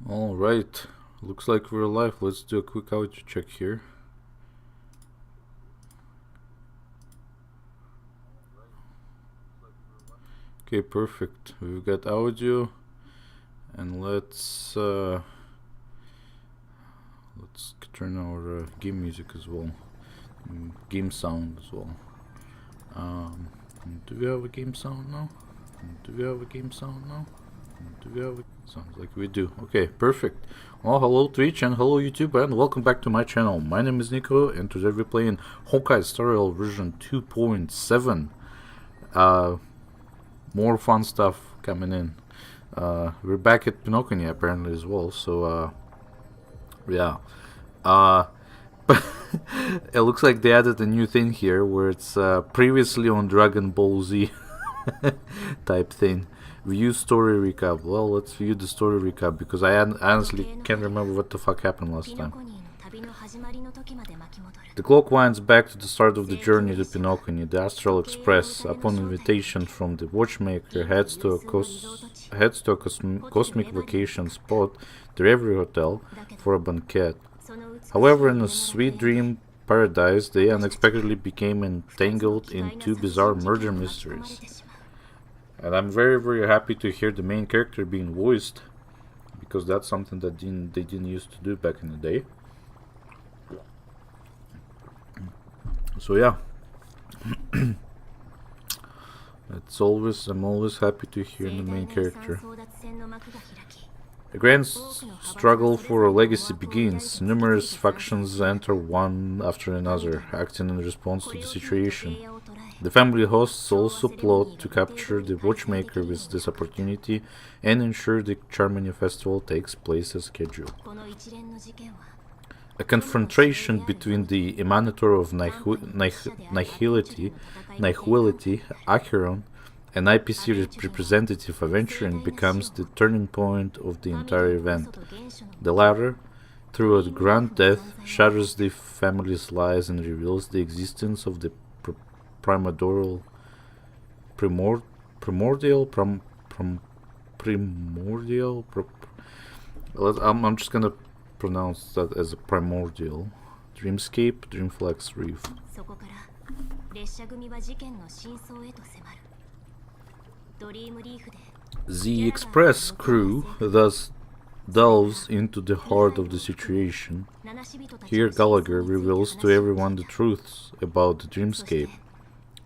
Alright, looks like we're live. Let's do a quick audio check here. Okay, perfect. We've got audio, and let's turn our game music as well, game sound as well. Do we have a game sound now? Sounds like we do. Okay, perfect. Well, hello Twitch and hello YouTube, and welcome back to my channel. My name is Nico, and today we're playing Honkai Star Rail version 2.7. More fun stuff coming in. We're back at Pinocchio apparently as well, so yeah. But it looks like they added a new thing here where it's previously on Dragon Ball Z type thing. View story recap. Well, let's view the story recap because I honestly can't remember what the fuck happened last time. The clock winds back to the start of the journey to Pinocchio. The Astral Express, upon invitation from the watchmaker, heads to a cosmic vacation spot, the Reverie Hotel, for a banquet. However, in a sweet dream paradise, they unexpectedly became entangled in two bizarre murder mysteries. And I'm very, very happy to hear the main character being voiced, because that's something that they didn't used to do back in the day. So yeah, I'm always happy to hear the main character. A grand struggle for a legacy begins. Numerous factions enter one after another, acting in response to the situation. The family hosts also plot to capture the watchmaker with this opportunity and ensure the Charmony festival takes place as scheduled. A confrontation between the Emanator of Nihility, Acheron, and IPC representative Aventurin becomes the turning point of the entire event. The latter, through a grand death, shatters the family's lies and reveals the existence of the primordial. I'm just gonna pronounce that as a primordial dreamscape, Dreamflex Reef. The Express crew thus delves into the heart of the situation. Here Gallagher reveals to everyone the truths about the dreamscape,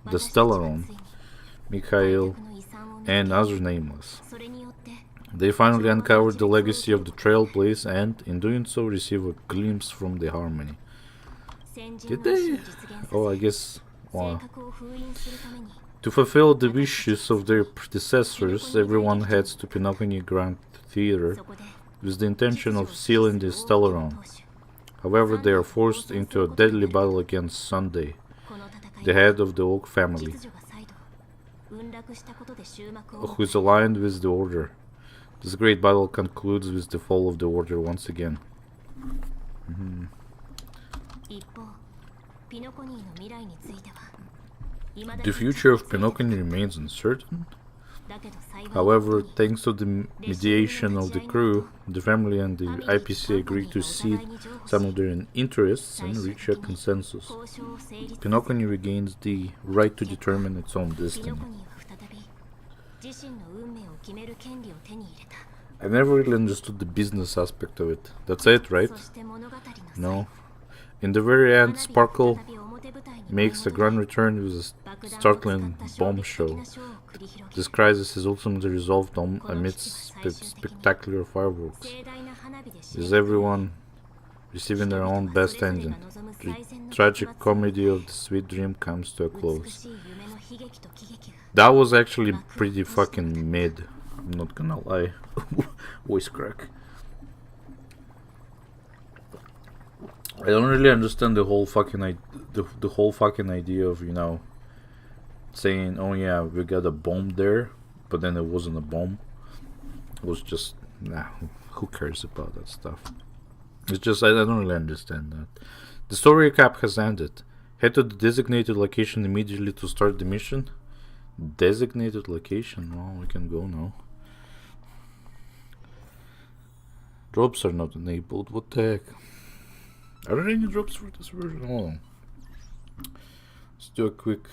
the Stellaron, Mikhail, and other nameless. They finally uncover the legacy of the Trailblaze and, in doing so, receive a glimpse from the Harmony. Did they? Oh, I guess. Wow. To fulfill the wishes of their predecessors, everyone heads to Pinocchio Grand Theater with the intention of sealing the Stellaron. However, they are forced into a deadly battle against Sunday, the head of the Oak family, who is aligned with the Order. This great battle concludes with the fall of the Order once again. The future of Pinocchio remains uncertain. However, thanks to the mediation of the crew, the family and the IPC agree to cede some of their interests and reach a consensus. Pinocchio regains the right to determine its own destiny. I never really understood the business aspect of it. That's it, right? No. In the very end, Sparkle makes a grand return with a startling bombshell. This crisis is ultimately resolved amidst spectacular fireworks, with everyone receiving their own best ending. The tragic comedy of the sweet dream comes to a close. That was actually pretty fucking mid, I'm not gonna lie. Voice crack. I don't really understand the whole fucking idea of, you know, saying, oh yeah, we got a bomb there, but then it wasn't a bomb. It was just, nah, who cares about that stuff? It's just, I don't really understand that. The story recap has ended. Head to the designated location immediately to start the mission. Designated location? Well, we can go now. Drops are not enabled. What the heck? Are there any drops for this version? Hold on. Let's do a quick.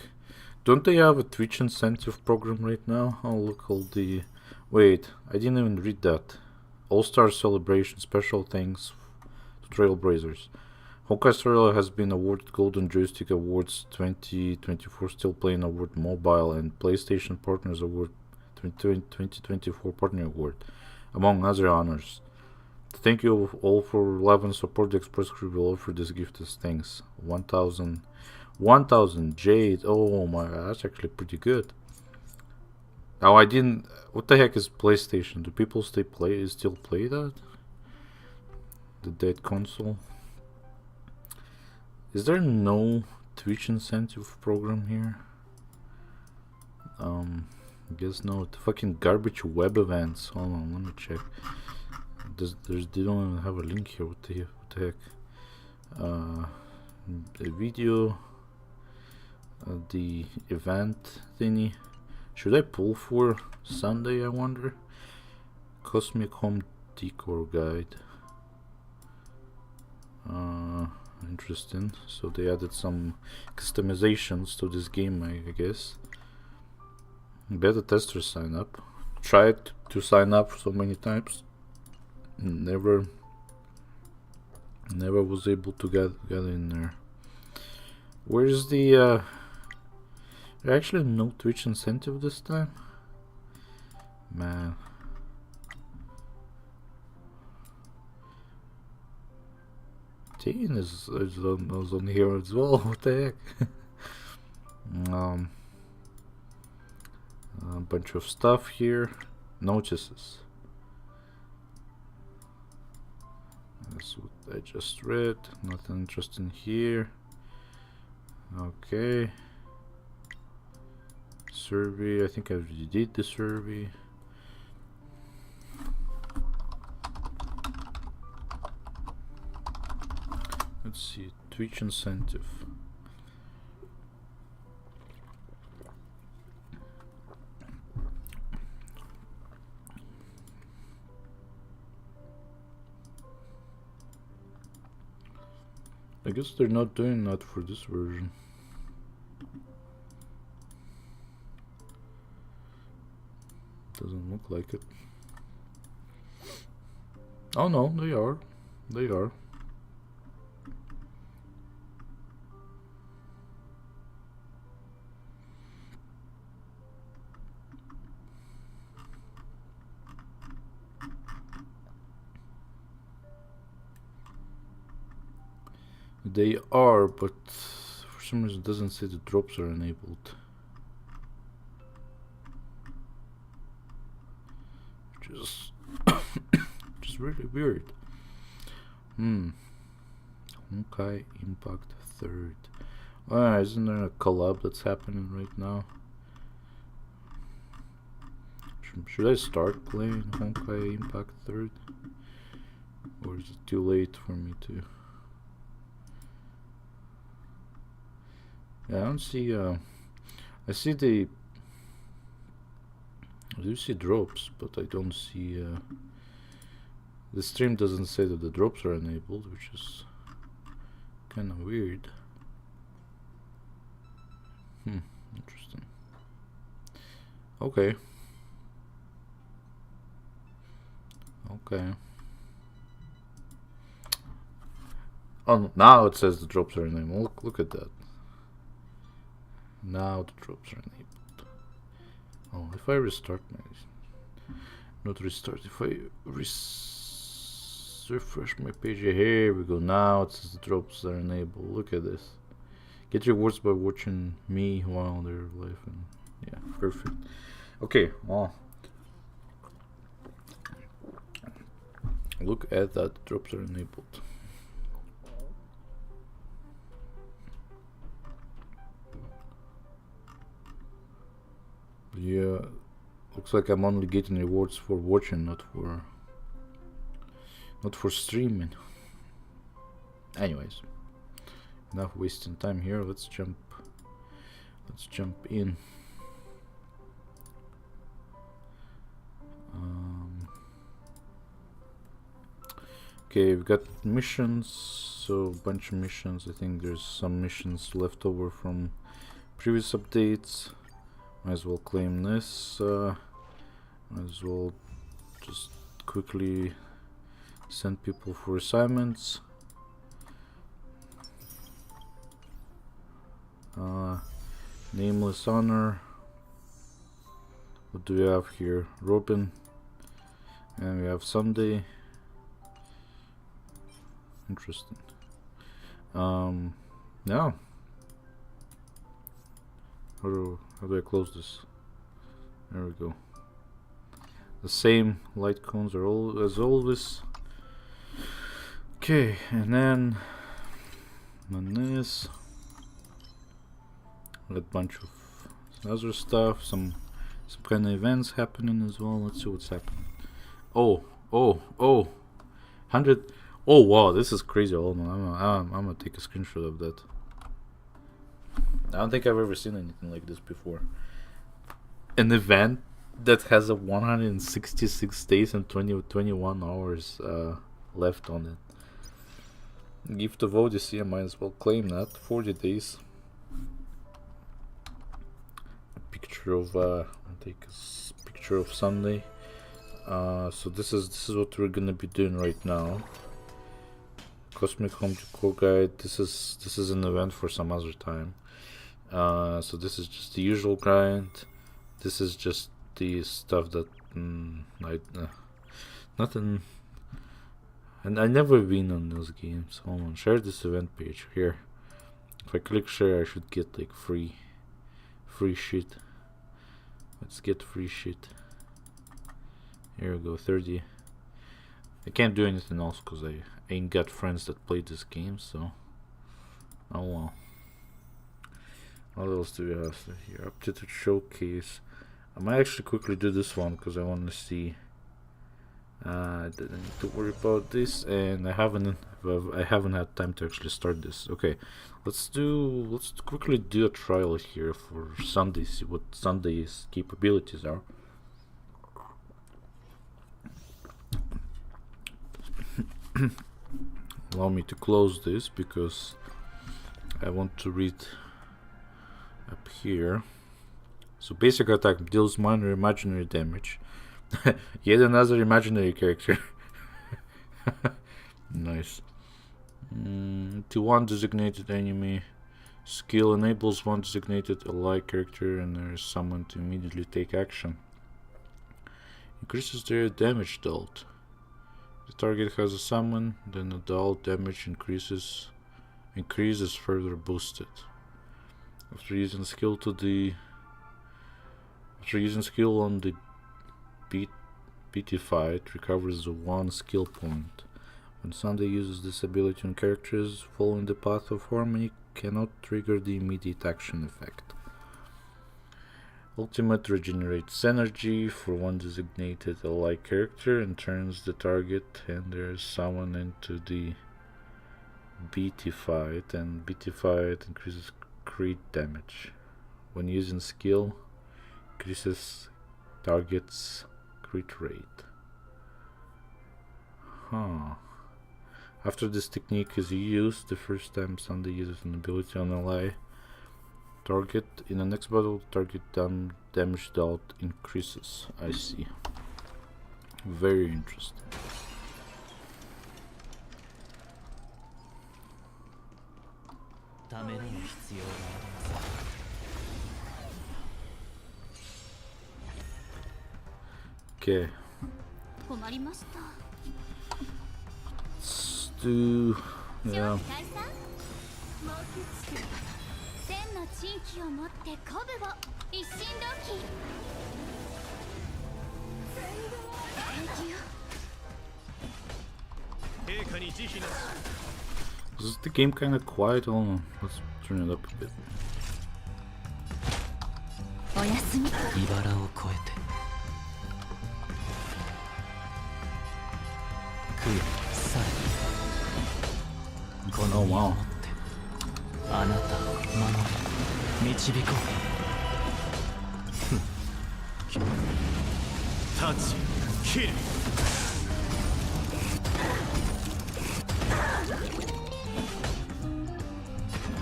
Don't they have a Twitch incentive program right now? Oh, look, all the. Wait, I didn't even read that. All-Star Celebration, special thanks to Trailblazers. Honkai Star has been awarded Golden Joystick Awards 2024 Still Playing Award Mobile and PlayStation Partners Award 2024 Partner Award, among other honors. Thank you all for love and support. The Express Crew will offer this gift as thanks. 1000 jade. Oh my, that's actually pretty good. Now I didn't. What the heck is PlayStation? Do people still play that? The dead console. Is there no Twitch incentive program here? I guess no. The fucking garbage web events. Hold on, let me check. They don't even have a link here. What the heck? The video, the event thingy. Should I pull for Sunday? I wonder. Cosmic Home Decor Guide. Interesting. So they added some customizations to this game, I guess. Beta testers sign up. Tried to sign up so many times. Never was able to get in there. Where's the actually no Twitch incentive this time? Man. Teen is on here as well. What the heck? A bunch of stuff here. Notices. That's what I just read. Nothing interesting here. Okay. Survey. I think I already did the survey. Let's see. Twitch incentive. I guess they're not doing that for this version. Doesn't look like it. Oh no, they are. They are. They are, but for some reason it doesn't say the drops are enabled. Just really weird. Honkai Impact 3rd. Isn't there a collab that's happening right now? Should I start playing Honkai Impact 3rd? Or is it too late for me to? Yeah, I don't see, I see I do see drops, but I don't see, the stream doesn't say that the drops are enabled, which is kind of weird. Interesting. Okay. Oh, now it says the drops are enabled. Look at that. Now the drops are enabled. Oh, if I restart my... Not restart, if I refresh my page, here we go. Now it says the drops are enabled. Look at this. Get rewards by watching me while they're live. And yeah, perfect. Okay, well. Look at that, the drops are enabled. Yeah, looks like I'm only getting rewards for watching, not for streaming. Anyways, enough wasting time here. Let's jump in. Okay, we've got missions, so a bunch of missions. I think there's some missions left over from previous updates. Might as well claim this. Might as well just quickly send people for assignments. Nameless honor. What do we have here? Robin. And we have Sunday. Interesting. Yeah. How do I close this? There we go. The same light cones are all as always. Okay, and then this. A bunch of other stuff, some kind of events happening as well. Let's see what's happening. Oh, 100. Oh wow, this is crazy. Hold on, I'm gonna take a screenshot of that. I don't think I've ever seen anything like this before. An event that has a 166 days and 21 hours left on it. Gift of Odyssey, I might as well claim that. 40 days. A picture of I'll take a picture of Sunday. So this is what we're gonna be doing right now. Cosmic Home Decor Guide. This is an event for some other time. So this is just the usual grind. This is just the stuff that nothing. And I never win on those games. Hold on, share this event page here. If I click share, I should get like free shit. Let's get free shit. Here we go, 30. I can't do anything else because I ain't got friends that play this game, so oh well. What else do we have here? Updated showcase. I might actually quickly do this one because I want to see. I didn't need to worry about this, and I haven't had time to actually start this. Okay, let's quickly do a trial here for Sunday. See what Sunday's capabilities are. Allow me to close this because I want to read up here. So basic attack deals minor imaginary damage. Yet another imaginary character. Nice. To one designated enemy. Skill enables one designated ally character and there is someone to immediately take action. Increases their damage dealt. The target has a summon, then the dealt damage increases further boosted. After using skill on the beatified, it recovers 1 skill point. When Sunday uses this ability on characters following the path of harmony, cannot trigger the immediate action effect. Ultimate regenerates energy for one designated ally character and turns the target and their summon into the beatified, and beatified increases crit damage. When using skill, increases target's crit rate. After this technique is used, the first time Sunday uses an ability on ally target, in the next battle, target damage dealt increases. I see. Very interesting. Okay. Let's do, yeah. Is the game kind of quiet? Hold on, let's turn it up a bit. Oh wow.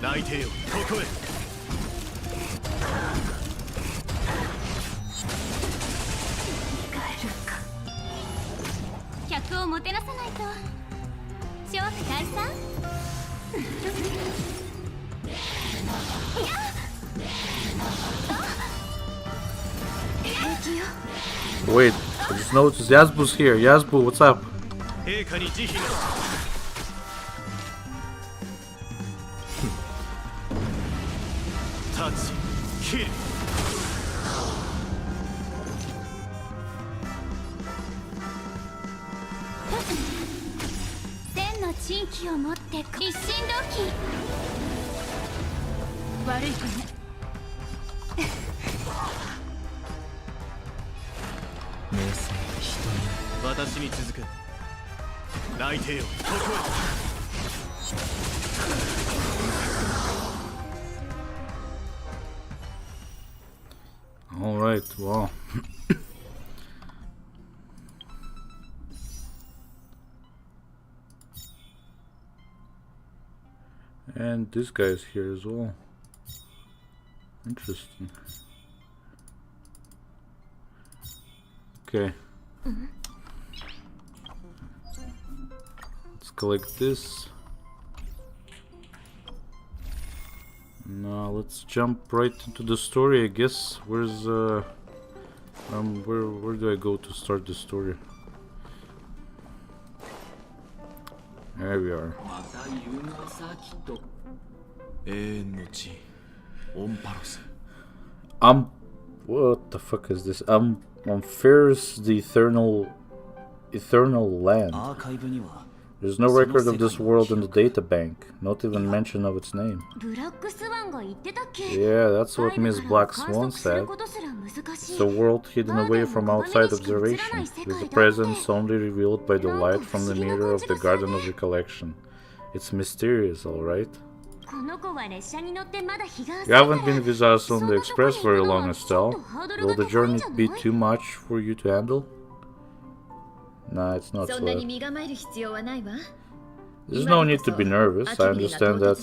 内定よここへ客をもてなさないと勝負退散Wait, I just noticed Yasbu's here. Yasbu, what's up? 陛下に慈悲が立ち切る千の珍奇を持って一心同期悪い子ね私に続く内定よここへ Alright, wow. And this guy is here as well. Interesting. Okay. Let's collect this. Now let's jump right into the story, I guess. Where's where do I go to start the story? There we are. What the fuck is this? Fears the eternal land. There's no record of this world in the data bank, not even mention of its name. Yeah, that's what Miss Black Swan said. It's a world hidden away from outside observation, with the presence only revealed by the light from the mirror of the Garden of Recollection. It's mysterious, alright? You haven't been with us on the Express very long, Estelle. Will the journey be too much for you to handle? Nah, it's not so. There's no need to be nervous. I understand that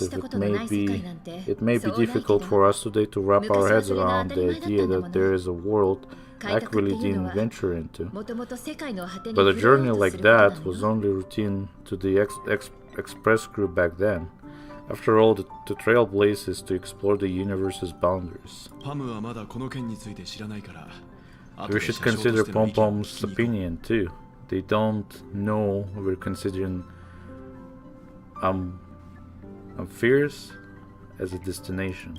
it may be difficult for us today to wrap our heads around the idea that there is a world Aquili didn't venture into. But a journey like that was only routine to the Express crew back then. After all, the trailblaze is to explore the universe's boundaries. We should consider Pom Pom's opinion too. They don't know we're considering Fierce as a destination.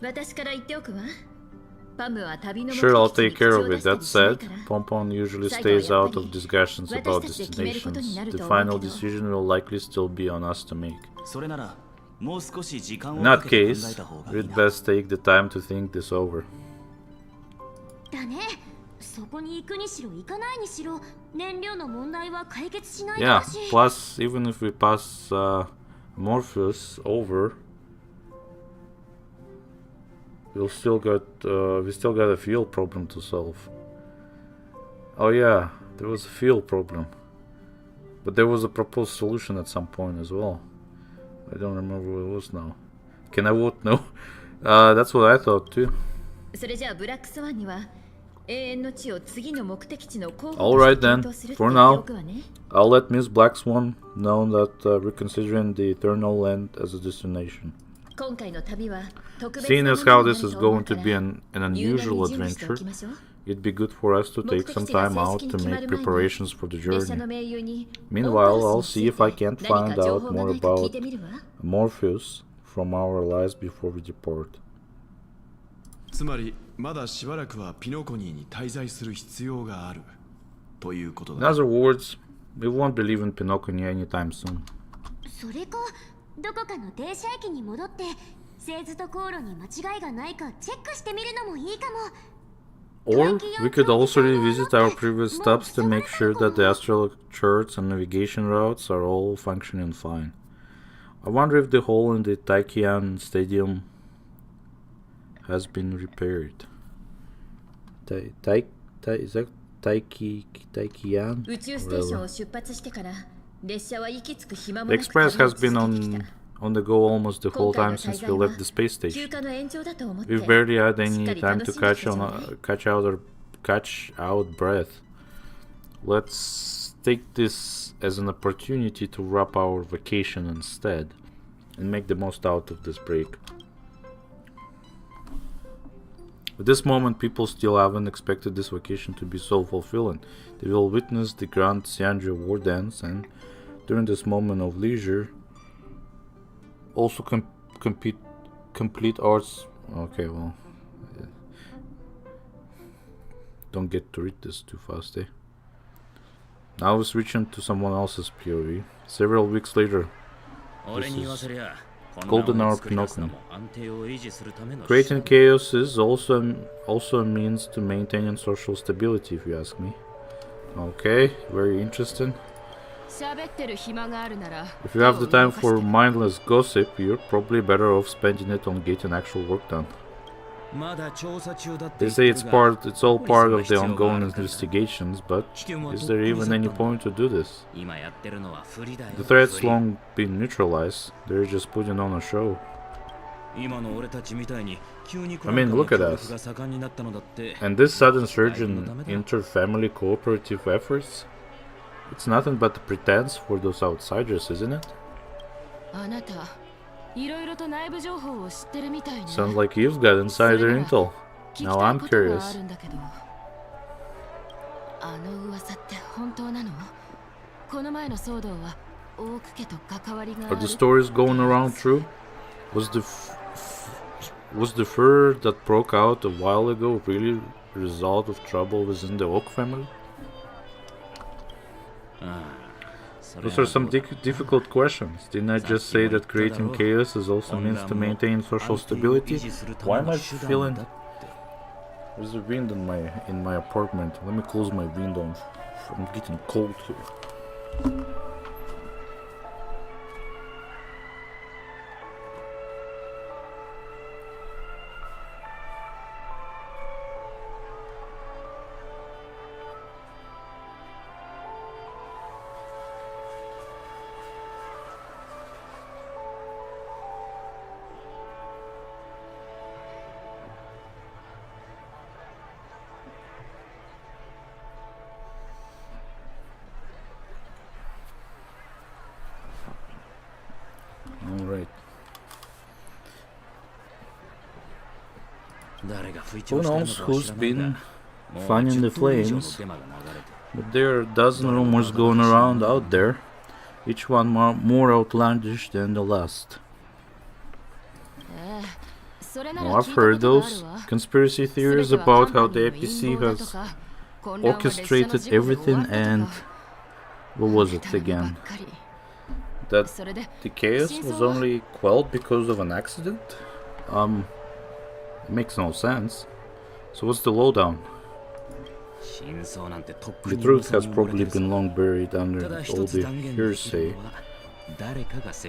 Sure, I'll take care of it. That said, Pom Pom usually stays out of discussions about destinations. The final decision will likely still be on us to make. In that case, we'd best take the time to think this over. Yeah, plus, even if we pass Morpheus over, we still got a fuel problem to solve. Oh yeah, there was a fuel problem, but there was a proposed solution at some point as well. I don't remember what it was now. Can I vote no? That's what I thought too. Alright then, for now, I'll let Miss Black Swan know that we're considering the Eternal Land as a destination. Seeing as how this is going to be an unusual adventure, it'd be good for us to take some time out to make preparations for the journey. Meanwhile, I'll see if I can't find out more about Morpheus from our allies before we depart. In other words, we won't be leaving Pinocchio anytime soon. Or we could also revisit our previous stops to make sure that the astral charts and navigation routes are all functioning fine. I wonder if the hole in the Taikian Stadium has been repaired. Is that Taikian? The Express has been on the go almost the whole time since we left the space station. We've barely had any time to catch out breath. Let's take this as an opportunity to wrap our vacation instead and make the most out of this break. At this moment, people still haven't expected this vacation to be so fulfilling. They will witness the Grand Xianzhou War Dance and, during this moment of leisure, also complete arts. Okay, well, don't get to read this too fast, eh? Now we're switching to someone else's POV. Several weeks later, this is Golden Hour Pinocchio. Creating chaos is also a means to maintaining social stability, if you ask me. Okay, very interesting. If you have the time for mindless gossip, you're probably better off spending it on getting actual work done. They say it's all part of the ongoing investigations, but is there even any point to do this? The threat's long been neutralized, they're just putting on a show. I mean, look at us. And this sudden surge in inter-family cooperative efforts? It's nothing but a pretense for those outsiders, isn't it? Sounds like you've got insider intel. Now I'm curious. Are the stories going around true? Was the fur that broke out a while ago really a result of trouble within the Oak family? Those are some difficult questions. Didn't I just say that creating chaos is also means to maintain social stability? Why am I feeling... There's a wind in my apartment. Let me close my window. I'm getting cold here. Alright. Who knows who's been fanning the flames, but there are a dozen rumors going around out there, each one more outlandish than the last. Now, I've heard those conspiracy theories about how the APC has orchestrated everything and... what was it again? That the chaos was only quelled because of an accident? It makes no sense. So what's the lowdown? The truth has probably been long buried under all the hearsay.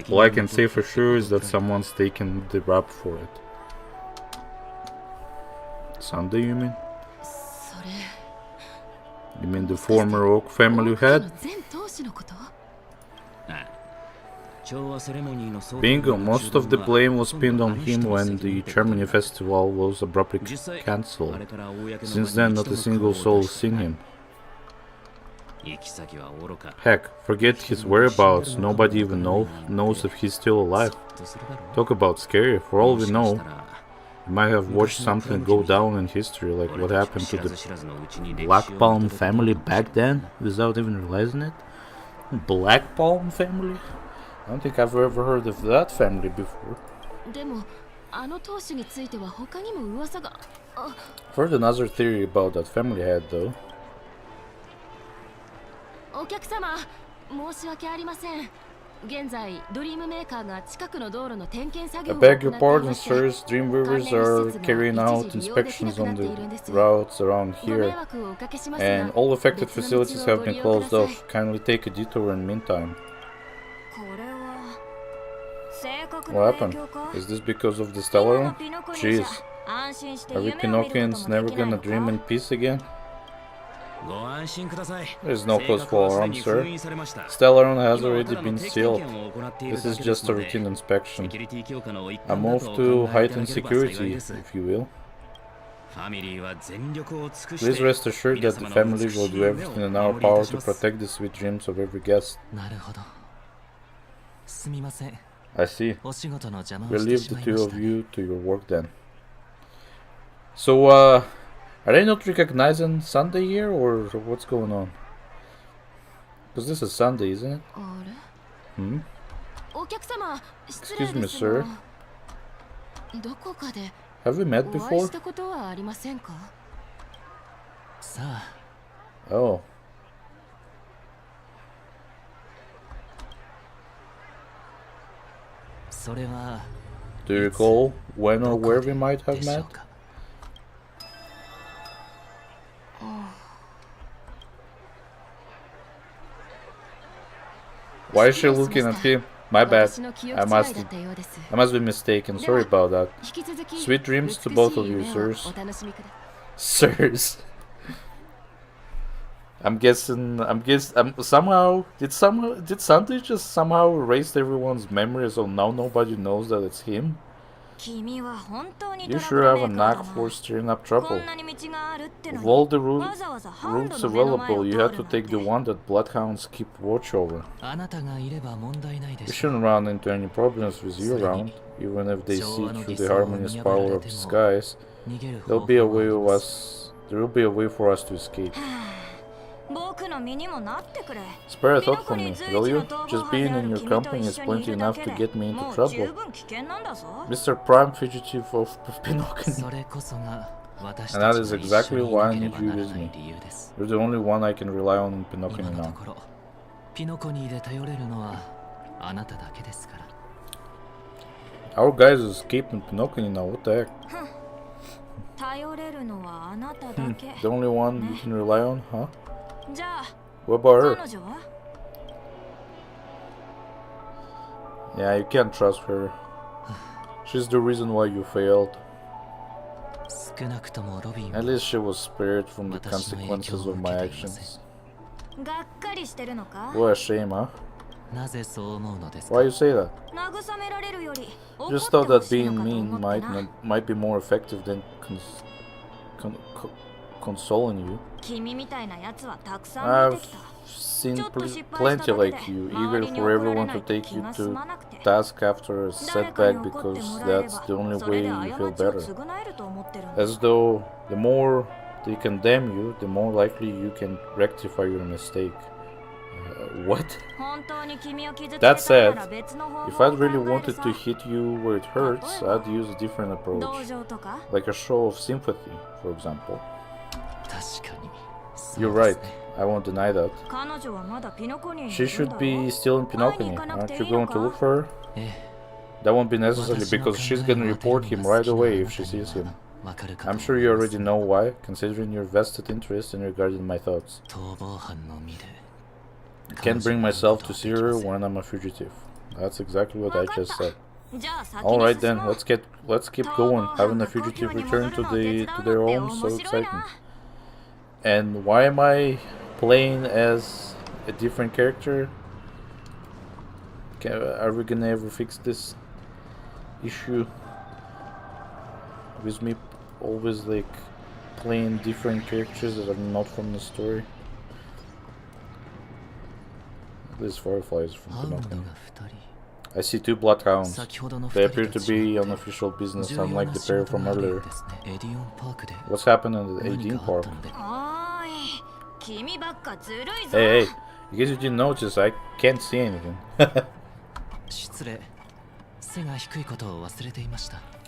All I can say for sure is that someone's taken the rap for it. Sunday, you mean? You mean the former Oak family head? Bingo, most of the blame was pinned on him when the Germany festival was abruptly cancelled. Since then, not a single soul has seen him. Heck, forget his whereabouts, nobody even knows if he's still alive. Talk about scary, for all we know, you might have watched something go down in history, like what happened to the Black Palm family back then, without even realizing it. Black Palm family? I don't think I've ever heard of that family before. I've heard another theory about that family head though. I beg your pardon, sirs. Dreamweavers are carrying out inspections on the routes around here, and all affected facilities have been closed off. Kindly take a detour in the meantime. What happened? Is this because of the stellar? Jeez. Are we Pinocchians never gonna dream in peace again? There's no cause for alarm, sir. Stellaron has already been sealed. This is just a routine inspection. A move to heightened security, if you will. Please rest assured that the family will do everything in our power to protect the sweet dreams of every guest. I see. We'll leave the two of you to your work then. So, are they not recognizing Sunday here, or what's going on? Because this is Sunday, isn't it? Hmm? Excuse me, sir. Have we met before? Oh. Do you recall when or where we might have met? Why is she looking at him? My bad. I must be mistaken. Sorry about that. Sweet dreams to both of you, sirs. Sirs. Somehow did Sandy just somehow erase everyone's memory so now nobody knows that it's him? You sure have a knack for stirring up trouble. Of all the routes available, you have to take the one that bloodhounds keep watch over. You shouldn't run into any problems with you around, even if they see through the harmonious power of disguise. There will be a way for us to escape. Spare a thought for me, will you? Just being in your company is plenty enough to get me into trouble. Mr. Prime Fugitive of Pinocchio. And that is exactly why I need you with me. You're the only one I can rely on in Pinocchio now. Our guys are escaping Pinocchio now, what the heck? The only one you can rely on, huh? What about her? Yeah, you can't trust her. She's the reason why you failed. At least she was spared from the consequences of my actions. What a shame, huh? Why you say that? Just thought that being mean might be more effective than consoling you. I've seen plenty like you, eager for everyone to take you to task after a setback because that's the only way you feel better. As though the more they condemn you, the more likely you can rectify your mistake. What? That said, if I'd really wanted to hit you where it hurts, I'd use a different approach. Like a show of sympathy, for example. You're right, I won't deny that. She should be still in Pinocchio. Aren't you going to look for her? That won't be necessary because she's gonna report him right away if she sees him. I'm sure you already know why, considering your vested interest in regarding my thoughts. I can't bring myself to see her when I'm a fugitive. That's exactly what I just said. Alright then, let's keep going. Having a fugitive return to their home, so exciting. And why am I playing as a different character? Are we gonna ever fix this issue? With me always like playing different characters that are not from the story. These fireflies from Pinocchio. I see two bloodhounds. They appear to be unofficial business, unlike the pair from earlier. What's happening at the Aideen Park? Hey, in case you didn't notice, I can't see anything.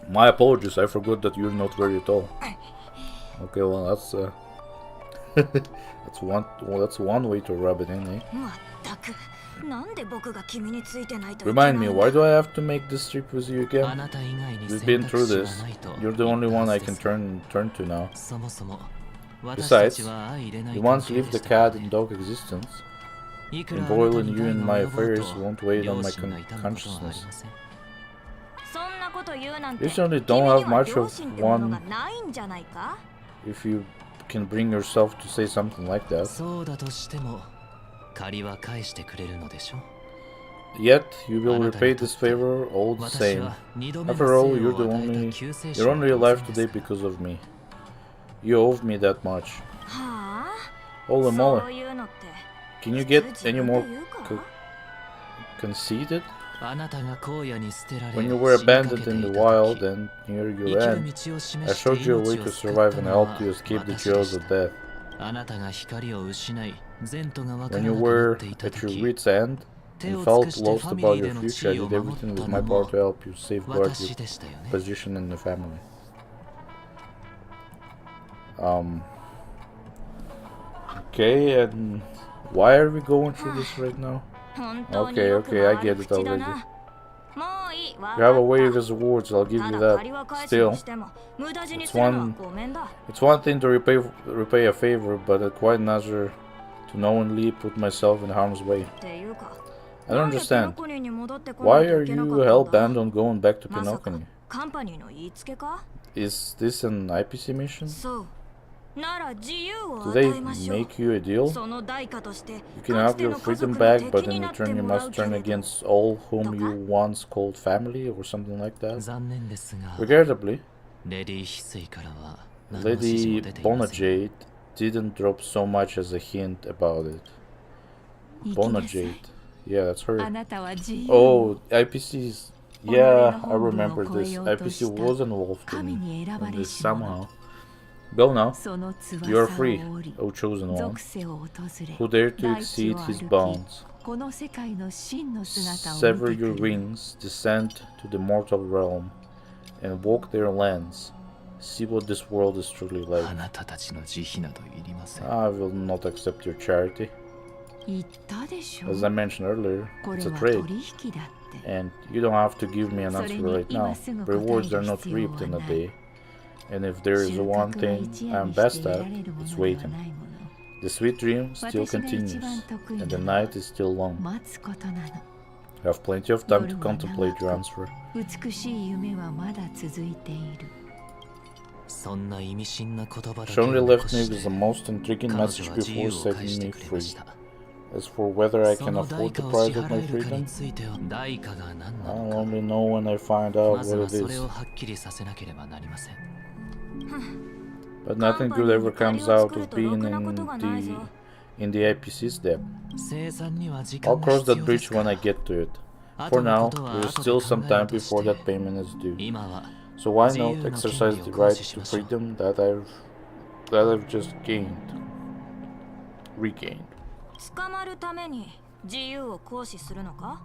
My apologies, I forgot that you're not very tall. Okay, well that's that's one way to rub it in, eh? Remind me, why do I have to make this trip with you again? We've been through this. You're the only one I can turn to now. Besides, you once lived a cat and dog existence. Embroiling you in my affairs won't weigh on my consciousness. You certainly don't have much of one if you can bring yourself to say something like that. そうだとしても借りは返してくれるのでしょ Yet you will repay this favor all the 私 same. は二度目の After all, 生 you're を the 与え only た救世 you're 主 only の alive 当然 today ですから because of me. You owe me that much. はあ Holy そう moly. いうのって Can you 普通 get 自 any 分 more で言うか conceited? あなたが荒野に捨てられ When you were 死にかけ abandoned て in い the た wild 時 and near 生 your きる end, 道を示 I して showed you a way 命 to を救っ survive た and の help は you escape the 私で jaws し of た death. あなたが光を失い前途が分か When ら you なくなっ were ていた at your 時 wits' end 手 and を尽 felt くしてフ lost ァミ about リー your での future, 地 I 位を did 守っ everything た with の my も power to help you safeguard 私 your でしたよね position in the family. Okay, and why are we going through this right now? 本当に Okay, よく okay, I 回る get it 口だ already. なもういいわ You have a か way っ of his words, I'll give た you ただ that. 借りは返す Still, にしても無駄死に it's するのは one ごめんだ it's one thing to repay a favor, but it's quite another to knowingly put myself in harm's way. っていうか I don't なんでピノ understand. コニに戻ってこ Why ないと are いけな you かったん hell だ bent on going back to まさか Pinocchio? カンパニーの言いつけか Is this an IPC mission? そうなら自由を Do 与 they えましょう make you a deal? その代価として You か can つ have て your の家 freedom 族の back, but 敵に in なって return you もら must うけ turn れど against all whom とか you once called family or something like that. 残念ですが Regrettably, レディ翡翠からは何の指示も Lady 出ていません Bonajade didn't drop so much as a hint about it. 行きなさい Bonajade. Yeah, that's her. あなたは自由 Oh, IPC's. Yeah, I 己の本分を remember 超え this. ようと IPC した was involved 神 in, に選ば in れ this し者 somehow. Go now. その You are 翼 free, を折り O chosen one, 属性を訪れ who dare to 大地 exceed を his 歩き bounds. この世界の真の姿を Sever 見て your くる wings, descend to the mortal realm, and walk their lands. See what this world is truly あ like. なたたちの慈悲などいりません I will not accept your charity. 言ったでしょ As I mentioned earlier, こ it's れ a は trade, 取引だって and you don't have to give me an それ answer に right 今 now. すぐ答える Rewards are not 必要 reaped in は a ない day, and if there is 収 one 穫は thing 一夜 I'm にして best 得 at, られるも it's のでは waiting. ないもの The sweet dream still 私が一 continues, 番得意 and な the のは night is still long. 待つことなの You have plenty of time to 夜は contemplate your 長 answer. く美しい夢はまだ続いているそんな意味深な言葉だ She けを only 残 left し me て with the most intriguing 彼女 message は自由 before を返し setting て me くれま free. した As for whether I そ can の代 afford the 価を price 支 of my 払えるか freedom, については代価が何な I'll のか only know when I find ま out ず what は it それ is. をはっきりさせなければなりません But nothing good ever comes out of being in the IPC's debt. 生産には時間 I'll が cross 必 that 要で bridge すか when I ら get to it. 後 For の now, ことは there is 後 still で考 some え time るとし before て that payment is due. 今は So why 自由 not の権利を exercise the 行 right 使し to ましょう freedom that I've just regained, 捕まるために自由を行使するのか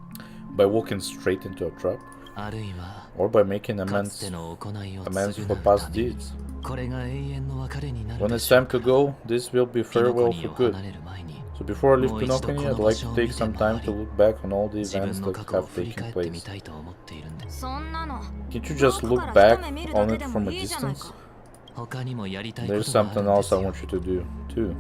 by walking straight into a trap, あるいは or by making かつて amends の行いを for 償う past ために deeds. これが永遠の別れになる When で it's しょう time か to go, this will be ピノコ farewell ニ for を good. 離れる前に So before I leave もう一度 Pinocchio, こ I'd の場 like 所 to を take 見て some 回 time り to look back on all the 自 events 分の that 過去を have 振り taken 返ってみ place. たいと思っているんですそんなの Can't you just 遠 look くから back 一目見る on だけ it で from も a いいじゃない distance? か他にもやりたいこ There's とがある something んで else す I よ want you to do, too.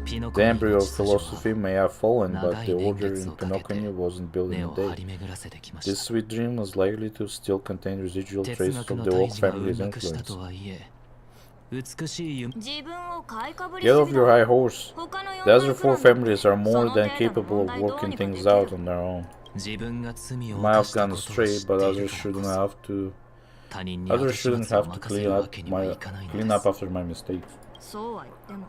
ピノコ The ニ embryo の of 秩序は philosophy may have fallen, 長 but い the 年 order 月 in をかけて Pinocchio wasn't built 根 in a を張 day. り巡らせてきま This した sweet dream was likely to still contain residual 哲 traces 学 of の the 大 old 事が family's 運躍した influence. とはいえ美しい夢自分を買いかぶり Get す off ぎ your だ high horse. 他の The 4 other four families are more than capable of working things out on their own. 自分が罪を You might 犯 have した gone ことを知 astray, っ but ている others から shouldn't こそ have to. 他人に Others 後始 shouldn't 末を have to 任せるわけにはい clean かないの clean で up す after my mistakes. そうは言っても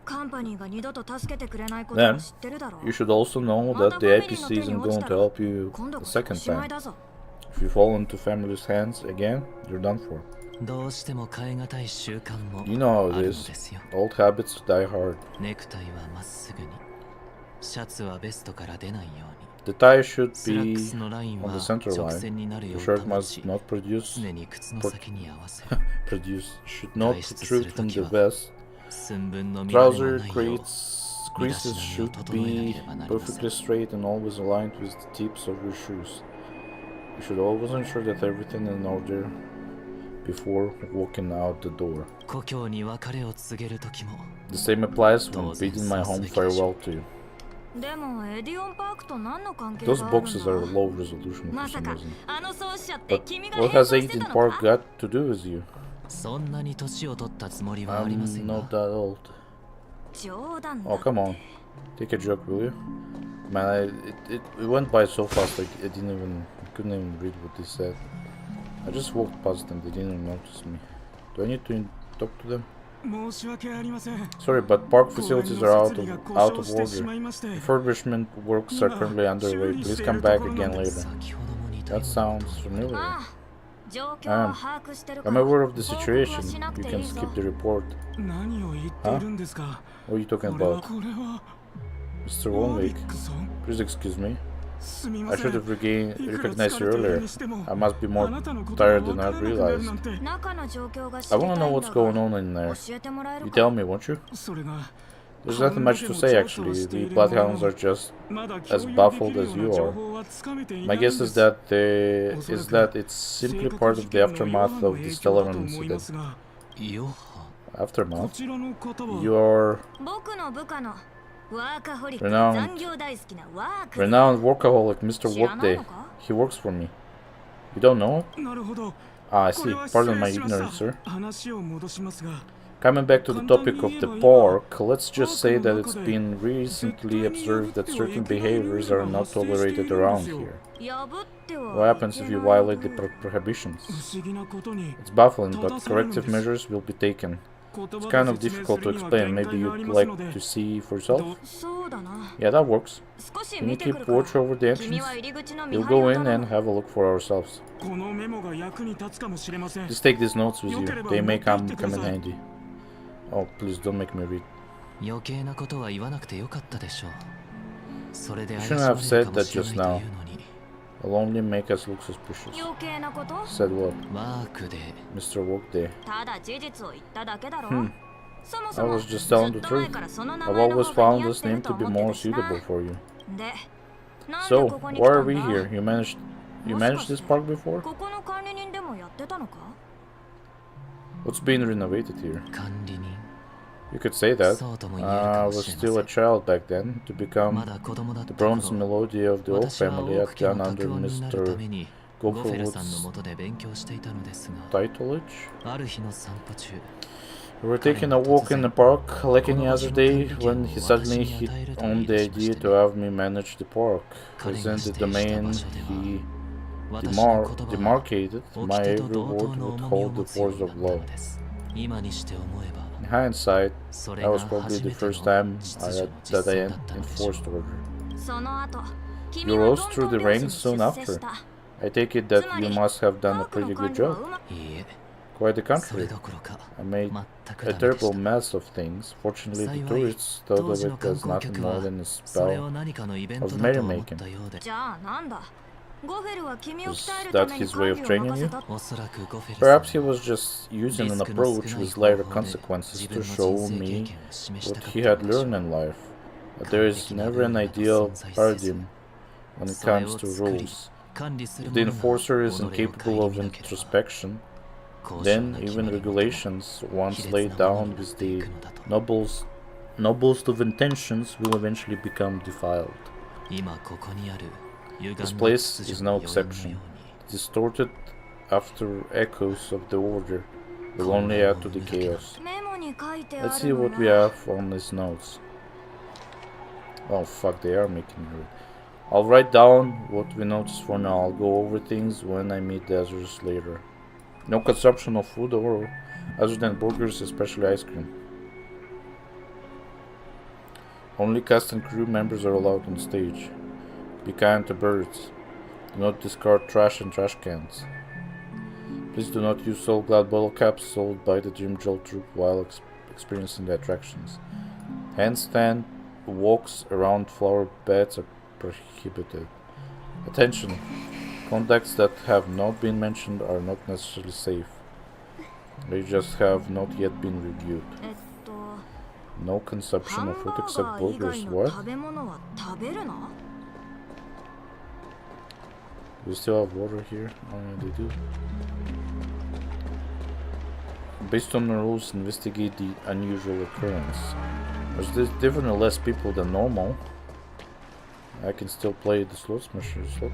カンパニーが二度と助けてくれないことも Then 知ってるだろう you should also know that the IPC isn't going to help you 今度 the こそお second しまい time. だぞ If you fall into family's hands again, you're done for. どうしても変えがたい習慣も You know あ how る it の is. ですよ Old habits die hard. ネクタイはまっすぐにシャツはベストから出ないように The tie should スラッ be クスのライン on は the center 直 line. 線になる The よう shirt 保 must ち not produce 常に靴の先に合わせ should not protrude from the vest. 寸分の乱れも Trouser ないよう creases should be perfectly straight and always aligned with the tips of your shoes. You should always ensure that everything is in order before walking out the door. 故郷に別れを告げる時も The same applies when bidding my home farewell to you. でもエディオンパークと何の関係 Those があるん boxes だ are low resolution ま for さ some か reason. あの創始者って But 君が what 変 has 装して Aiden たの Park か got to do with you? そんなに年を取ったつもりはありませ I'm んが not that old. 冗談だ Oh, come on. Take a joke, will you? Man, it went by so fast, like, couldn't even read what they said. I just walked past them, they didn't even notice me. Do I need to talk to them? 申し訳ありません Sorry, but park 公園 facilities の are 設備が out 故 of 障してし order. まいまして Refurbishment works are currently underway. Please come back again later. 先ほども似たよ That うな sounds familiar. ああ状況を把握してるか I'm ら aware of the 報告 situation. はしなく You て can いいぞ skip the report. 何を言っているんですか What are you こ talking れは about? これは Mr. オー Wonwick, ビックソン please excuse me. すみま I せ should ん have いくら recognized 疲 you れている earlier. にしても I must be あ more なたのことが tired 分 than から I've なくなる realized. なんて中の状況が知 I りた wanna いんだ know が what's going on in there. 教えてもらえ You る tell か me, won't you? それが There's nothing much to say actually. The bloodhounds are just まだ as 共有 baffled でき as るよ you うな情 are. 報はつかめていな My いんで guess す is that it's simply part of the aftermath of the Stellar incident. よは Aftermath? こちらの方は You're 僕の部下のワーカホリック Renowned- 残業大好きなワーク renowned workaholic Mr. 知らない Workday. のか He works for me. You don't know? なるほど Ah, I これ see. は失 Pardon my 礼しました ignorance, sir. 話を戻しますが Coming back to the topic of the park, let's just say that it's been recently observed that certain behaviors are not tolerated around here. 破っては What happens if you violate the prohibitions? 不思議なことに It's baffling, but corrective measures will be taken. 言 It's 葉 kind で of 説明 difficult す to るには explain. 限 Maybe 界があり you'd ます like ので to see for yourself? そうだな Yeah, that works. 少し Can you 見てく keep るから watch over the 君 entrance? は入り口の見 We'll 張り go を in 頼 and む have a look for ourselves. このメモが役に立つかもしれません Just take these notes with you. They may come in handy. Oh, please don't make me read. 余計なことは言わなくてよかったでしょうそれで You 怪し shouldn't ま have れる said かも that しれ just ないと now. いうのに It'll only make us look suspicious. 余計なこと Said what? ワークで Mr. Workday. ただ事実を言っただけだろ Hmm. そもそ I も was ず just telling っ the と前 truth. からその名 I've 前の always 方が found 似合っ this てる name と to be 思って more るしな suitable for you. でなんで So, ここに来た why are ん we だ here? You managed this park before? ここの管理人でもやってたのか What's being renovated here? 管理人 You could say that. そうとも言える I かも was しれ still ま a せん child back then. To ま become だ子供だっ the た bronze 頃 melody of the old 私は family 多 had く家 gone の under 卓音になるため Mr. にゴフェルさんの Gofelwood's もとで勉強していたのですが tutelage. ある日の散歩中 We were taking a walk in the park like any other day when he suddenly hit on the idea to have me manage the park. Within the domain he 私の言葉は demarcated, 掟 my と every 同等 word の would 重みを hold 持 the つよう force にな of ったの law. です今にして思えば In hindsight, それ that が was probably 初 the めての first time 秩 I 序 had, の that 実 I 践だったのでしょう enforced order. その後 You 君は rose トン through ト the ン拍子 ranks に soon 出 after. 世した I take it that you must have done a パークの pretty 管 good 理は job. うまいいえ Quite the それ contrary. どころか I made 全く a ダメでし terrible た mess of things. Fortunately, the 幸い tourists thought 当 of 時の it 観 as 光 nothing 客 more は than a それを spell. 何かのイベン of トだと思っ merrymaking. たようでじゃあなんだゴフェルは君を Is 鍛えるた that めに his way 管 of 理を training 任 you? せたおそらくゴフェルさん Perhaps は he was just using リ an スクの少 approach ない with 方 lighter 法で consequences 自 to 分の show 人生経 me 験を示した what かっ he た had のでしょ learned う in life. That there is never an ideal paradigm when it それ comes を to 作り rules. 管理する If the 者が enforcer is 己を顧 incapable of みなければ introspection, 交渉 then の決 even まり事も regulations 卑 once 劣 laid なもの down になっ with てい the くのだと noblest of intentions will eventually become defiled. 今ここにある歪んだ This 秩 place 序 is の no 余韻のよう exception. に Distorted after echoes of the order will only add to the chaos. メモに書いてあ Let's see るの what we は have on these notes. Oh fuck, they are making me read. I'll write down what we noticed for now. I'll go over things when I meet the others later. No consumption of food or other than burgers, especially ice cream. Only cast and crew members are allowed on stage. Be kind to birds. Do not discard trash in trash cans. Please do not use Soul Glad bottle caps sold by the Jim Joel Troop while experiencing the attractions. Handstand walks around flower beds are prohibited. Attention! Contacts that have not been mentioned are not necessarily safe. They just have not yet been reviewed. えっと No ハ consumption ン of バ food ー except ガー以 burgers. 外の What? 食べ物は食べるな Do we still have water here? Oh yeah, they do. Based on the rules, investigate the unusual occurrence. There's definitely less people than normal. I can still play the slot machines, right?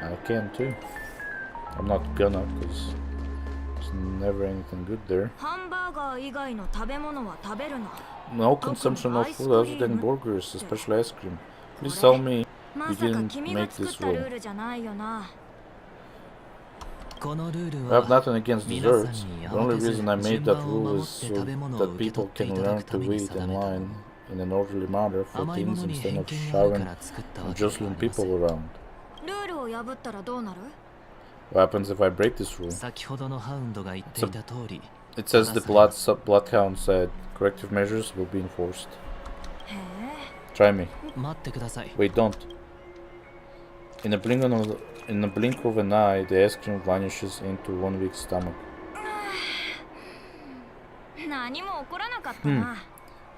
I can too. I'm not gonna, because there's never anything good there. ハンバーガー以外の食べ物は食べるな。 No consumption of food other than burgers, especially ice cream. Please tell me ま you さか didn't 君が make 作っ this たル rule. ールじゃないよな。このルール I have は nothing against 皆さん desserts. に The 慌 only てず reason I 順 made that 番を rule 守っ is て so 食べ物を that 受け people 取ってい can ただ learn くた to めに wait 定 in めた line in an orderly manner for 甘いも things のに instead 偏 of 見があるか shouting ら作ったわ and けでは jostling ありま people せん around. ルールを破ったらどうなる？ What happens if I break this rule? 先ほどのハウンドが言っていた通り It says the bloodhound said corrective measures will be enforced. へえ。 Try me. 待ってください Wait, don't. In a blink of an eye, the ice cream vanishes into 1 week's stomach. 何も起こらなかったな。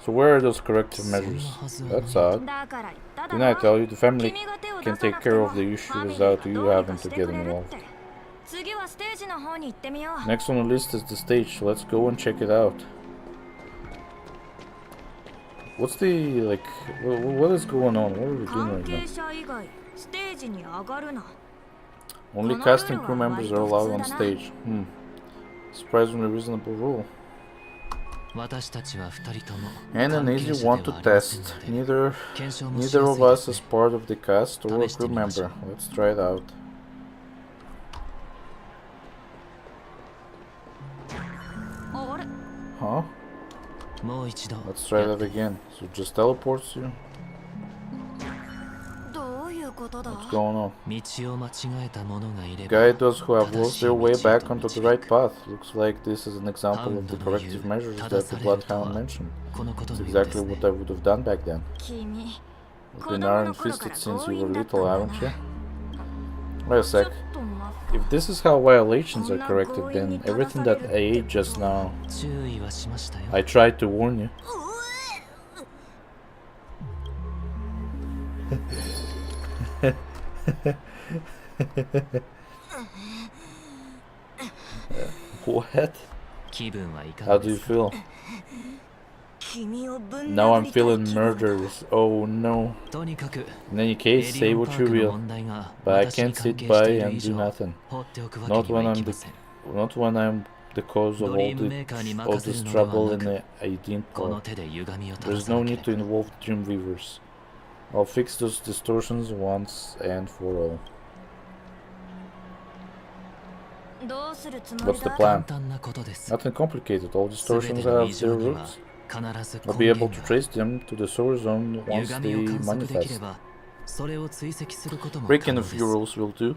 So where are those corrective measures? That's odd. だから言っただ Didn't I ろ。 tell you the family 君が手を can 出さな take くて care も of the フ issue ァミリー without が you どうに having かし to て get くれるっ involved? て。次はステージの方に行ってみよう。 Next on the list is the stage. Let's go and check it out. What's the like? What is going on? What are we doing 関 right 係 now? 者以外ステージに上がるな。 Only cast and crew members are allowed on stage. Surprisingly reasonable rule. 私たちは2人とも And an 関係 easy 者 one で to はありません test. ので Neither 検証もしや of すいで us す is ね part of the cast or a 試して crew みましょ member. う。 Let's try it out. あれ？ Huh? もう一度 Let's try that again. So it just teleports you? どういうことだ？ What's going on? 道を間違えた者がいれば Guide those who have 正 lost しい their 道 way へ back と onto the 導 right く path. Looks like this is an example of the corrective measures that the bloodhound mentioned. このこと It's のようです exactly ね what I would have done back then. 君、 You've 子 been 供 iron の頃か fisted ら since 強 you 引 were だった little, んだ haven't な。 you? Wait a ちょっ sec. と待っ If this is how violations are corrected, then everything that I ate just now, 注意はしましたよ I tried to warn you. What? 気分はいか How が do で you すか feel? 君をぶん Now 殴 I'm りたい feeling 気分。 murderous. Oh no. とにかく In any エ case, デ say ィオン what パ you ークの will. 問題が But I 私に can't 関 sit 係 by している and 以 do 上 nothing. 放っておくわ Not けには when い I'm きま the せん not when I'm the cause of all ドリームメーカーに all 任せ this るのでは trouble な in く the Aideen この Park. 手で歪みを正 There's さ no なけ need れ to ば involve Dreamweavers. I'll fix those distortions once and for all. どうするつも What's り the だ？ plan? 簡単なことです Nothing complicated. All 全 distortions ての have 異常 their には roots. 必ず I'll 根 be 源 able to が trace them to the source zone once 歪みを they 観測できれ manifest. ばそれを追跡することも可 Breaking 能 a で few す rules will do.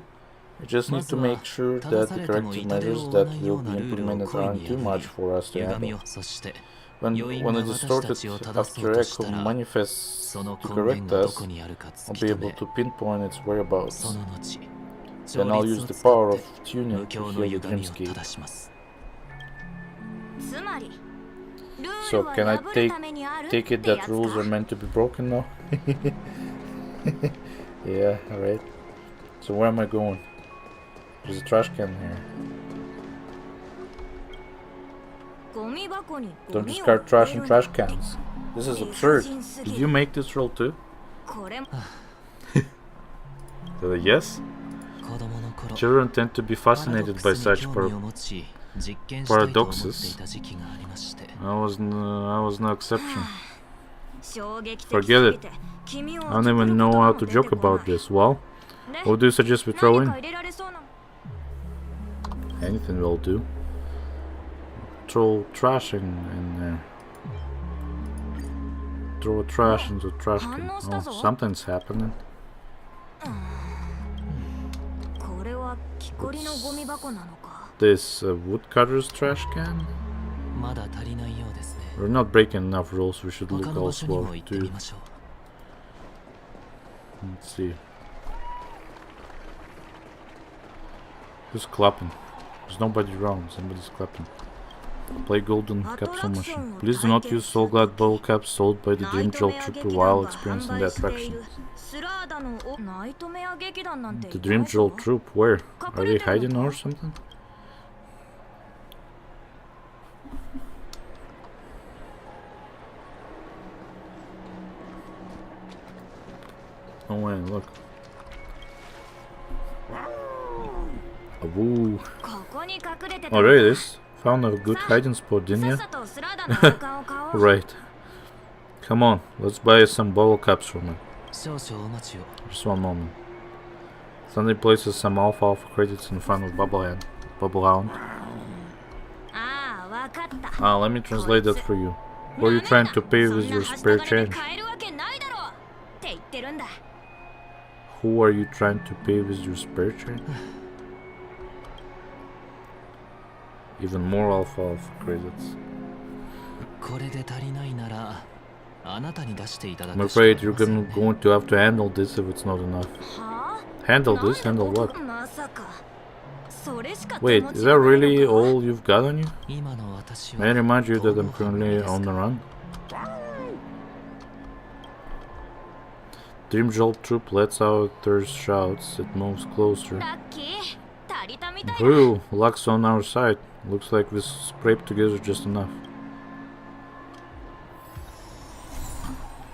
You just need to make sure 正 that さ the れても corrective 痛手を measures 負わ that ないよ will う be なルールを implemented 故意 aren't に too 破 much り for us to 歪み handle. をそして When 余韻 when が a 私 distorted たちを正そ after うとし echo たら manifests その to 根源 correct がど us, こにあるか突 I'll き be 止 able め to pinpoint its そ whereabouts. の後 Then 調 I'll 律 use を the 使 power っ of て tuning 無 to 境の heal the 歪みを dreamscape. 正しますつまり、ルー So ルは can I 破るためにあるって take it や that つ rules are か。 meant to be broken now? Yeah, alright. So where am I going? There's a trash can here. ゴミ箱にゴ Don't ミを discard 入 trash れ in る trash なんて cans. This is 理不 absurd. 尽す Did ぎ you る。 make this rule too? これも Yes. 子供の頃 Children tend to be パラド fascinated ック by スに such 興味を持ち実験したいと思っていた時期がありまして I was no exception. 衝撃的 Forget すぎ it. て君を I don't even know how to joke about this. Well, what do you suggest we throw 何 in? か入れられそうな Anything will do. Throw trash in there. Throw a trash into a trash can. Oh, something's happening. これは木こりのゴミ箱なのか。 This woodcutter's trash can? まだ足りないようですね We're not breaking enough rules. We should 他 look の場所に elsewhere も行ってみ too. ましょう Let's see. Who's clapping? There's nobody around. Somebody's clapping. Play Golden Capsule Machine. Please do not use Soul Glad bottle caps sold by the Dream Jolt Trooper while experiencing the attraction. スラーダのナイトメア劇団なんて The Dream Jolt Troop? Where? Are they hiding or something? Oh wait, look. Woo. ここに隠れてた Oh, there it is. Found a good hiding spot, didn't さ ya? っさとスラーダの王冠を買おう Right. Come on, let's buy some bottle caps from it. 少々お待ちを。 Just one moment. Sunday places some alfalfa credits in front of Bubblehound. ああ、わかった Let me translate that for you. Who are you trying to pay with your spare change? 買えるわけないだろうって言ってるんだ Who are you trying to pay with your spare change? Even more alfalfa credits. これで足りないなら、あなたに出していただ I'm くしかあ afraid り you're ません going to have to handle this if it's not enough. はあ Handle this? Handle what? まさかそれしか Wait, 手 is 持ちが that ないの really か all you've got on you? 今の私は May I remind you that ど I'm の反応 currently です on the か run? Dream Jolt troop lets out their shouts. It moves closer. ラッキー足りたみたいだ Whew, luck's on our side. Looks like we scraped together just enough.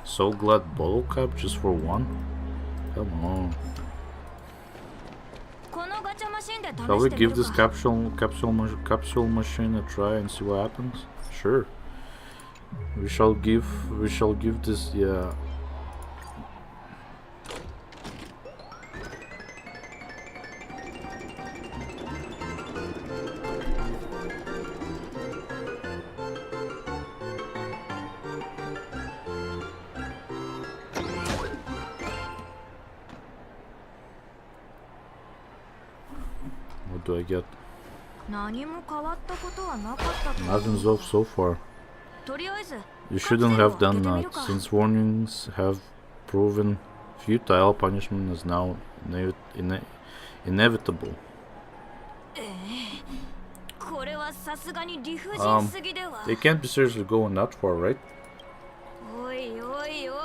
So glad bottle cap just for one? Come on. このガチャマシンで試 Shall we してみ give る this か capsule machine a try and see what happens? Sure. We shall give this, yeah. What do I get? 何も変わったことはなかったと思う Nothing's off so far. とりあえず You shouldn't have done that, since warnings have proven futile. Punishment is now inevitable. これはさすがに理不尽すぎでは They can't be seriously going that far, right? おいおいおい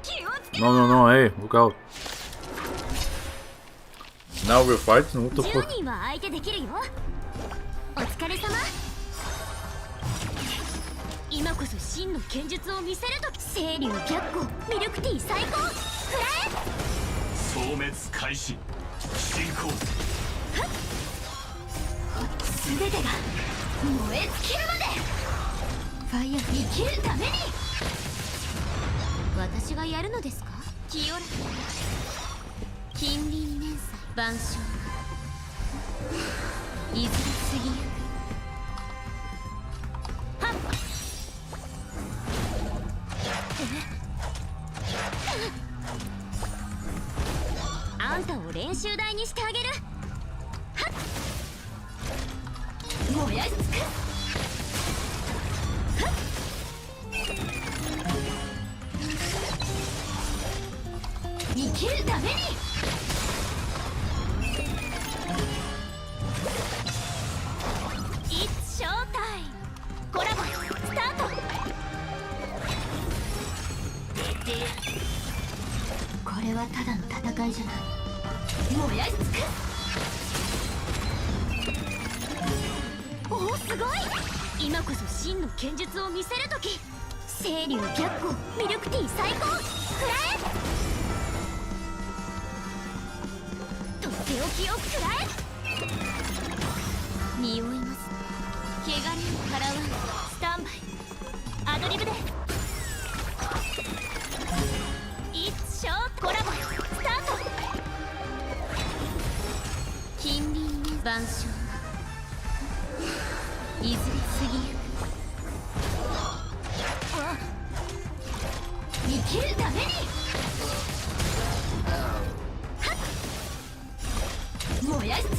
気をつけ No, no, no, hey, look out. Now we're fighting? What the 10 fuck? 人は相手できるよお疲れ様今こそ真の剣術を見せると清流白虎ミルクティー最高くら消滅開始進行え全てが燃え尽きるまでファイア生きるために私がやるのですか清らか近隣年祭万象いずれ過ぎゆくはっあんたを練習台にしてあげるはっ燃やし尽くはっ生きるためにIt's showtime! コラボスタートこれはただの戦いじゃない燃やし尽くおおすごい今こそ真の剣術を見せるとき清流白虎ミルクティー最高くらえとっておきをくらえ匂います怪我人を払わんスタンバイアドリブで一生コラボスタート近隣に万象いずれ過ぎゆく生きるためにはっ燃やし尽く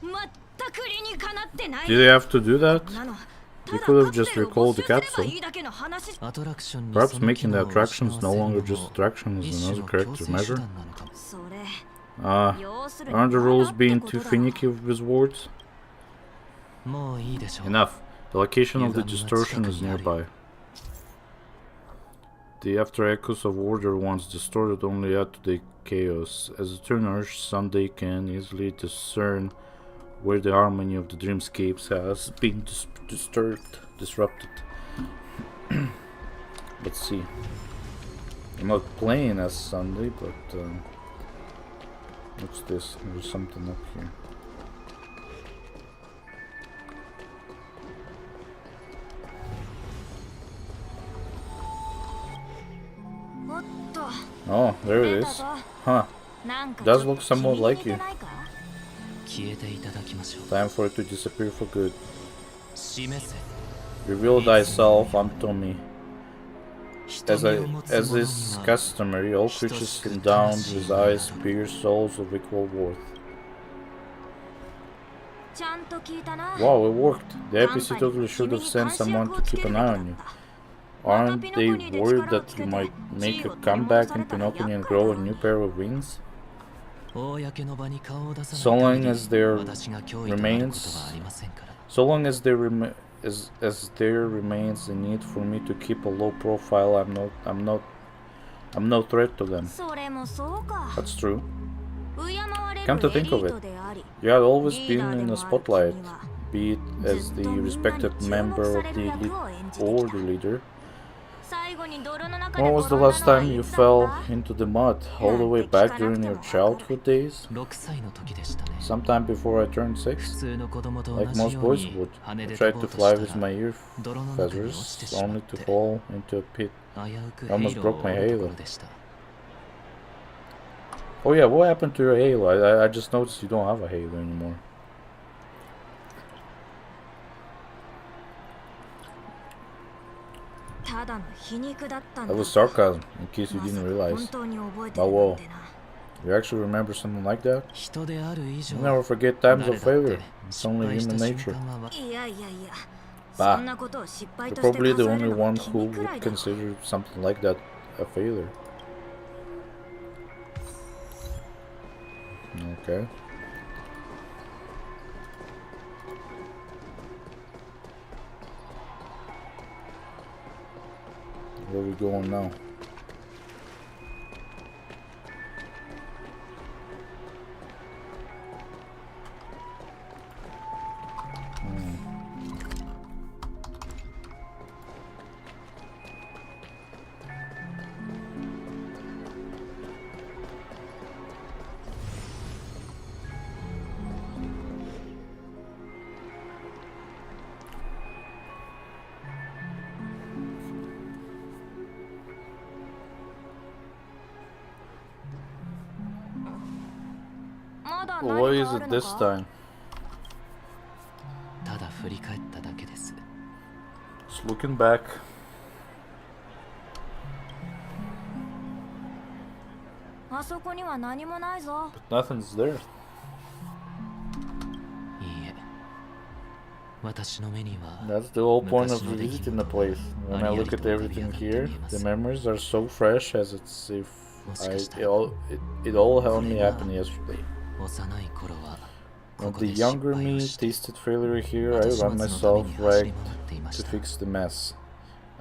まったく理にかなってない Did they have to do that? なの They could have just recalled the capsule. アトラクションに Perhaps その making 機 the 能を attractions 失わ no せる longer の just も attractions 一 is 種 another の corrective 強制手 measure. 段なのかも。それ Aren't the rules being too finicky with words? もういいでしょう。 Enough. The location of the 歪みは distortion 近く is にある。 nearby. The after echoes of order once distorted only add to the chaos. As a tuner, Sunday can easily discern where the harmony of the dreamscapes has been disrupted. Let's see. I'm not playing as Sunday, but what's this? There's something up here. Oh, there it is. Huh. Does look somewhat like you. Time for it to disappear for good. Reveal thyself unto me. As is customary, all creatures endowed with eyes bear souls of equal worth. Wow, it worked. The APC totally should have sent someone to keep an eye on you. Aren't they worried that you might make a comeback in Pinocchio and grow a new pair of wings? So long as there remains there remains the need for me to keep a low profile, I'm no threat to them. That's true. Come to think of it, you had always been in the spotlight, be it as the respected member of the elite or the leader. When was the last time you fell into the mud? All the way back during your childhood days? Sometime before I turned 6? Like most boys would. I tried to fly with my ear feathers, only to fall into a pit. I almost broke my halo. Oh yeah, what happened to your halo? I just noticed you don't have a halo anymore. That was sarcasm, in case you didn't realize. Oh whoa, you actually remember something like that? You never forget times of failure. It's only human nature. Bah, you're probably the only one who would consider something like that a failure. Okay. Where are we going now? What is it this time? Just looking back. But nothing's there. That's the whole point of visiting the place. When I look at everything here, the memories are so fresh as it's if it all only happened yesterday. When the younger me tasted failure here, I ran myself right to fix the mess.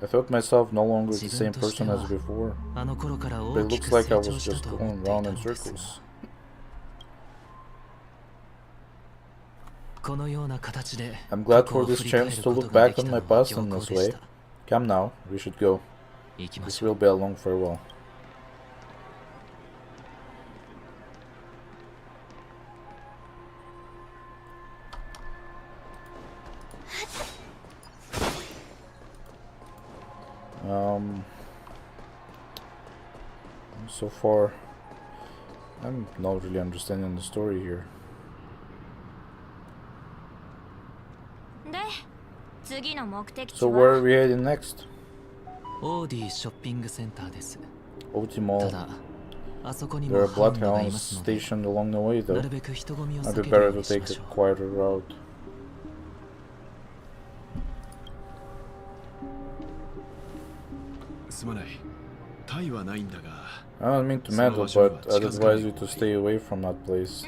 I thought myself no longer the same person as before, but it looks like I was just going round in circles. I'm glad for this chance to look back on my past in this way. Come now, we should go. This will be a long farewell. So far, I'm not really understanding the story here. So where are we heading next? OT Mall. There are bloodhounds stationed along the way though. I'd be better to take a quieter route. I don't mean to meddle, but I'd advise you to stay away from that place.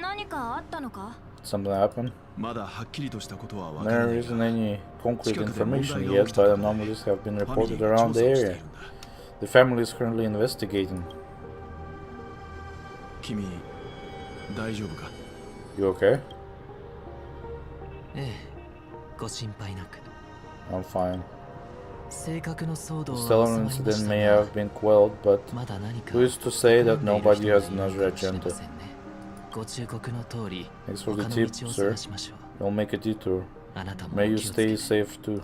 Something happened? There isn't any concrete information yet, but anomalies have been reported around the area. The family is currently investigating. You okay? I'm fine. The stellar incident may have been quelled, but who is to say that nobody has another agenda? Thanks for the tip, sir. You'll make a detour. May you stay safe too.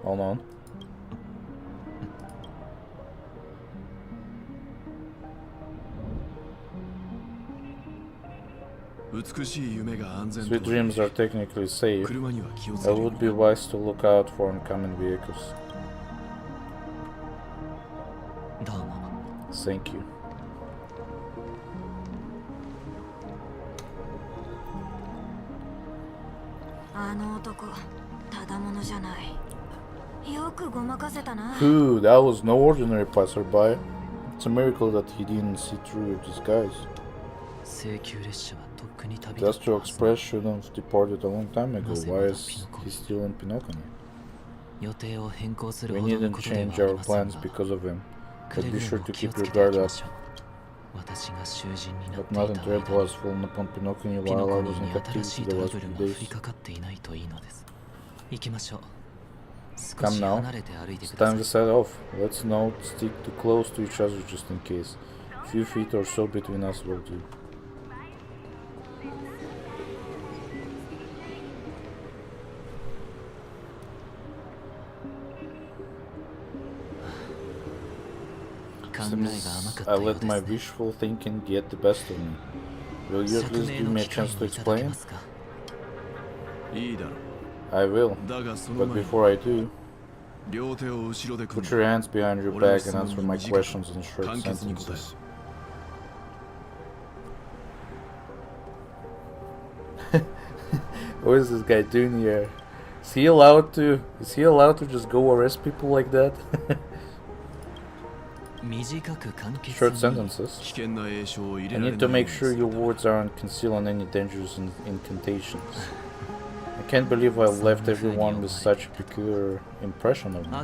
Hold on. Sweet dreams are technically safe. It would be wise to look out for oncoming vehicles. Thank you. Phew, that was no ordinary passerby. It's a miracle that he didn't see through your disguise. The Astral Express should have departed a long time ago. Why is he still in Pinocchio? We needn't change our plans because of him, but be sure to keep your guard up. But nothing terrible has fallen upon Pinocchio while I was in captivity the last few days. Come now, it's time to set off. Let's not stick too close to each other just in case. A few feet or so between us will do. Seems I let my wishful thinking get the best of me. Will you at least give me a chance to explain? I will, but before I do, put your hands behind your back and answer my questions in short sentences. What is this guy doing here? Is he allowed to just go arrest people like that? Short sentences. I need to make sure your words aren't concealing any dangerous incantations. I can't believe I left everyone with such a peculiar impression of me.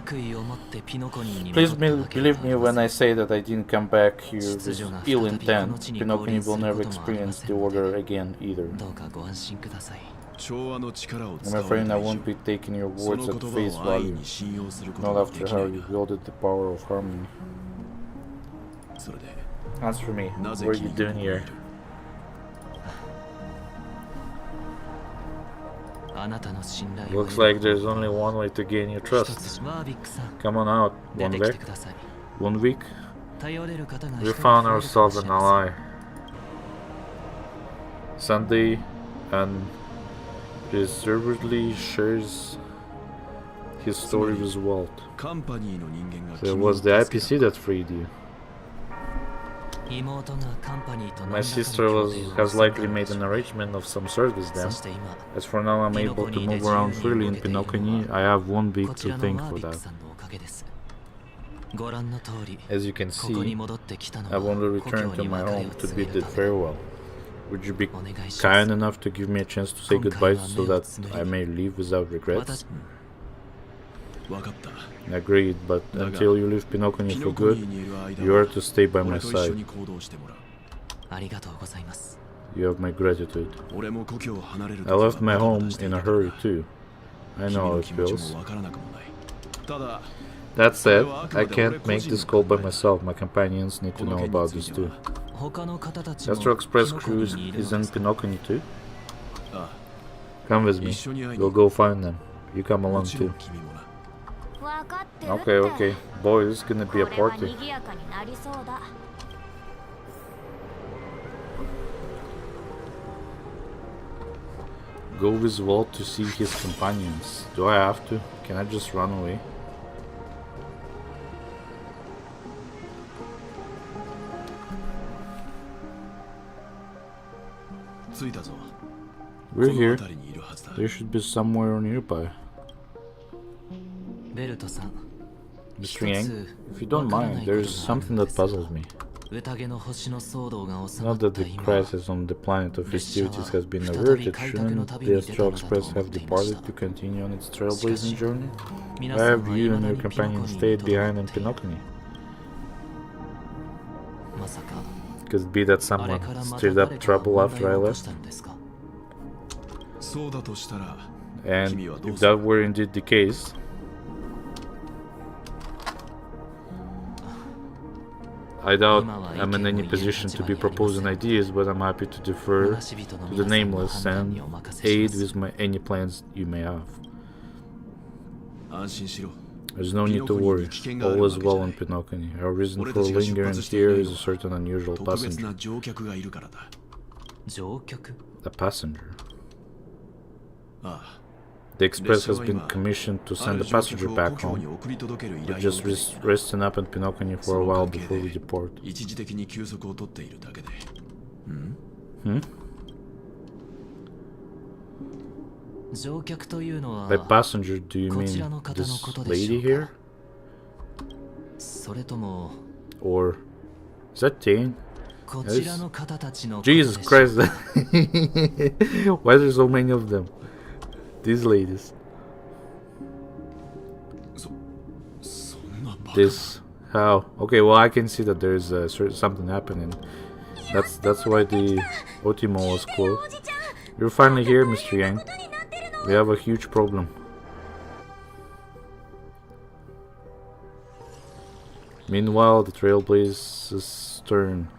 Please believe me when I say that I didn't come back here with ill intent. Pinocchio will never experience the order again either. I'm afraid I won't be taking your words at face value, not after how you wielded the power of harmony. Answer me, what are you doing here? Looks like there's only one way to gain your trust. Come on out, 1 week. 1 week? We found ourselves an ally. Sunday and reservedly shares his story with Walt. So it was the IPC that freed you. My sister has likely made an arrangement of some sort with them. As for now, I'm able to move around freely in Pinocchio. I have 1 week to thank for that. As you can see, I've only returned to my home to bid it farewell. Would you be kind enough to give me a chance to say goodbye so that I may leave without regrets? Agreed, but until you leave Pinocchio for good, you are to stay by my side. You have my gratitude. I left my home in a hurry too. I know how it feels. That said, I can't make this call by myself. My companions need to know about this too. The Astral Express cruise is in Pinocchio too? Come with me. We'll go find them. You come along too. Okay. Boy, this is gonna be a party. Go with Walt to see his companions. Do I have to? Can I just run away? We're here. There should be somewhere nearby. Mr. Yang, if you don't mind, there is something that puzzles me. Now that the crisis on the planet of festivities has been averted, shouldn't the Astral Express have departed to continue on its trailblazing journey? Why have you and your companion stayed behind in Pinocchio? Could it be that someone stirred up trouble after I left? And if that were indeed the case, I doubt I'm in any position to be proposing ideas, but I'm happy to defer to the nameless and aid with any plans you may have. There's no need to worry. All is well in Pinocchio. Our reason for lingering here is a certain unusual passenger. A passenger. The express has been commissioned to send a passenger back home. We're just resting up in Pinocchio for a while before we depart. By passenger, do you mean this lady here? Or is that Jane? Jesus Christ! Why are there so many of them? These ladies. This how? Okay, well I can see that there's something happening. That's why the Otimo was closed. You're finally here, Mr. Yang. We have a huge problem. Meanwhile, the Trailblazers turn.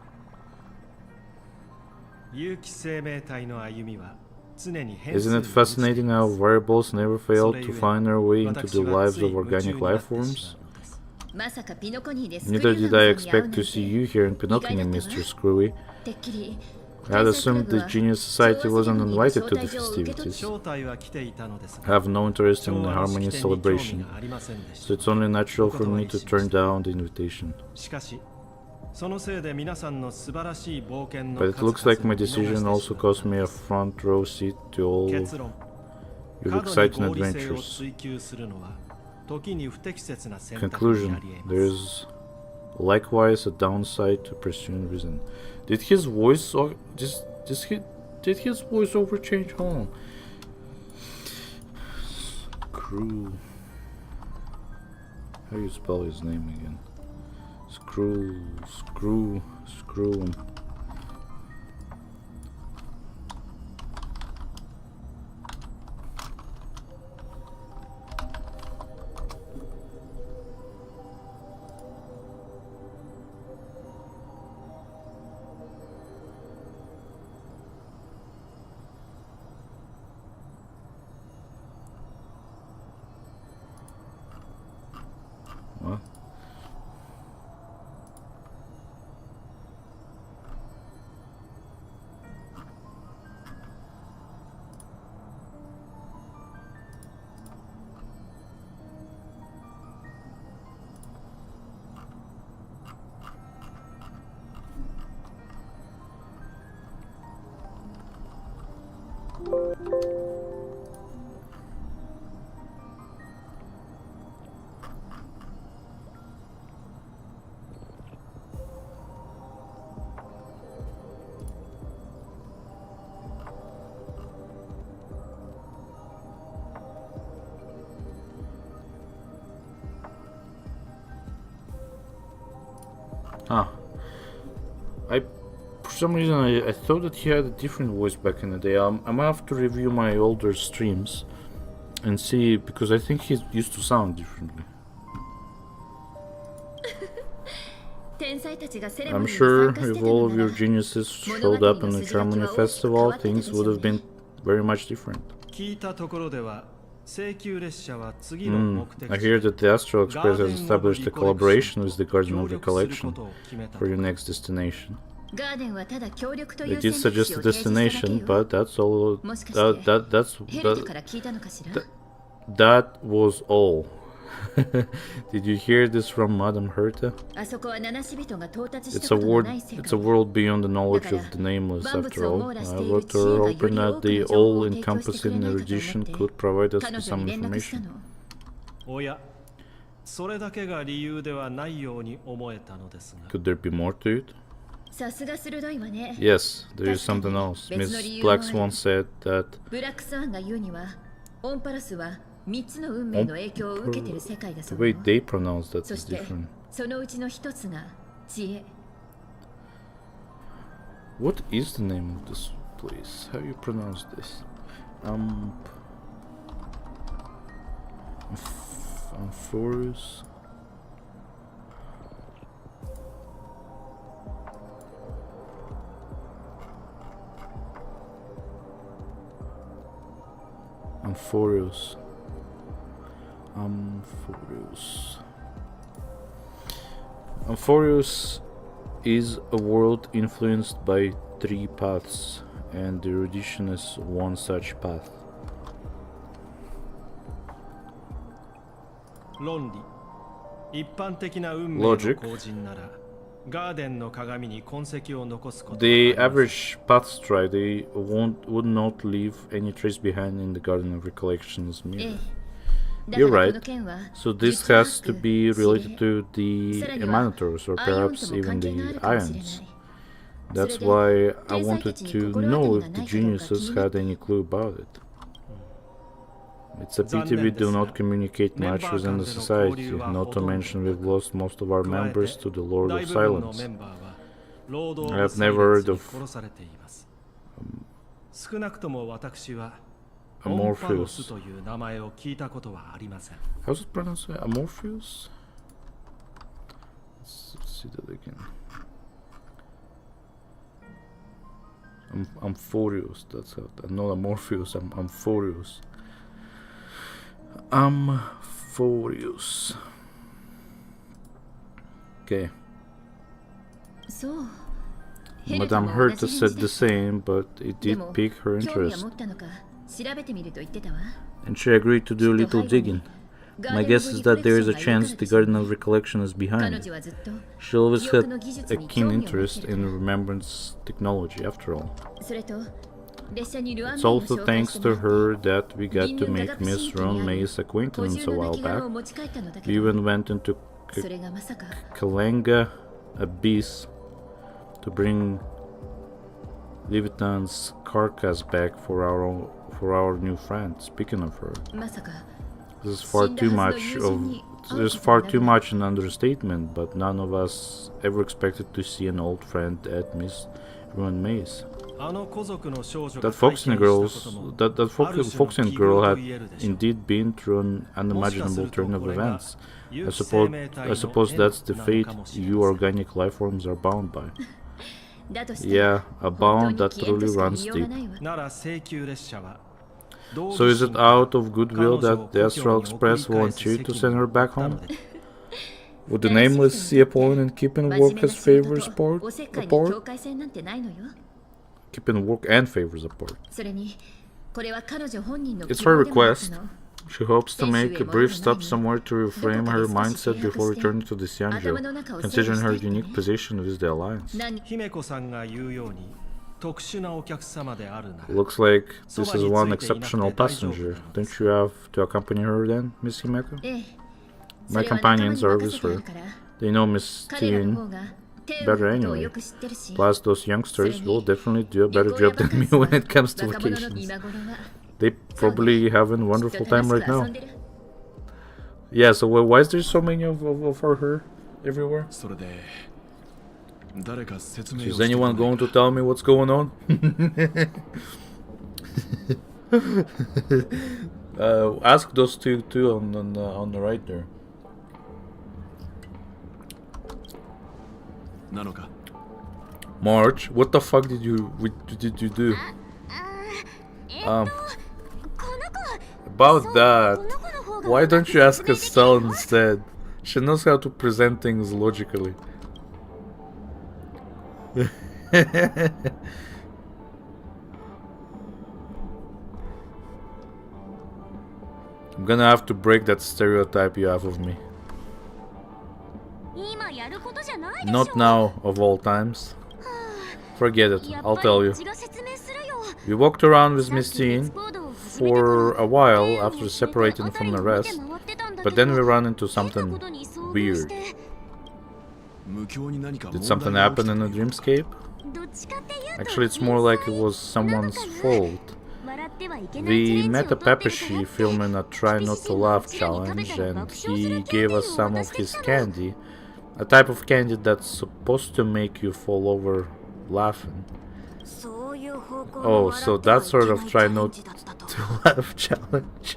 Isn't it fascinating how variables never fail to find their way into the lives of organic life forms? Neither did I expect to see you here in Pinocchio, Mr. Screwy. I had assumed the Genius Society wasn't invited to the festivities. I have no interest in the harmony celebration, so it's only natural for me to turn down the invitation. But it looks like my decision also cost me a front row seat to all of your exciting adventures. Conclusion: there is likewise a downside to pursuing reason. Did his voice did his voiceover change? Hold on. Screw. How do you spell his name again? Screw. What? For some reason I thought that he had a different voice back in the day. I might have to review my older streams and see, because I think he used to sound differently. I'm sure if all of your geniuses showed up in the Charmony Festival, things would have been very much different. I hear that the Astral Express has established a collaboration with the Garden of Recollection for your next destination. They did suggest a destination, but that's all. That was all. Did you hear this from Madame Herta? It's a world beyond the knowledge of the nameless, after all. I wrote to her hoping that the all-encompassing erudition could provide us with some information. Could there be more to it? Yes, there is something else. Miss Black Swan said that the way they pronounce that is different. What is the name of this place? How do you pronounce this? Amphorus. Amphorus. Amphorus is a world influenced by 3 paths, and erudition is one such path. 論理一般的な運命の後人ならガーデンの鏡に痕跡を残すことは The average pathstrider they would not leave any trace behind in the Garden of Recollections mirror. You're right. So this has to be related to the Emanators or perhaps even the Ions. That's why I wanted to know if the geniuses had any clue about it. It's a pity we do not communicate much within the society, not to mention we've lost most of our members to the Lord of Silence. I have never heard of Amorpheus. How's it pronounced? Amorpheus? Let's see that again. Amphorus, that's how. Not Amorpheus, Amphorus. Amphorus. Okay. Madame Herta said the same, but it did pique her interest. And she agreed to do a little digging. My guess is that there is a chance the Garden of Recollection is behind it. She always had a keen interest in remembrance technology, after all. It's also thanks to her that we got to make Miss Ron May's acquaintance a while back. We even went into Kalenga Abyss to bring Leviathan's carcass back for our new friend. Speaking of her, there's far too much an understatement, but none of us ever expected to see an old friend at Miss Ron May's. That Foxian girl had indeed been through an unimaginable turn of events. I suppose that's the fate you organic life forms are bound by. Yeah, a bond that truly runs deep. So is it out of goodwill that the Astral Express volunteered to send her back home? Would the Nameless see a point in keeping work as favors apart? Keeping work and favors apart. It's her request. She hopes to make a brief stop somewhere to reframe her mindset before returning to the Xianzhou, considering her unique position with the Alliance. Looks like this is one exceptional passenger. Don't you have to accompany her then, Miss Himeko? My companions are with her. They know Miss Teen better anyway. Plus, those youngsters will definitely do a better job than me when it comes to vacations. They probably having a wonderful time right now. Yeah, so why is there so many of her everywhere? Is anyone going to tell me what's going on? Ask those two on the right there. March, what the fuck did you do? About that, why don't you ask Estelle instead? She knows how to present things logically. I'm gonna have to break that stereotype you have of me. Not now, of all times. Forget it, I'll tell you. We walked around with Miss Teen for a while after separating from the rest, but then we ran into something weird. Did something happen in the dreamscape? Actually, it's more like it was someone's fault. We met a Pepeshi filming a Try Not to Laugh challenge, and he gave us some of his candy, a type of candy that's supposed to make you fall over laughing. Oh, so that sort of try not to laugh challenge.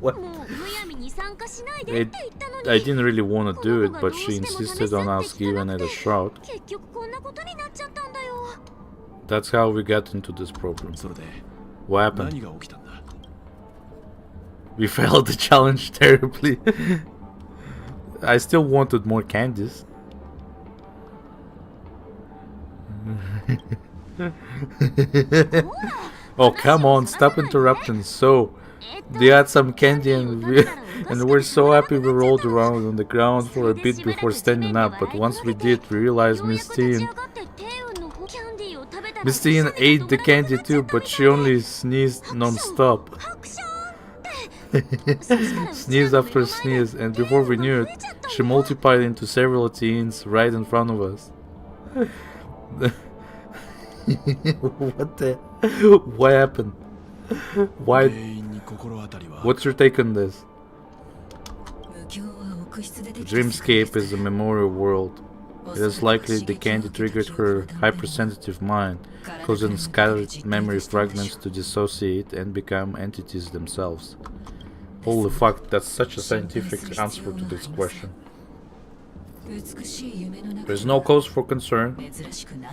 What? I didn't really want to do it, but she insisted on us giving it a shot. That's how we got into this problem. What happened? We failed the challenge terribly. I still wanted more candies. Oh, come on, stop interrupting. So, they had some candy and we're so happy we rolled around on the ground for a bit before standing up. But once we did, we realized Miss Teen ate the candy too, but she only sneezed non-stop. Sneeze after sneeze, and before we knew it, she multiplied into several teens right in front of us. What happened? Why? What's your take on this? Dreamscape is a memorial world. It is likely the candy triggered her hypersensitive mind, causing scattered memory fragments to dissociate and become entities themselves. Holy fuck, that's such a scientific answer to this question. There's no cause for concern.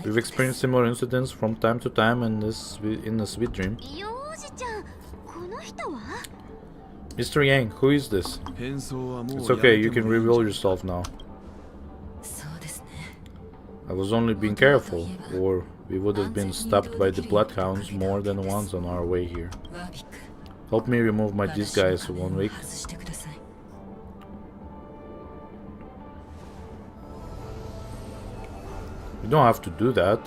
We've experienced similar incidents from time to time in a sweet dream. Mr. Yang, who is this? It's okay, you can reveal yourself now. I was only being careful, or we would have been stopped by the bloodhounds more than once on our way here. Help me remove my disguise for 1 week. You don't have to do that.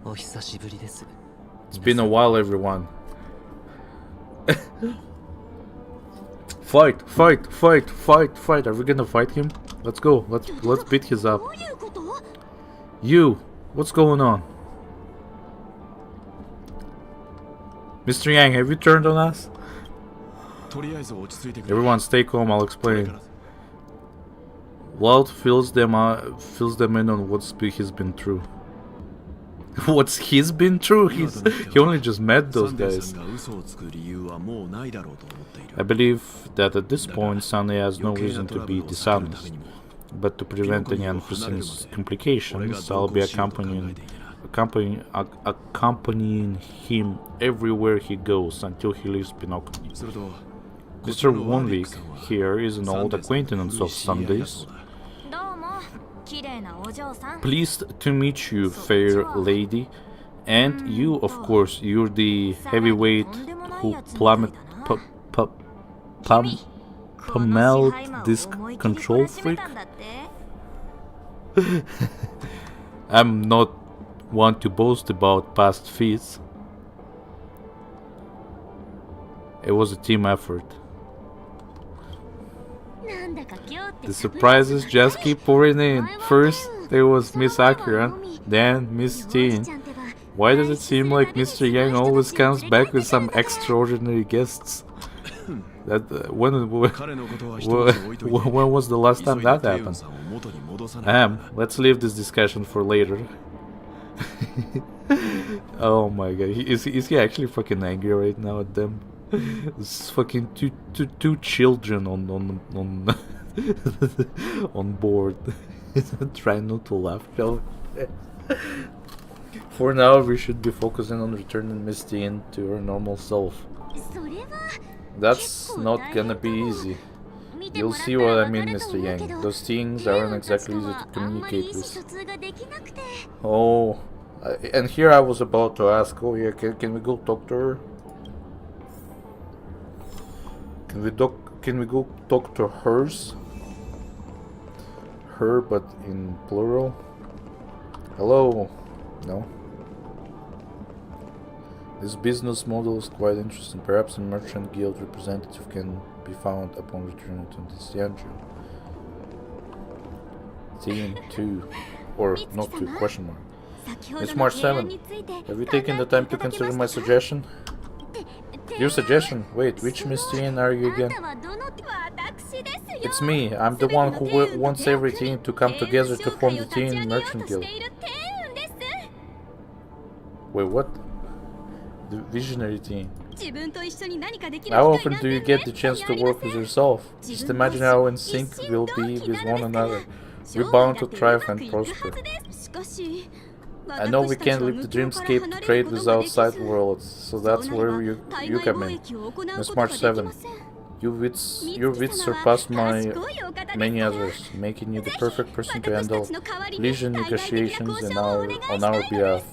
It's been a while, everyone. Fight! Are we gonna fight him? Let's go. Let's beat his up. You! What's going on? Mr. Yang, have you turned on us? Everyone stay calm, I'll explain. Walt fills them in on what's he's been through. What's he's been through? He only just met those guys. I believe that at this point Sunny has no reason to be dishonest. But to prevent any unforeseen complications, I'll be accompanying him everywhere he goes until he leaves Pinocchio. Mr. Wonvik here is an old acquaintance of Sunday's. Pleased to meet you, fair lady. And you, of course, you're the heavyweight who pummeled this control freak? I'm not one to boast about past feats. It was a team effort. The surprises just keep pouring in. First there was Miss Akira, then Miss Teen. Why does it seem like Mr. Yang always comes back with some extraordinary guests? When was the last time that happened? Let's leave this discussion for later. Oh my god, is he actually fucking angry right now at them? It's fucking two children on on board. Trying not to laugh. For now, we should be focusing on returning Misty into her normal self. That's not gonna be easy. You'll see what I mean, Mr. Yang. Those things aren't exactly easy to communicate with. Oh, and here I was about to ask, oh yeah, can we go talk to her? Can we go talk to hers? Her, but in plural? Hello? No? This business model is quite interesting. Perhaps a merchant guild representative can be found upon returning to this Yanju. Team 2. Or not 2, question mark. Miss March 7, have you taken the time to consider my suggestion? Your suggestion? Wait, which Miss Teen are you again? It's me. I'm the one who wants every teen to come together to form the Teen Merchant Guild. Wait, what? The visionary team. How often do you get the chance to work with yourself? Just imagine how in sync we'll be with one another. We're bound to thrive and prosper. I know we can't leave the dreamscape to trade with outside worlds, so that's where you come in. Miss March 7. Your wits surpass my many others, making you the perfect person to handle legion negotiations on our behalf.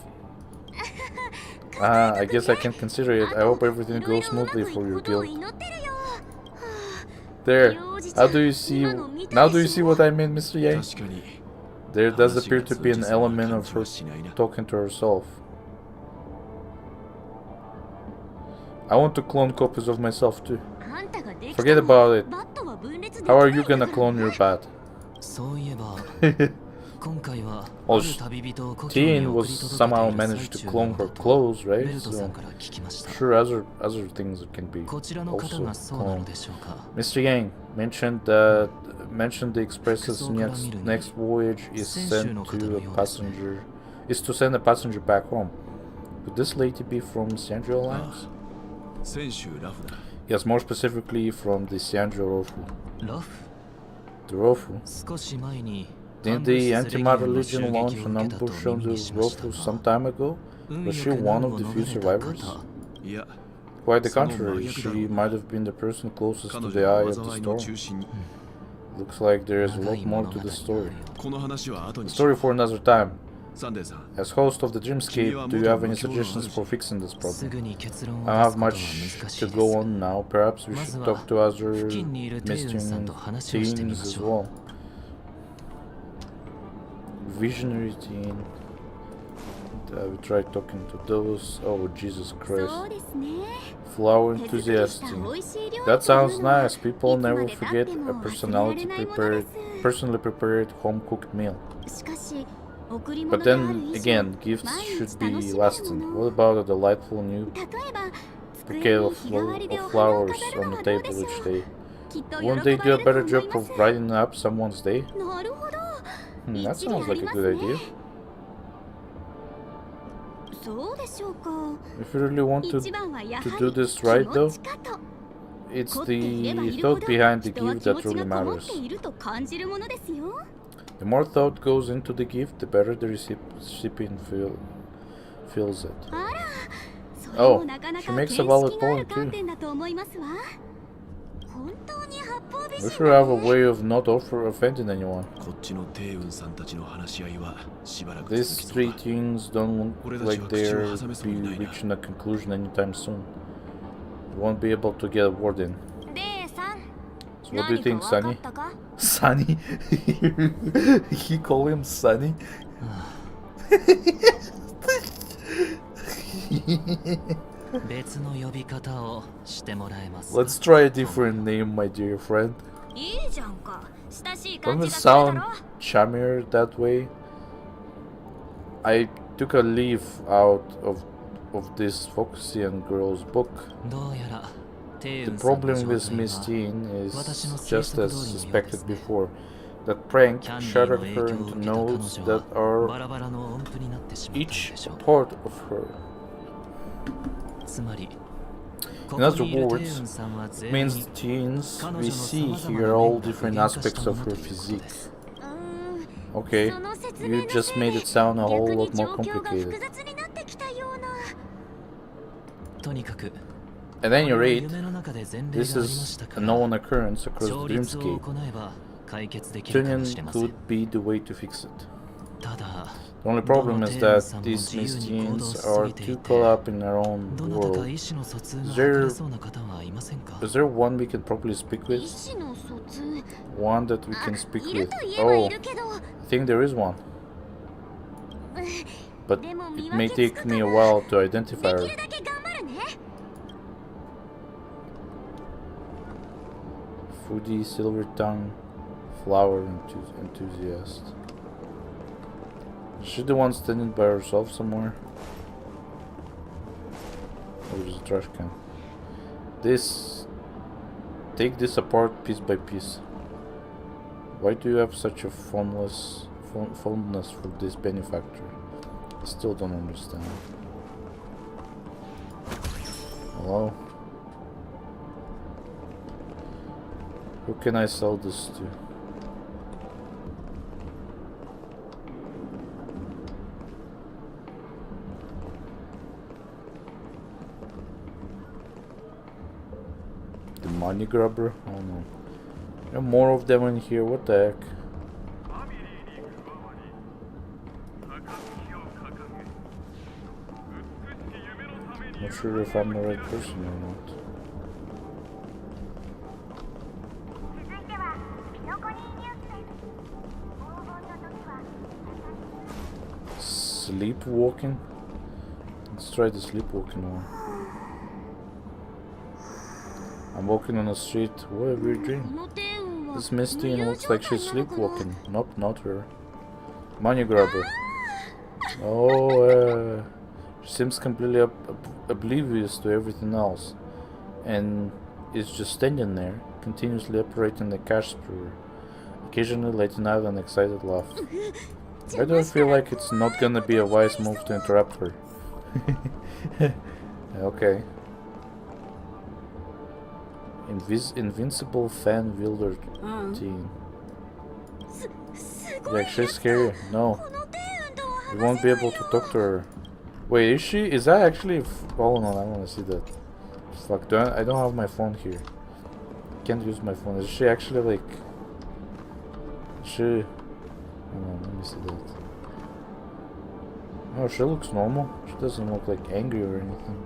I guess I can consider it. I hope everything goes smoothly for your guild. There. Now do you see what I mean, Mr. Yang? There does appear to be an element of her talking to herself. I want to clone copies of myself too. Forget about it. How are you gonna clone your bat? Oh, Teen was somehow managed to clone her clothes, right? So, sure, other things can be also cloned. Mr. Yang mentioned the Express's next voyage is to send a passenger back home. Could this lady be from Sanjo Alliance? Yes, more specifically from the Sanjo Rofu. The Rofu? Didn't the Antimatter Legion launch an ambush on the Rofu some time ago? Was she one of the few survivors? Quite the contrary, she might have been the person closest to the eye of the storm. Looks like there is a lot more to the story. A story for another time. As host of the Dreamscape, do you have any suggestions for fixing this problem? I don't have much to go on now. Perhaps we should talk to other missing teams as well. Visionary team. We tried talking to those. Oh, Jesus Christ. Flower enthusiast team. That sounds nice. People never forget a personally prepared home-cooked meal. But then again, gifts should be lasting. What about a delightful new bouquet of flowers on the table each day? Wouldn't they do a better job of brightening up someone's day? That sounds like a good idea. If you really want to do this right though, it's the thought behind the gift that really matters. The more thought goes into the gift, the better the recipient feels it. Oh, she makes a valid point too. We should have a way of not offending anyone. These three things don't look like they'll be reaching a conclusion anytime soon. We won't be able to get a word in. So what do you think, Sunny? Sunny? He called him Sunny? Let's try a different name, my dear friend. Doesn't it sound charmier that way? I took a leaf out of this Foxian girl's book. The problem with Miss Teen is just as suspected before. That prank shattered her into notes that are each part of her. In other words, it means the teens we see here all different aspects of her physique. Okay, you just made it sound a whole lot more complicated. At any rate, this is a known occurrence across the Dreamscape. Tuning could be the way to fix it. The only problem is that these Miss-Teens are too caught up in their own world. Is there one we can properly speak with? One that we can speak with? Oh, I think there is one. But it may take me a while to identify her. Foodie, silver tongue, flower enthusiast. Is she the one standing by herself somewhere? Oh, there's a trash can. Take this apart piece by piece. Why do you have such a fondness for this benefactor? I still don't understand. Hello? Who can I sell this to? The money grabber? I don't know. There are more of them in here, what the heck? Not sure if I'm the right person or not. Sleepwalking? Let's try the sleepwalking one. I'm walking on the street. What a weird dream. This Misty and looks like she's sleepwalking. Nope, not her. Money grabber. Oh, she seems completely oblivious to everything else. And is just standing there, continuously operating the cash drawer, occasionally letting out an excited laugh. Why do I feel like it's not gonna be a wise move to interrupt her? Okay. Invincible fan wielder teen. Yeah, she's scary. No. You won't be able to talk to her. Wait, is she? Is that actually? Oh no, I wanna see that. Fuck, I don't have my phone here. Can't use my phone. Is she actually like? Hold on, let me see that. Oh, she looks normal. She doesn't look like angry or anything.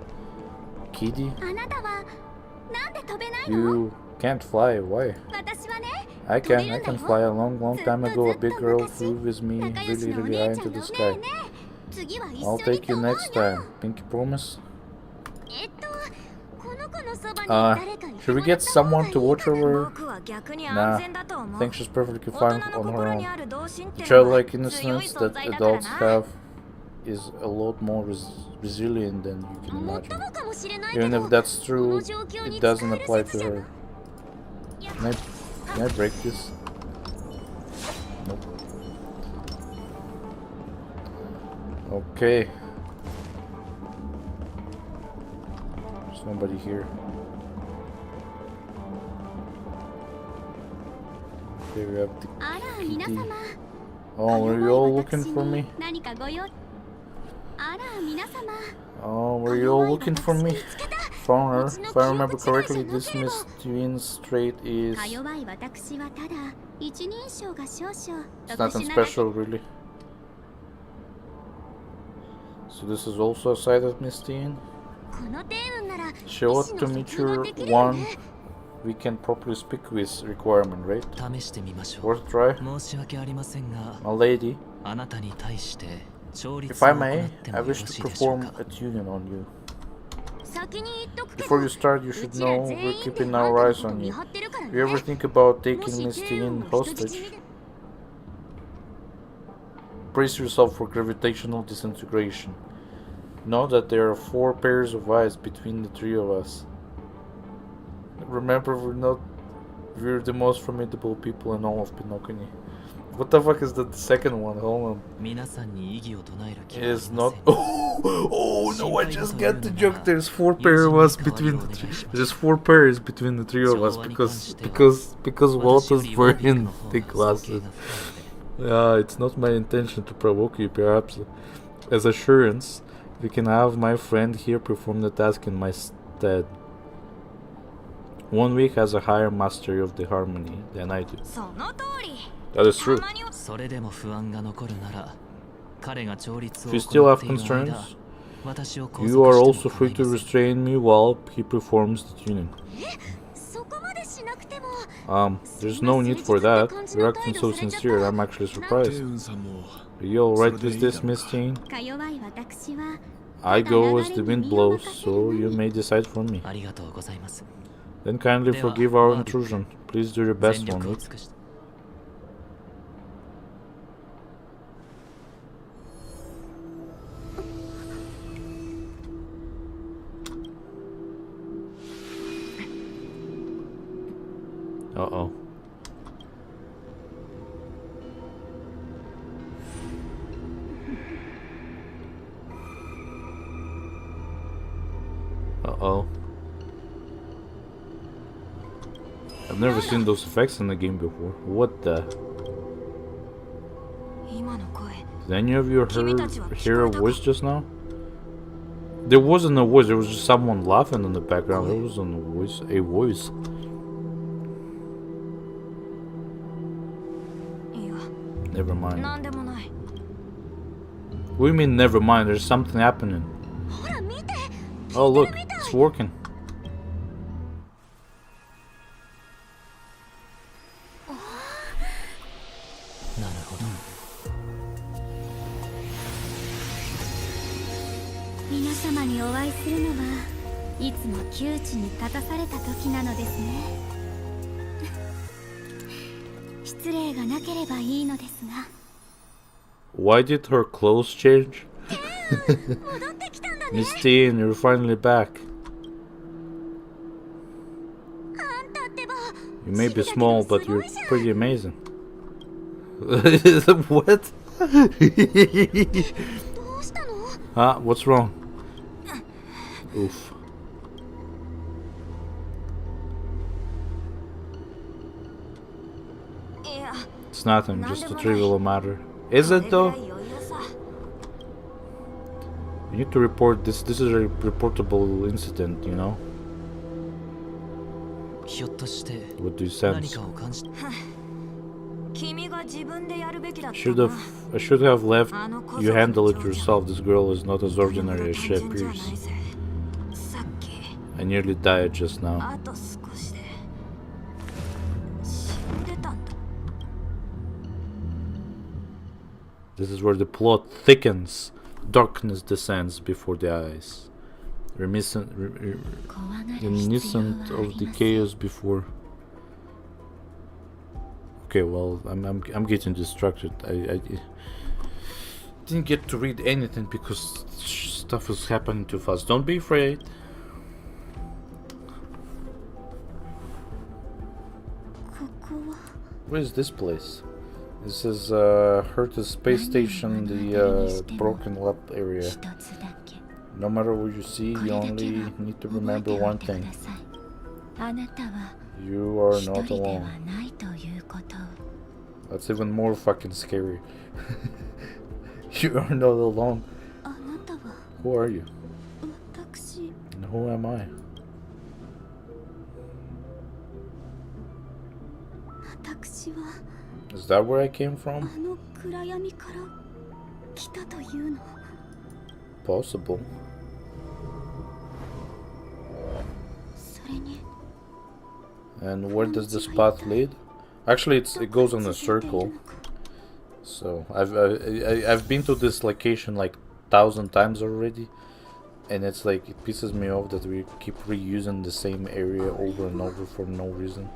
Kitty? You can't fly. Why? I can fly. A long time ago, a big girl flew with me really high into the sky. I'll take you next time. Pinky promise? Should we get someone to watch over her? Nah, I think she's perfectly fine on her own. The childlike innocence that adults have is a lot more resilient than you can imagine. Even if that's true, it doesn't apply to her. Can I break this? Nope. Okay. There's nobody here. Okay, we have the kitty. Oh, were you all looking for me? Oh, were you all looking for me? Found her. If I remember correctly, this Miss Twin's trait is... It's nothing special, really. So this is also a side of Miss Twin? She ought to meet your one we can properly speak with requirement, right? Worth a try? My lady, if I may, I wish to perform a tuning on you. Before you start, you should know we're keeping our eyes on you. If you ever think about taking Miss Twin hostage, brace yourself for gravitational disintegration. Know that there are 4 pairs of eyes between the 3 of us. Remember, we're the most formidable people in all of Pinokini. What the fuck is the second one? Hold on. It is not. Oh no! I just got the joke. There's 4 pairs of us between the 3. There's 4 pairs between the 3 of us because Walter's wearing the glasses. It's not my intention to provoke you. Perhaps as assurance, we can have my friend here perform the task in my stead. 1 week has a higher mastery of the harmony than I do. That is true. If you still have concerns, you are also free to restrain me while he performs the tuning. There's no need for that. You're acting so sincere, I'm actually surprised. Are you alright with this, Miss Teen? I go as the wind blows, so you may decide for me. Then kindly forgive our intrusion. Please do your best on it. Uh-oh. Uh-oh. I've never seen those effects in the game before. What the? 今の声 Did any of you hear a voice just now? There wasn't a voice, there was just someone laughing in the background. There wasn't a voice. A voice. いや Never mind. なんでもない What do you mean never mind? There's something happening. ほら見て Oh look, it's working. なるほど。皆様にお会いするのはいつも窮地に立たされた時なのですね失礼がなければいいのですが Why did her clothes change? 戻ってきたんだね Miss Teen, you're finally back. あんたってば You may be small, but you're pretty amazing. What? どうしたの Huh? What's wrong? Oof. いや It's nothing, just a trivial matter. Is it though? 余裕さ You need to report this. This is a reportable incident, you know? ひょっとして What do you 何 sense? かを感じ君が自分でやるべきだった I な should have left あの小 you 僧 handle の it 長者 yourself. This girl is not as 単 ordinary as she 純じゃない appears. ぜさっき I nearly died just now. あと少しで死んでたんだ This is where the plot thickens. Darkness descends before the eyes. Reminiscent of the chaos before. Okay, well, I'm getting distracted. I didn't get to read anything because stuff is happening too fast. Don't be afraid. Where is this place? This is Herta space station, the broken lab area. No matter what you see, you only need to remember one thing. You are not alone. That's even more fucking scary. You are not alone. Who are you? And who am I? 私は Is that where I came あ from? の暗闇から来たというの Possible. それに And where does this path lead? Actually, it goes in a circle. So I've been to this location like 1,000 times already, and it's like it pisses me off that we keep reusing the same area over and over for no reason.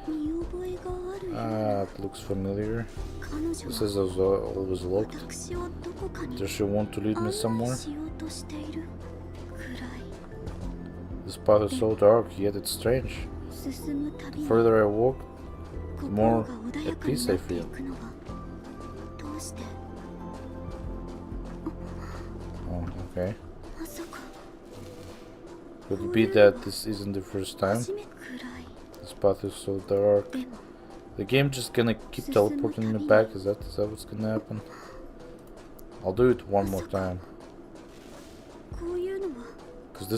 見覚えがある Ah, it looks familiar. 彼女 This は is always locked. 私をどこかに Does she want to lead 案 me 内 somewhere? しようとしているくらい This path is so dark, yet it's strange. 進むたび The に further I walk, 心 more が穏や at かに peace な I ってい feel. くのはどうして Oh, okay. まさか Could it be that this isn't the first time? 初めくらい This path is so dark. でも The game just gonna keep teleporting me back? Is that what's gonna happen? I'll do it one more time. こういうのは Cause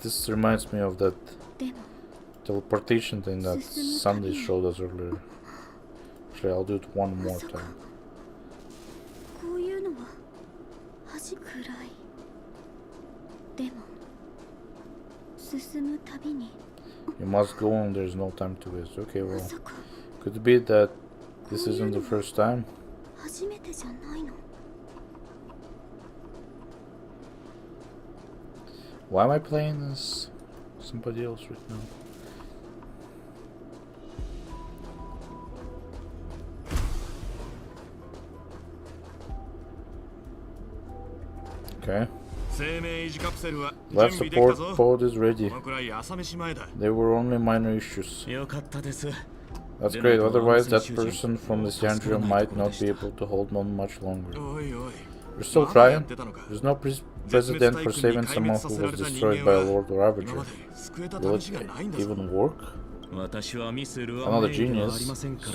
this reminds me of that でも teleportation thing that Sunday showed us earlier. Actually, I'll do it one more time. こういうのは恥くらいでも進むたびに You must go on, there's no time to waste. Okay, ま well, さか could it be that this isn't the first time? 初めてじゃないの Why am I playing as somebody else right now? Okay. 生命維持カプセルは Life 準備できた support ぞ pod is ready. このくらい朝飯前だ They were only minor issues. よかったです That's great, otherwise that person from Lysandria might not be able to hold on much longer. おいおい You're still まだやっ trying? てたのか There's no precedent for saving someone who was destroyed by a lord or 今ま ravager. で救えた Will 試しがないん it だぞ even work? Another genius.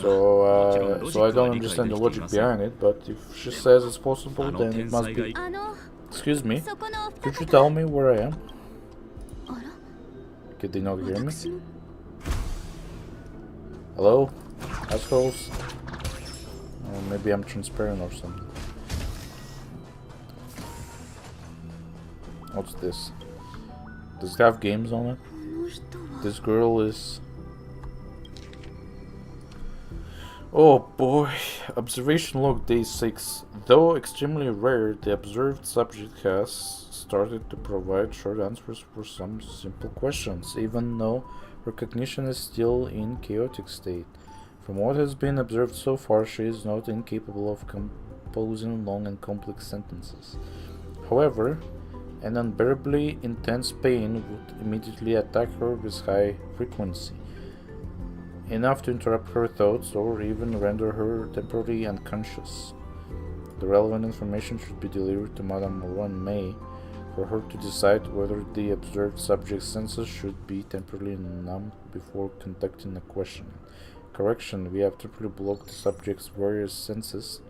So I don't understand the logic behind it, but if she says it's possible, then it must be. Excuse me, could you tell me where I am? Could they not hear me? Hello? Assholes? Or maybe I'm transparent or something. What's this? Does it have games on it? This girl is... Oh boy. Observation log day 6. Though extremely rare, the observed subject has started to provide short answers for some simple questions, even though recognition is still in chaotic state. From what has been observed so far, she is not incapable of composing long and complex sentences. However, an unbearably intense pain would immediately attack her with high frequency, enough to interrupt her thoughts or even render her temporarily unconscious. The relevant information should be delivered to Madame Moran May for her to decide whether the observed subject's senses should be temporarily numbed before conducting a questioning. Correction, we have temporarily blocked the subject's various senses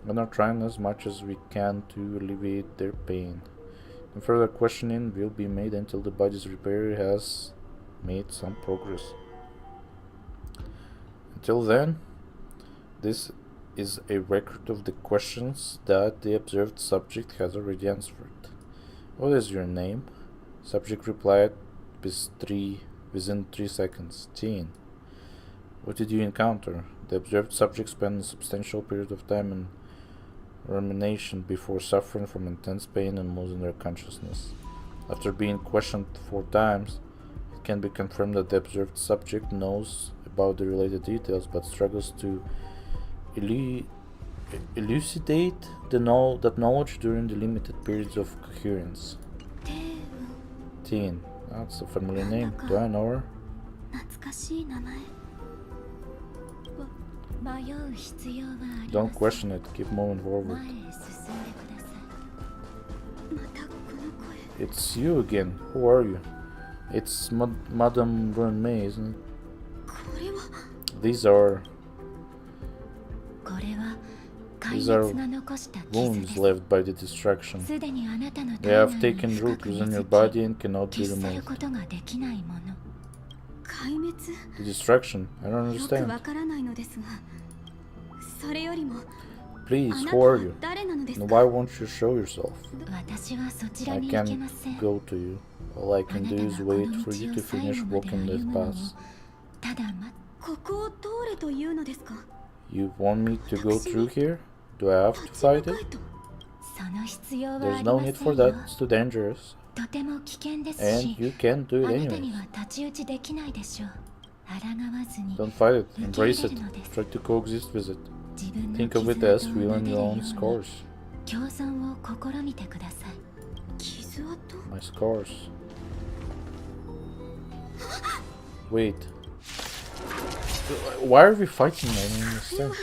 and are trying as much as we can to alleviate their pain. And further questioning will be made until the body's repair has made some progress. Until then, this is a record of the questions that the observed subject has already answered. What is your name? Subject replied within 3 seconds. Teen. What did you encounter? The observed subject spent a substantial period of time in rumination before suffering from intense pain and losing their consciousness. After being questioned 4 times, it can be confirmed that the observed subject knows about the related details but struggles to elucidate that knowledge during the limited periods of coherence. Teen. That's a familiar name. Do I know her? Don't question it, keep moving forward. It's you again. Who are you? It's Madame Brun May, isn't it? These are wounds left by the distraction. They have taken root within your body and cannot be removed. The distraction? I don't understand. Please, who are you? And why won't you show yourself? I can't go to you. All I can do is wait for you to finish walking this path. You want me to go through here? Do I have to fight it? There's no need for that, it's too dangerous. And you can't do it anyway. Don't fight it, embrace it, try to coexist with it. Think of it as feeling your own scars. My scars. Wait. Why are we fighting? I don't understand.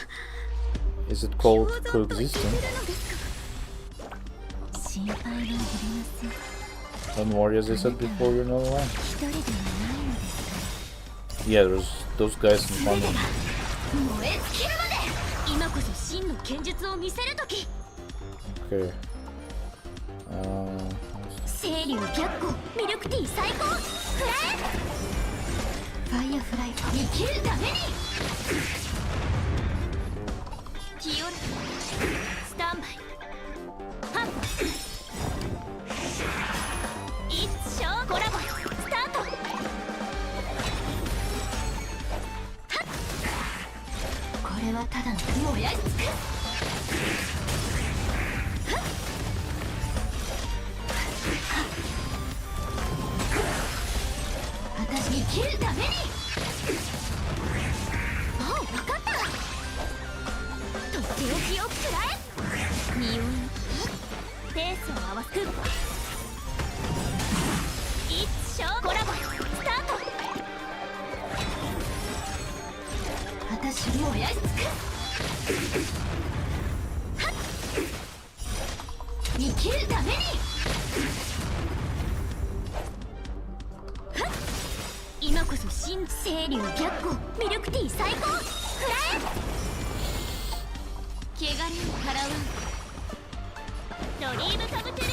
Is it called coexisting? Don't worry, as I said before, you're not alone. Yeah, there's those guys in front of me. Okay. こそ真清流白虎ミルクティー最高食らえ汚れを払うドリームカムトゥルー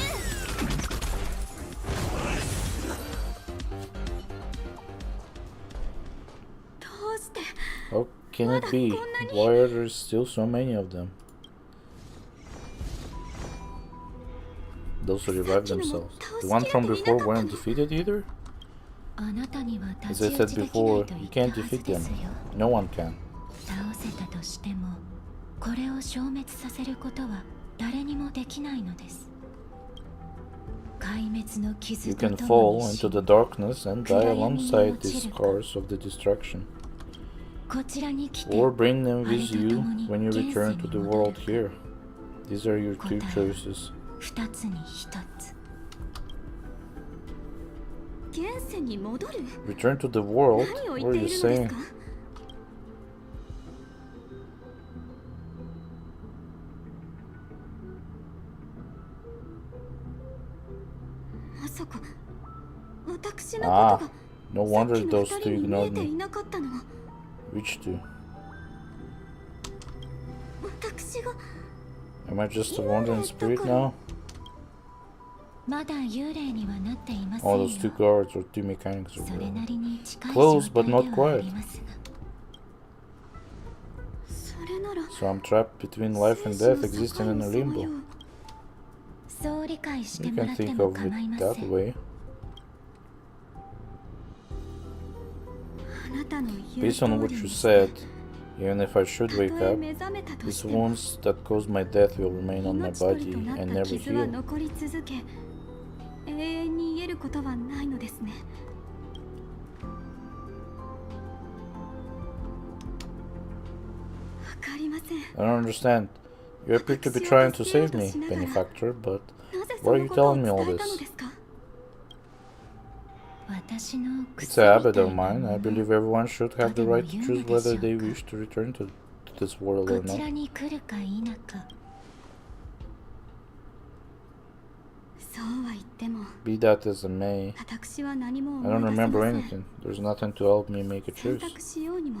どうして How can it be? Why are there still so many of them? Those who revived themselves. The one from before weren't defeated either? あなたには As 太 I 刀 said 打ちできな before, いと言 you ったは can't ず defeat で them. すよ。 No one can. 倒せたとしてもこれを消滅させることは誰にもできないのです。壊滅の You 傷 can と fall 共に into the darkness and die alongside the scars of the destruction. こちらに来て Or bring them あれ with と you 共に when you 現 return 世 to に the 戻 world るか here. These are your two 答え choices. 二つに一つ。現世に戻る Return to the world? 何を What 言っ are て you いるのです saying? かまさか私のこと Ah, が no さっ wonder きの those 二 two 人に見え ignored てい me. なかったのは Which two? 私が Am I just a wandering spirit now? まだ幽霊にはなっていません Oh, よ。 those two guards or two mechanics そ over れ there. なりに近い Close 状 but 態 not ではあ quiet. りますが。それなら So I'm trapped between life and death, existing in a limbo. そう理解して You もら can って think も of 構い it ま that せん。 way. あなたの言う Based on 通 what り you に said, even if I should たと wake え up, 目覚めたと these しても wounds that caused my death will remain on my 命取 body りとなっ and た never 傷は heal. 残り続け永遠に癒えることはないのですね。わかりません。 I don't understand. You appear to be trying to save me, benefactor, but なぜ why そ are の you ことを telling me 伝 all えたの this? ですか？私の It's 薬 a みた habit い of な mine. も I の believe everyone should have the right to choose whether they とでも言うので wish to return to this world こ or ち not. らに来るか否か。そうは言っても Be that as it may, 私は何も I 思 don't い出せ remember ません。 anything. There's nothing to help me make a 選 choice. 択しようにも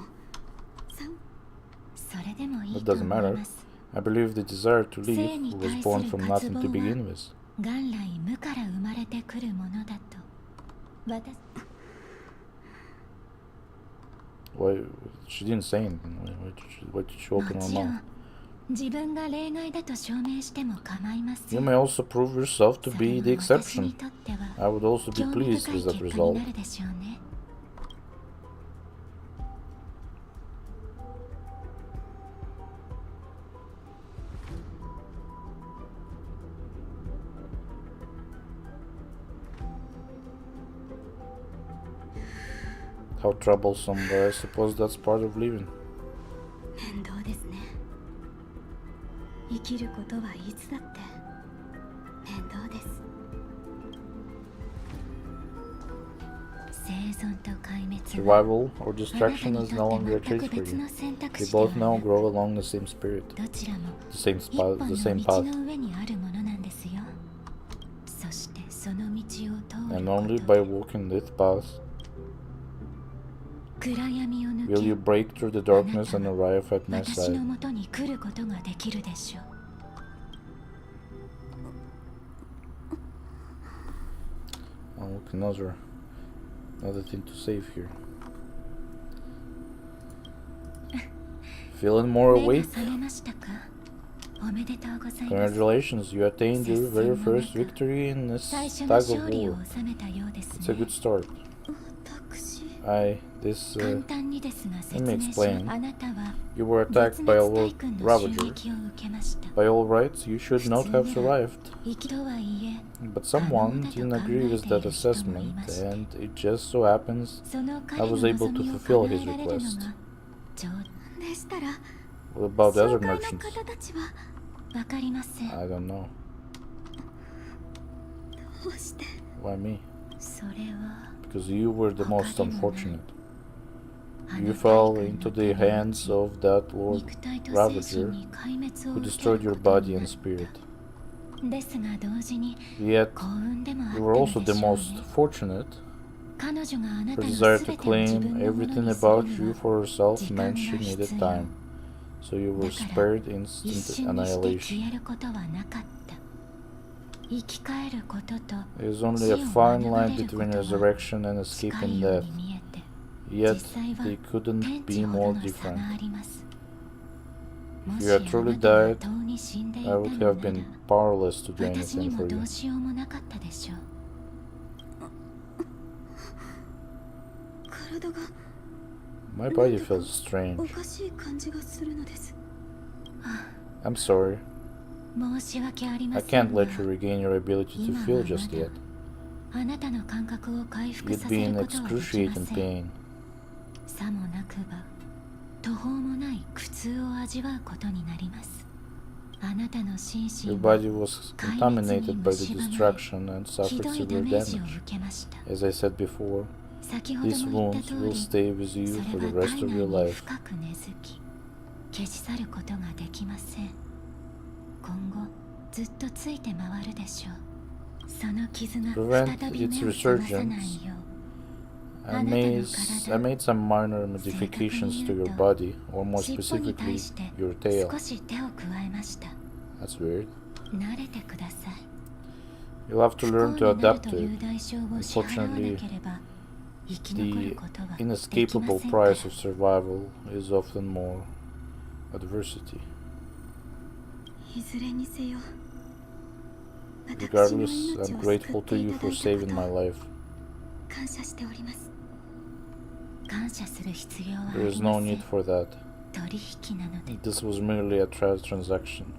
それでもい It いと doesn't 思い matter. ます。 I believe the desire to 性 leave に was 対す born る from 渇 nothing 望 to は begin with. 元来無から生まれてくるものだと。私 Why? She didn't say anything. Why did she も open her ちろ mouth? ん自分が例外だと証明しても構いませ You ん。 may also prove yourself to それ be は the 私に exception. とっては I would also be 興味 pleased 深い with that 結果に result. なるでしょうね。How troublesome, but I suppose that's part of living. 面倒ですね。生きることはいつだって面倒です。生存と壊滅 Survival or あなた distraction に is と no って longer a 全 choice く for 別 you. の選択 They 肢では both な now く grow along the same spirit, どちらも the same 一 path, 本 the の same 道 path, の上にあるものなんですよ。そしてその道を通る and こ only と by で walking this path 暗闇を抜 will you け break through the darkness and arrive at my 私の side. もとに来ることができるでしょう。 Oh, look, another thing to save here. Feeling more 目が awake? 覚めましたか？おめでとうございます。 Congratulations, you attained your very first victory in this 最初の tag of 勝利を war. 収めたようです It's a ね。 good start. 私 This, 簡単にですが説 let 明 me しよう。 explain. あなたは you were 絶 attacked by a 滅 Lord 大軍の襲 Ravager. 撃を受けました。 By all rights, you should not have survived. 生きとはいえ、 But someone didn't agree with that assessment, and it just so happens その I 彼の was able 望 to みを fulfill 叶 his えられるの request. がちょうでしたら What about the 紹 other 介の merchants? 方たちはどわかりません。 I don't know. どうして Why me? それは Because you were the most unfortunate. あ You の fell 大軍 into の the 手の hands of that Lord 肉体と精 Ravager 神に壊滅を who 受け destroyed る your ことに body な and った spirit. ですが同時に Yet 幸運でもあった you were の also で the しょう most ね。 fortunate Her desire to claim everything about you for herself meant she needed time, so you were spared instant annihilation. There is only a fine line between resurrection and escaping death, yet they couldn't be more different. If you had truly died, I would have been powerless to do anything for you. My body feels strange. I'm sorry. I can't let you regain your ability to feel just yet. You'd be in excruciating pain. Your body was contaminated by the destruction and suffered severe damage. As I said before, these wounds will stay with you for the rest of your life. To prevent its resurgence, I made some minor modifications to your body, or more specifically, your tail. That's weird. You'll have to learn to adapt to it. Unfortunately, the inescapable price of survival is often more adversity. Regardless, I'm grateful to you for saving my life. There is no need for that. This was merely a transaction.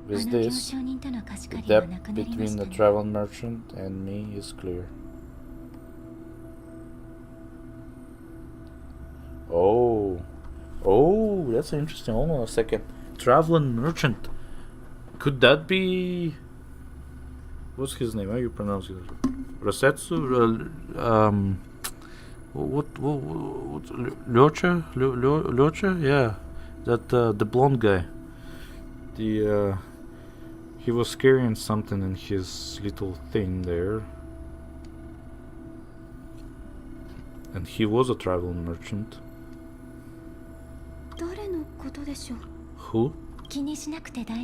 With this, the debt between the travel merchant and me is clear. Oh, that's interesting. Hold on a second. Traveling merchant. Could that be... What's his name? How do you pronounce it? Rosetsu? Lyocha? Yeah. That, the blonde guy. He was carrying something in his little thing there. And he was a travel merchant. Who?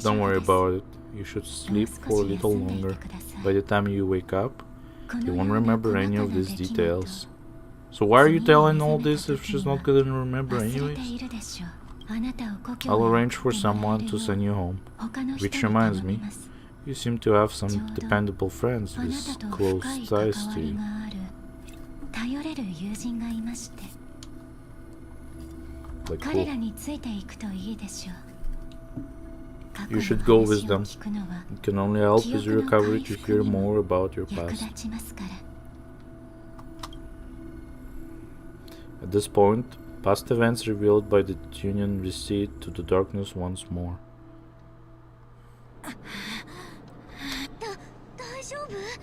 Don't worry about it. You should sleep for a little longer. By the time you wake up, you won't remember any of these details. So why are you telling all this if she's not gonna remember anyways? I'll arrange for someone to send you home. Which reminds me, you seem to have some dependable friends with close ties to you. Like who? You should go with them. It can only help with your recovery to hear more about your past. At this point, past events revealed by the union recede to the darkness once more.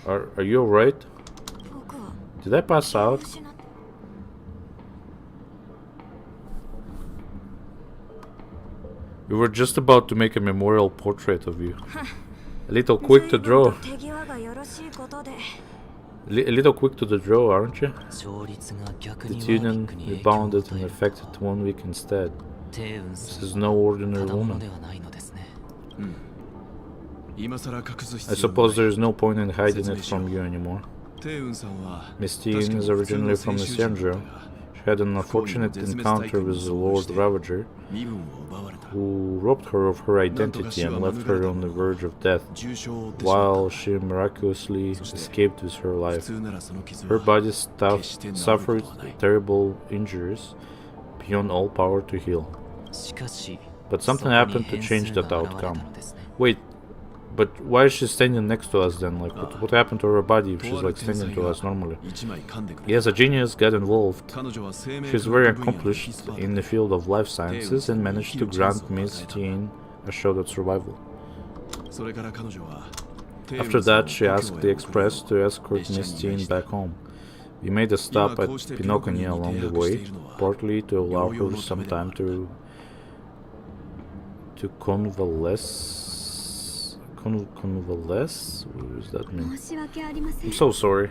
Are you alright? Did I pass out? We were just about to make a memorial portrait of you. A little quick to draw. A little quick to the draw, aren't you? The union rebounded and affected 1 week instead. This is no ordinary woman. I suppose there is no point in hiding it from you anymore. Miss Teen is originally from Nissenjo. She had an unfortunate encounter with the Lord Ravager, who robbed her of her identity and left her on the verge of death, while she miraculously escaped with her life. Her body suffered terrible injuries beyond all power to heal. But something happened to change that outcome. Wait, but why is she standing next to us then? Like, what happened to her body if she's like standing to us normally? Yes, a genius got involved. She's very accomplished in the field of life sciences and managed to grant Miss Teen a shot at survival. After that, she asked the Express to escort Miss Teen back home. We made a stop at Pinokani along the way, partly to allow her some time to convalesce. Convalesce? What does that mean? I'm so sorry.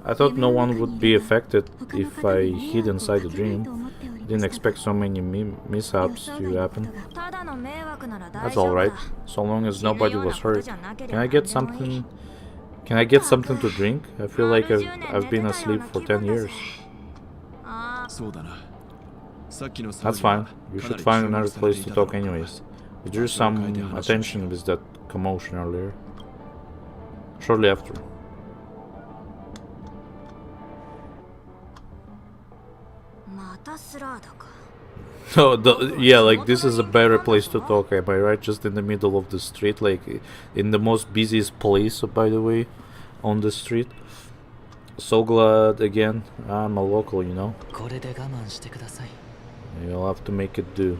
I thought no one would be affected if I hid inside the dream. I didn't expect so many mishaps to happen. That's alright, so long as nobody was hurt. Can I get something? Can I get something to drink? I feel like I've been asleep for 10 years. That's fine. We should find another place to talk anyways. We drew some attention with that commotion earlier. Shortly after. Yeah, like this is a better place to talk, am I right? Just in the middle of the street, like in the most busiest place, by the way, on the street. So glad again, I'm a local, you know. You'll have to make it do.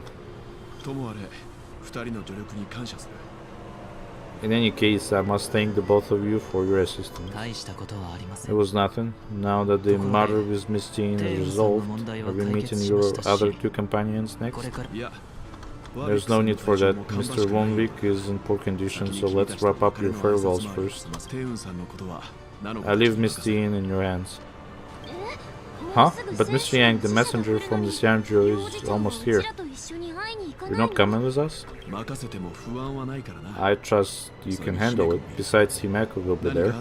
In any case, I must thank the both of you for your assistance. It was nothing. Now that the matter with Miss Jean is resolved, are we meeting your other two companions next? There's no need for that. Mr. Wonvik is in poor condition, so let's wrap up your farewells first. I leave Miss Jean in your hands. Huh? But Mr. Yang, the messenger from the Xianzhou, is almost here. You're not coming with us? I trust you can handle it. Besides, Himeko will be there.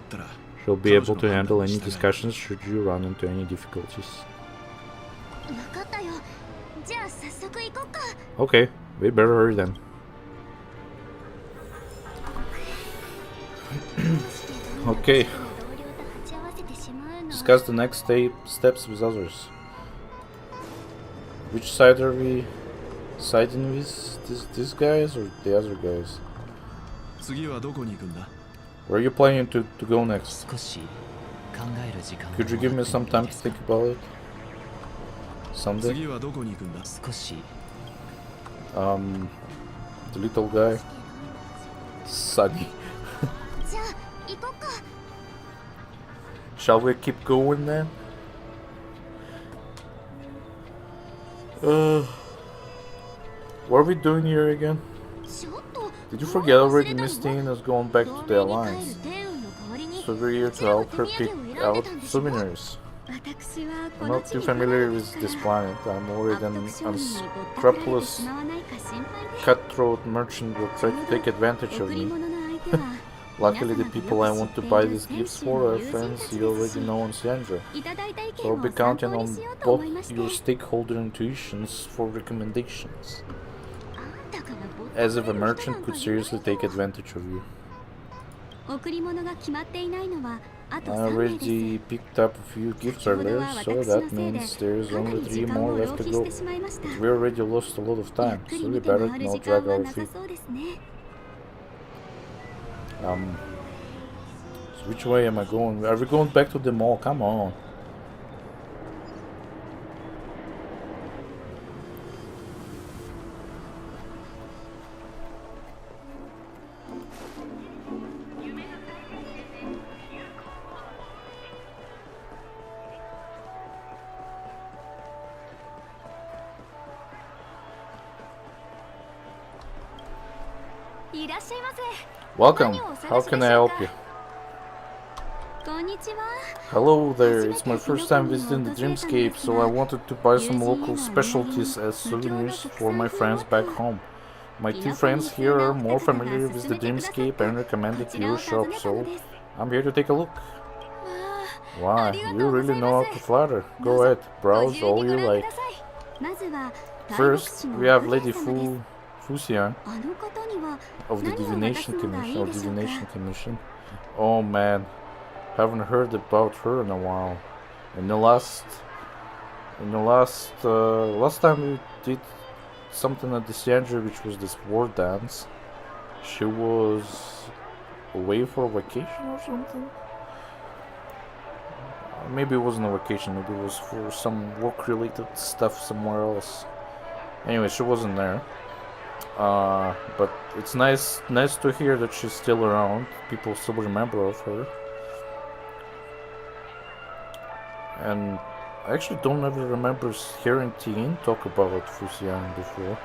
She'll be able to handle any discussions should you run into any difficulties. Okay, we better hurry then. Okay. Discuss the next steps with others. Which side are we siding with? These guys or the other guys? Where are you planning to go next? Could you give me some time to think about it? Someday? The little guy? Sunny. Shall we keep going then? What are we doing here again? Did you forget already Miss Teen is going back to the Alliance? So we're here to help her pick out souvenirs. I'm not too familiar with this planet. I'm worried an unscrupulous cutthroat merchant will try to take advantage of me. Luckily, the people I want to buy these gifts for are friends you already know on Xianzhou. So I'll be counting on both your stakeholder intuitions for recommendations. As if a merchant could seriously take advantage of you. I already picked up a few gifts earlier, so that means there's only 3 more left to go. But we already lost a lot of time, so we better not drag our feet. So which way am I going? Are we going back to the mall? Come on. Welcome. How can I help you? Hello there. It's my first time visiting the Dreamscape, so I wanted to buy some local specialties as souvenirs for my friends back home. My 2 friends here are more familiar with the Dreamscape and recommended your shop, so I'm here to take a look. Wow, you really know how to flatter. Go ahead, browse all you like. First, we have Lady Fuxian of the Divination Commission. Oh man, haven't heard about her in a while. Last time we did something at the Xianzhou, which was this war dance, she was away for a vacation or something. Maybe it wasn't a vacation. Maybe it was for some work-related stuff somewhere else. Anyway, she wasn't there. But it's nice to hear that she's still around. People still remember of her. And I actually don't ever remember hearing Tien talk about Fuxian before.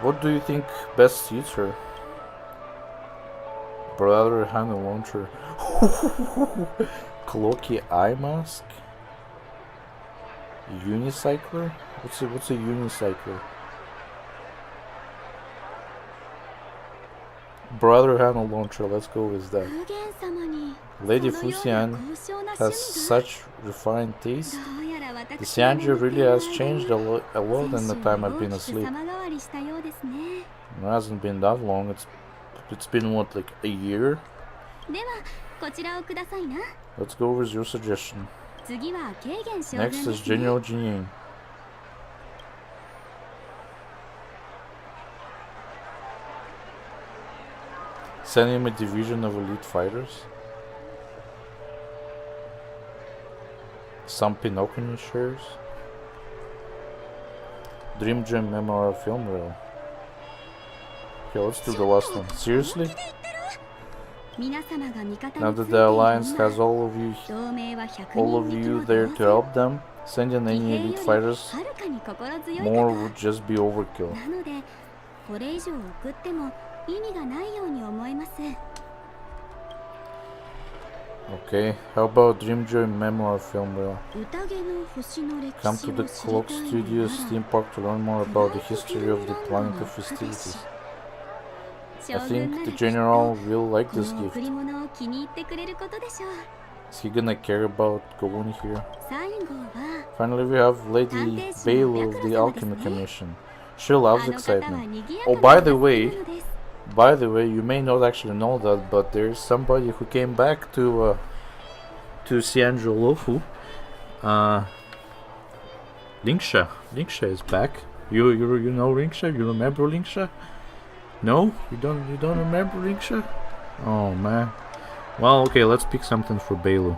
What do you think best suits her? Brother Hannah Launcher. Cloaky eye mask? Unicycler? What's a unicycler? Brother Hannah launcher, let's go with that. Lady Fuxian has such refined taste. The Xianju really has changed a lot in the time I've been asleep. It hasn't been that long. It's been what, like a year? Let's go with your suggestion. Next is General Jinying. Send him a division of elite fighters. Some Pinocchio shares. Dream Gem Memorial Film Reel. Okay, let's do the last one. Seriously? Now that the Alliance has all of you there to help them, sending any elite fighters more would just be overkill. Okay, how about Dreamjoy Memoir Film Reel? Come to the Clock Studios theme park to learn more about the history of the planetary festivities. I think the General will like this gift. Is he gonna care about going here? Finally we have Lady Bailu of the Alchemy Commission. She loves excitement. Oh, by the way, you may not actually know that, but there's somebody who came back to Xianzhou Luofu. Lingsha. Lingsha is back. You know Lingsha? You remember Lingsha? No? You don't remember Lingsha? Oh man. Well, okay, let's pick something for Bailu.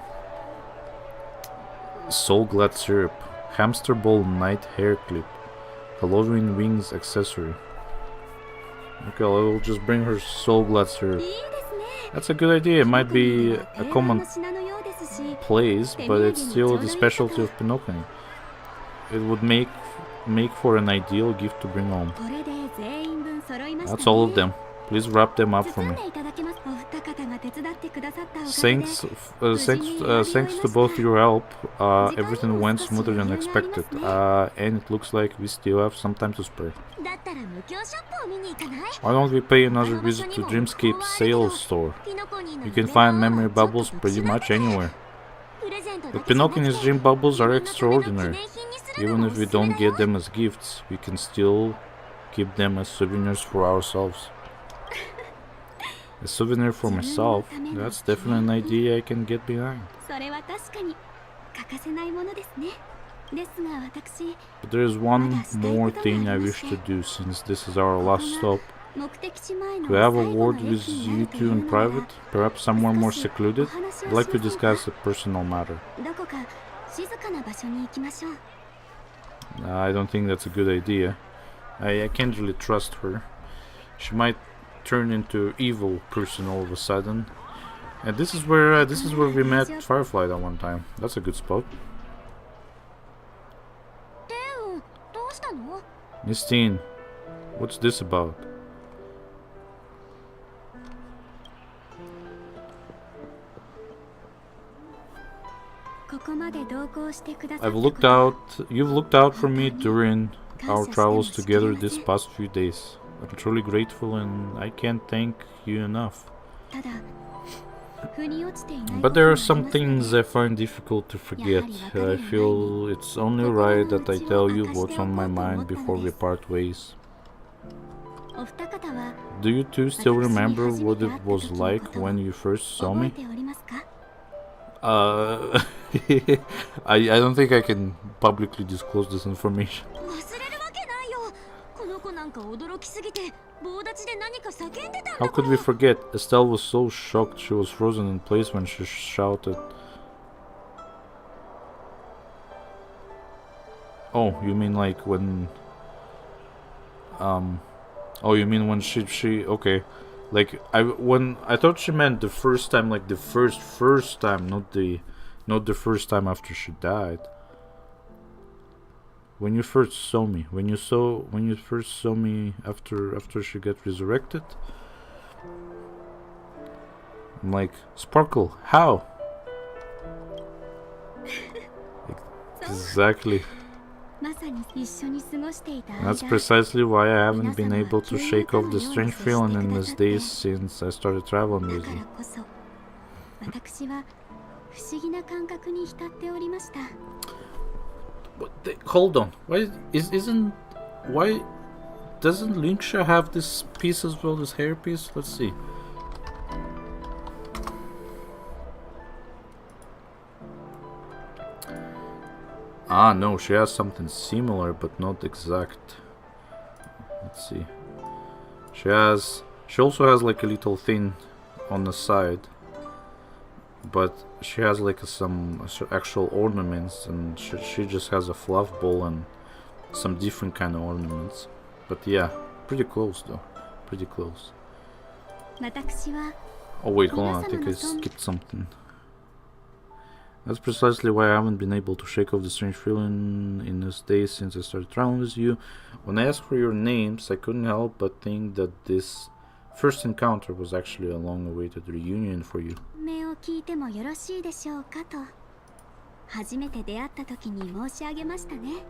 Soul Glad Syrup. Hamster Ball Night Hair Clip. Halloween Wings Accessory. Okay, I'll just bring her Soul Glad Syrup. That's a good idea. It might be a common place, but it's still the specialty of Pinocchio. It would make for an ideal gift to bring home. That's all of them. Please wrap them up for me. Thanks to both your help, everything went smoother than expected, and it looks like we still have some time to spare. Why don't we pay another visit to Dreamscape's sales store? You can find memory bubbles pretty much anywhere. The Pinocchio's dream bubbles are extraordinary. Even if we don't get them as gifts, we can still keep them as souvenirs for ourselves. A souvenir for myself? That's definitely an idea I can get behind. But there is one more thing I wish to do since this is our last stop. To have a word with you two in private, perhaps somewhere more secluded. I'd like to discuss a personal matter. I don't think that's a good idea. I can't really trust her. She might turn into evil person all of a sudden. And this is where we met Firefly that one time. That's a good spot. Miss Teen, what's this about? You've looked out for me during our travels together this past few days. I'm truly grateful and I can't thank you enough. But there are some things I find difficult to forget. I feel it's only right that I tell you what's on my mind before we part ways. Do you two still remember what it was like when you first saw me? I don't think I can publicly disclose this information. How could we forget? Estelle was so shocked she was frozen in place when she shouted. Oh, you mean like when... Oh, you mean when she... Okay. Like, I thought she meant the first time, like the first time, not the first time after she died. When you first saw me, when you first saw me after she got resurrected. I'm like, Sparkle, how? Exactly. まさに一緒に過ごしていた間 That's precisely why I haven't been able to shake off the strange feeling in these days since I started traveling だ with から you. こそ私は不思議な感覚に浸っておりました Hold on. Why doesn't Linksha have this piece as well, this hair piece? Let's see. Ah, no, she has something similar, but not exact. Let's see. She also has like a little thing on the side, but she has like some actual ornaments, and she just has a fluff ball and some different kind of ornaments. But yeah, pretty close though. Pretty close. 私は Oh wait, hold on, I think I skipped something. That's precisely why I haven't been able to shake off the strange feeling in these days since I started traveling with you. When I asked for your names, I couldn't help but think that this first encounter was actually a long-awaited reunion for you. 名を聞いてもよろしいでしょうかと初めて出会った時に申し上げましたね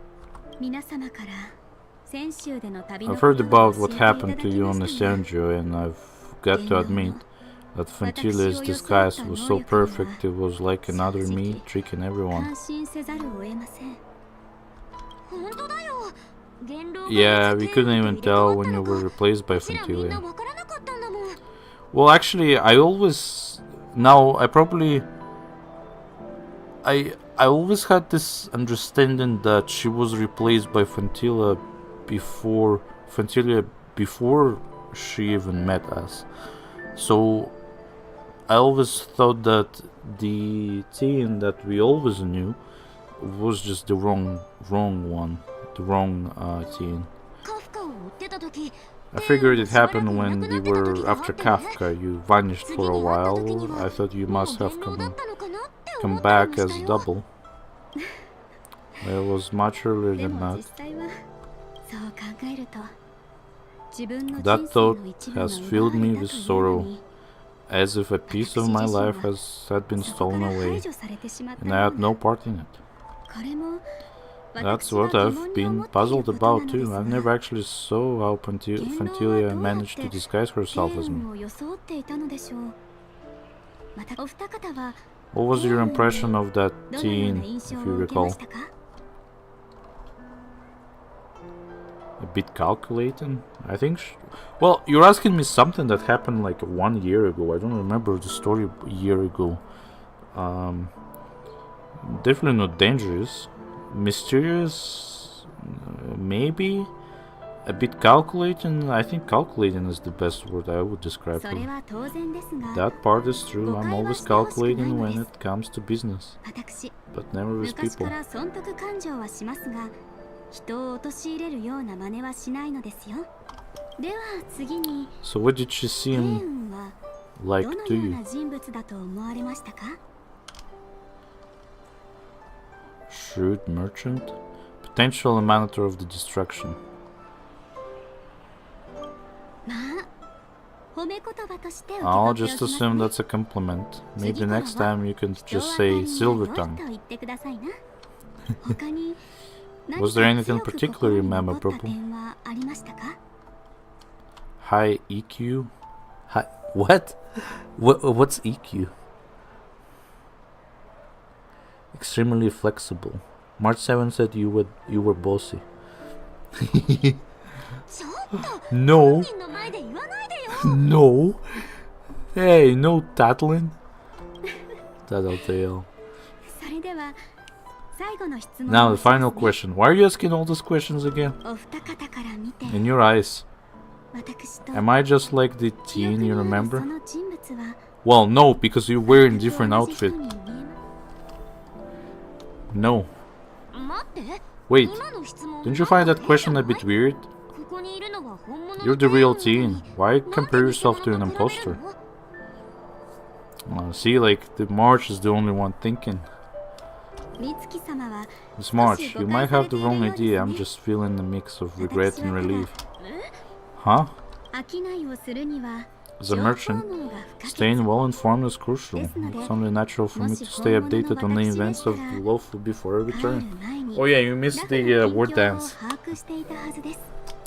皆様から先週での旅の I've heard about what happened to you on the Sanjo, and I've got to admit that Fantilia's disguise was so perfect it was like another me tricking everyone. 感心せざるを得ません本当だよ Yeah, we couldn't even tell when you were replaced by Fantilia. Well, actually, I always always had this understanding that she was replaced by Fantilia before she even met us. So I always thought that the team that we always knew was just the wrong one, the wrong team. I figured it happened when we were after Kafka. You vanished for a while. I thought you must have come back as double. It was much earlier than that. That thought has filled me with sorrow, as if a piece of my life had been stolen away, and I had no part in it. That's what I've been puzzled about too. I've never actually saw how Fantilia managed to disguise herself as me. What was your impression of that teen, if you recall? A bit calculating, I think. Well, you're asking me something that happened like 1 year ago. I don't remember the story a year ago. Definitely not dangerous. Mysterious, maybe. A bit calculating. I think calculating is the best word I would describe her. That part is true. I'm always calculating when it comes to business, but never with people. So what did she seem like to you? Shrewd merchant? Potential emanator of the destruction. I'll just assume that's a compliment. Maybe next time you can just say silver tongue. Was there anything particularly memorable? High EQ? What? What's EQ? Extremely flexible. March 7 said you were bossy. No. No. Hey, no tattling. Tattletale. Now the final question. Why are you asking all these questions again? In your eyes, am I just like the teen you remember? Well, no, because you're wearing different outfit. No. Wait, don't you find that question a bit weird? You're the real teen. Why compare yourself to an imposter? See, like, the March is the only one thinking. Miss March, you might have the wrong idea. I'm just feeling a mix of regret and relief. Huh? As a merchant, staying well informed is crucial. It's only natural for me to stay updated on the events of the lawful before I return. Oh yeah, you missed the word dance.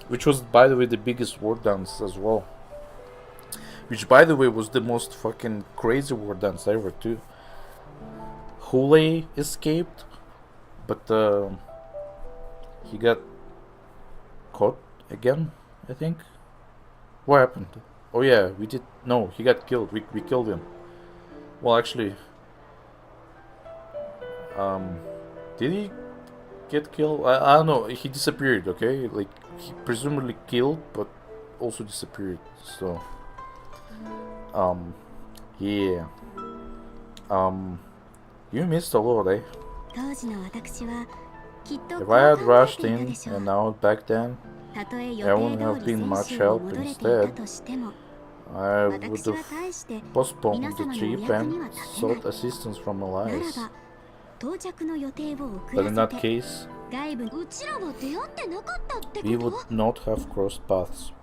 Which was, by the way, the biggest word dance as well. Which, by the way, was the most fucking crazy word dance ever too. Hule escaped, but he got caught again, I think. What happened? Oh yeah, we did. No, he got killed. We killed him. Well, actually, did he get killed? I don't know. He disappeared. Okay, like he presumably killed, but also disappeared. So, yeah. You missed a lot, eh? If I had rushed in and out back then, I wouldn't have been much help. Instead, I would have postponed the trip and sought assistance from allies. But in that case, we would not have crossed paths.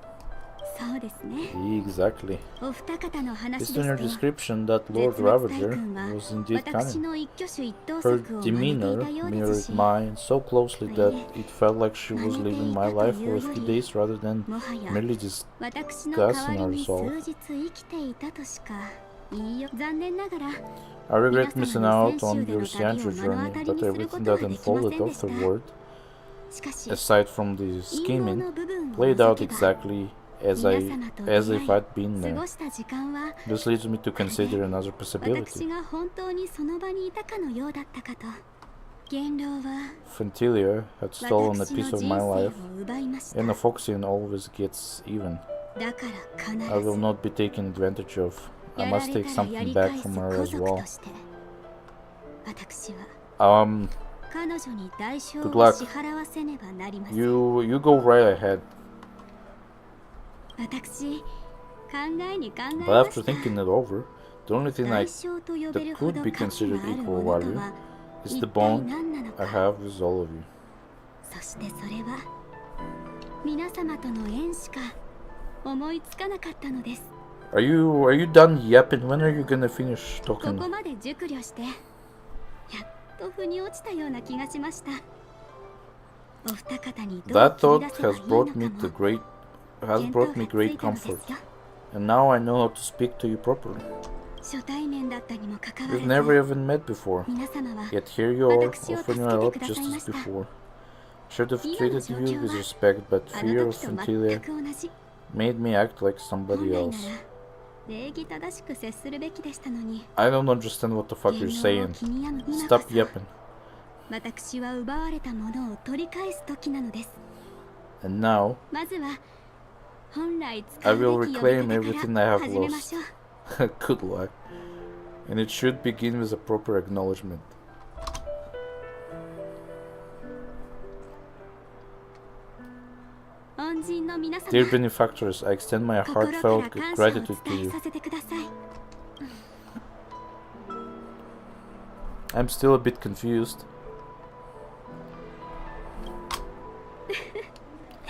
Exactly. Based on your description, that Lord Ravager was indeed cunning. Her demeanor mirrored mine so closely that it felt like she was living my life for a few days rather than merely discussing our resolve. I regret missing out on your Sianjo journey, but everything that unfolded afterward, aside from the scheming, played out exactly as if I'd been there. This leads me to consider another possibility. Fentilia had stolen a piece of my life, and a Foxian always gets even. I will not be taken advantage of. I must take something back from her as well. Good luck. You go right ahead. But after thinking it over, the only thing that could be considered equal value is the bond I have with all of you. Are you done yapping? When are you gonna finish talking? That thought has brought me great comfort, and now I know how to speak to you properly. We've never even met before, yet here you are, offering your help just as before. Should have treated you with respect, but fear of Fentilia made me act like somebody else. I don't understand what the fuck you're saying. Stop yapping. And now, I will reclaim everything I have lost. Good luck. And it should begin with a proper acknowledgement. Dear benefactors, I extend my heartfelt gratitude to you. I'm still a bit confused.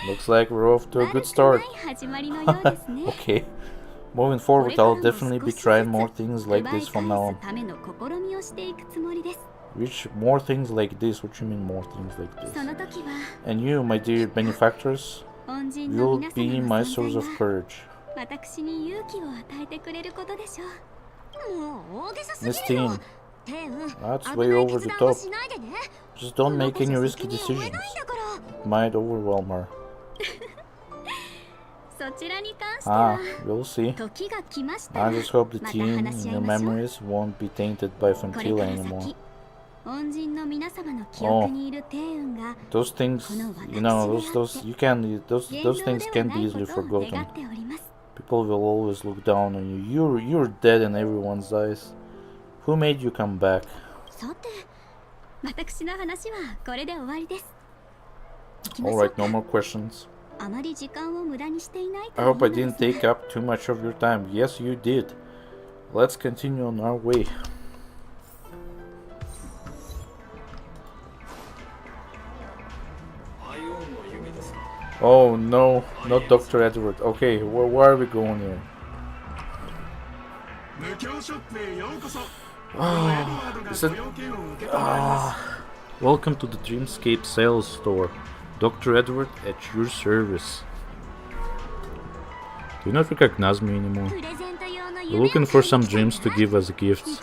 Looks like we're off to a good start. Okay. Moving forward, I'll definitely be trying more things like this from now on. Which more things like this? What you mean more things like this? And you, my dear benefactors, you'll be my source of courage. Miss Teen, that's way over the top. Just don't make any risky decisions. It might overwhelm her. We'll see. I just hope the teen and your memories won't be tainted by Fantilla anymore. Oh, those things, you know, those things can't be easily forgotten. People will always look down on you. You're dead in everyone's eyes. Who made you come back? Alright, no more questions. I hope I didn't take up too much of your time. Yes, you did. Let's continue on our way. Oh no, not Dr. Edward. Okay, where are we going here? Is that... Welcome to the Dreamscape sales store. Dr. Edward at your service. Do you not recognize me anymore? We're looking for some dreams to give as gifts.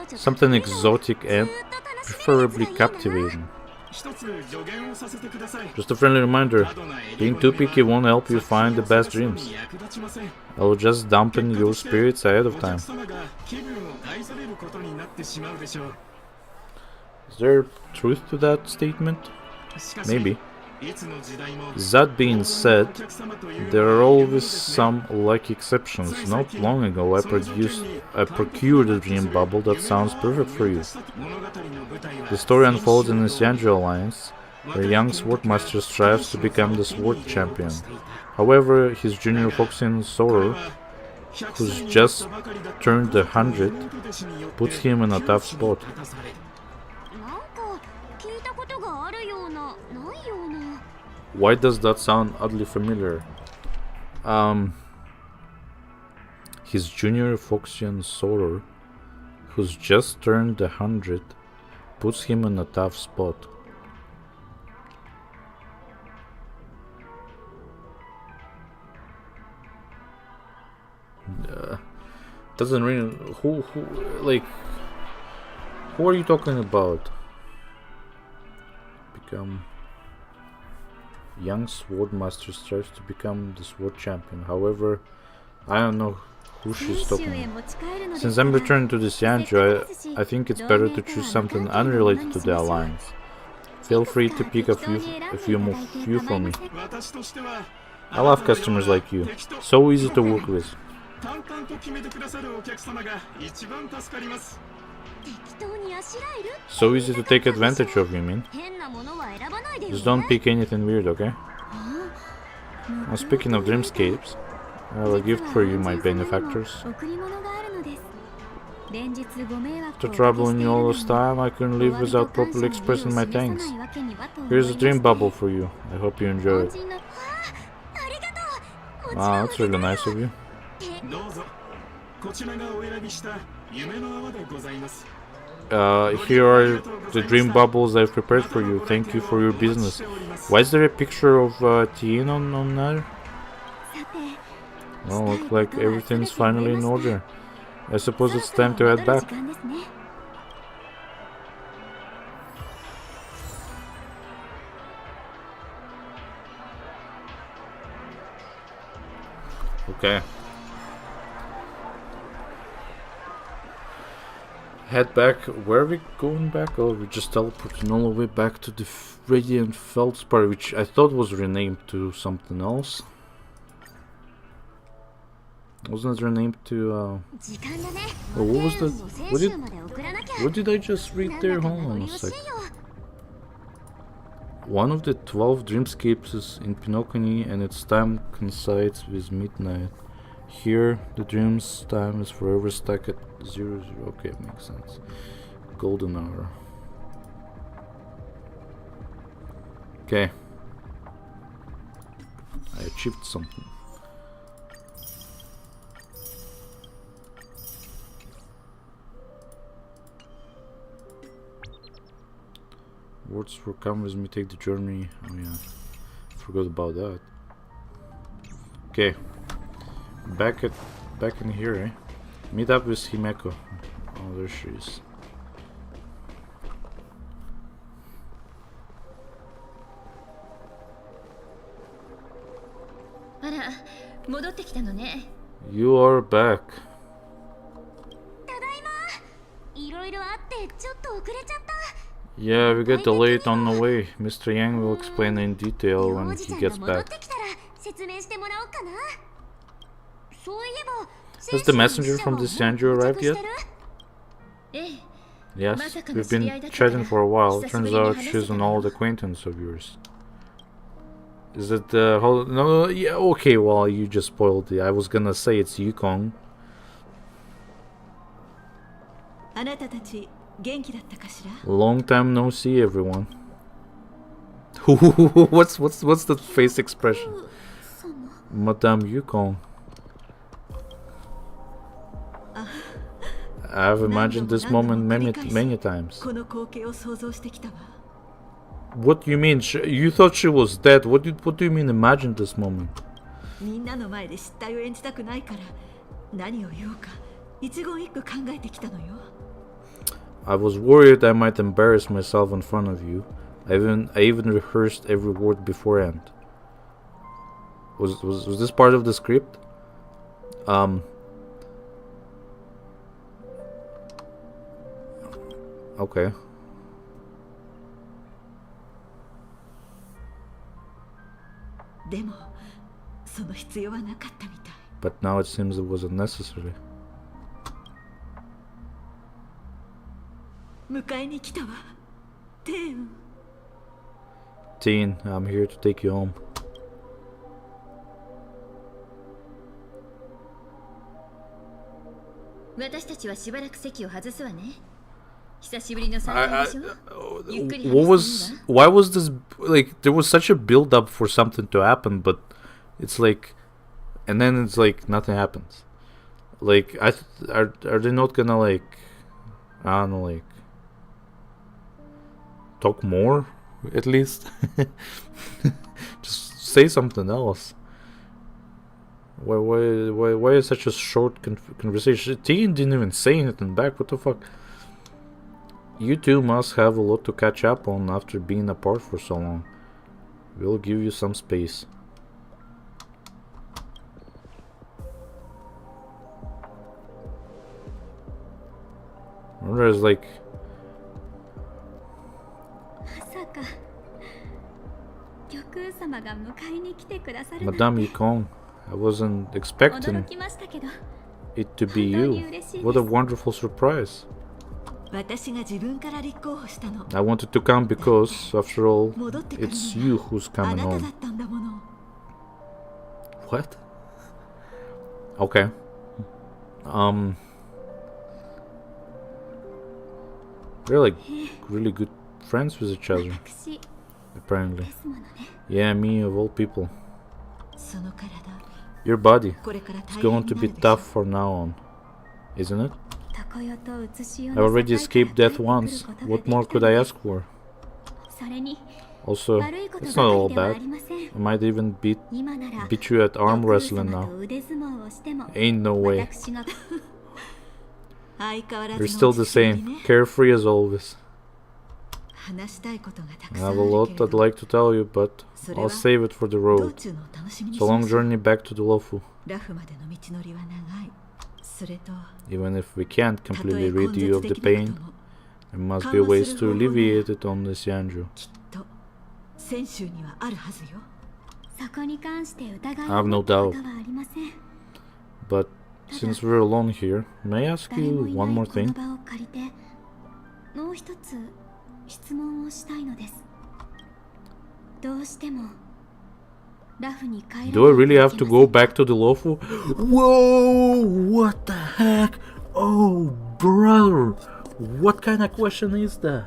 Something exotic and preferably captivating. Just a friendly reminder, being too picky won't help you find the best dreams. I will just dampen your spirits ahead of time. Is there truth to that statement? Maybe. That being said, there are always some lucky exceptions. Not long ago I procured a dream bubble that sounds perfect for you. The story unfolds in the Sandra Alliance, where a young swordmaster strives to become the sword champion. However, his junior Foxian Soror, who's just turned 100, puts him in a tough spot. Why does that sound oddly familiar? His junior Foxian Soror, who's just turned 100, puts him in a tough spot. Doesn't really... Who are you talking about? Young swordmaster strives to become the sword champion. However, I don't know who she's talking about. Since I'm returning to the Sianjo, I think it's better to choose something unrelated to the Alliance. Feel free to pick a few for me. I love customers like you. So easy to work with. So easy to take advantage of, you mean? Just don't pick anything weird, okay? Now, speaking of dreamscapes, I have a gift for you, my benefactors. After troubling you all this time, I couldn't live without properly expressing my thanks. Here's a dream bubble for you. I hope you enjoy it. Wow, that's really nice of you. Here are the dream bubbles I've prepared for you. Thank you for your business. Why is there a picture of Tien on there? Well, looks like everything's finally in order. I suppose it's time to head back. Okay. Head back. Where are we going back? Oh, we're just teleporting all the way back to the Radiant Feldspar, which I thought was renamed to something else. Wasn't it renamed to oh, what was that? What did I just read there? Hold on a sec. One of the 12 dreamscapes is in Pinocchio and its time coincides with midnight. Here, the dream's time is forever stuck at 00. Okay, it makes sense. Golden hour. Okay. I achieved something. Words for come with me, take the journey. Oh yeah, forgot about that. Okay, back in here, eh? Meet up with Himeko. Oh, there she is. You are back. Yeah, we got delayed on the way. Mr. Yang will explain in detail when he gets back. Has the messenger from the Sanju arrived yet? Yes, we've been chatting for a while. Turns out she's an old acquaintance of yours. Is it the whole... No, yeah, okay, well, you just spoiled it. I was gonna say it's Yukong. Long time no see, everyone. what's the face expression? Madame Yukong. I've imagined this moment many times. この光景を想像してきたわ。 What do you mean? You thought she was dead. What do you mean imagine this moment? みんなの前で失態を演じたくないから何を言おうか一言一句考えてきたのよ。 I was worried I might embarrass myself in front of you. I even rehearsed every word beforehand. Was this part of the script? Okay. でもその必要はなかったみたい。 But now it seems it was unnecessary. 迎えに来たわ。テーン。 Teen, I'm here to take you home. 私たちはしばらく席を外すわね。久しぶりの再会でしょ。ゆっくり What 話す was? Why was this like? There was such a build up for something to happen, but it's like, and then it's like nothing happens. Like, are they not gonna like, I don't know, like, talk more at least? Just say something else. Why is such a short conversation? Teen didn't even say anything back. What the fuck? You two must have a lot to catch up on after being apart for so long. We'll give you some space. There's like... まさか玉空様が迎えに来てくださるなんて Madame Yukong, I wasn't expecting 驚きましたけど it to be you. What a wonderful surprise. 私が自分から立候補したの。 I wanted to come because, after all, 戻ってくる it's のよ you who's あ coming なただ home. ったんだもの。 What? Okay. They're like really good friends with each other, 私 apparently. ですものね。 Yeah, me of all people. その体、 Your body これから is 大 going 変 to にな be るでしょ tough for now on, isn't it? 常世と写し世 I の already 境 escaped から death 帰ってくる once. ことが What でき more た could の I で ask for? それに Also, 悪いこと it's ば not か all りではあ bad. りません。 I might even今なら beat you at arm 玉空 wrestling 様 now. と腕相撲をしても Ain't no way. 私が相変わら You're ず still の the 落ち着きぶり same, ね。 carefree as always. 話したいことがたく I さんあ have る a け lot れ I'd ど、 like to tell you, but それ I'll は save it for the 道 road. 中のお楽しみにし It's a ま long しょう。 journey back to the Lofu. ラフまでの道のりは長い。それと、 Even if we can't たと completely え rid 根 you 絶 of で the きなく pain, とも、 there must be ways to alleviate it on the Xianju. きっと泉州にはあるはずよ。そこに関して疑い I have を持 no ったこ doubt. とはありません。 But since we're alone here, may I ask 誰 you もい one な more いこの thing? 場を借りてもう一つ質問をしたいのです。どうしてもラフに帰らない Do I really have と to いけ go ません。 back to the Lofu? Whoa! What the heck? Oh, brother! What kind of question is that?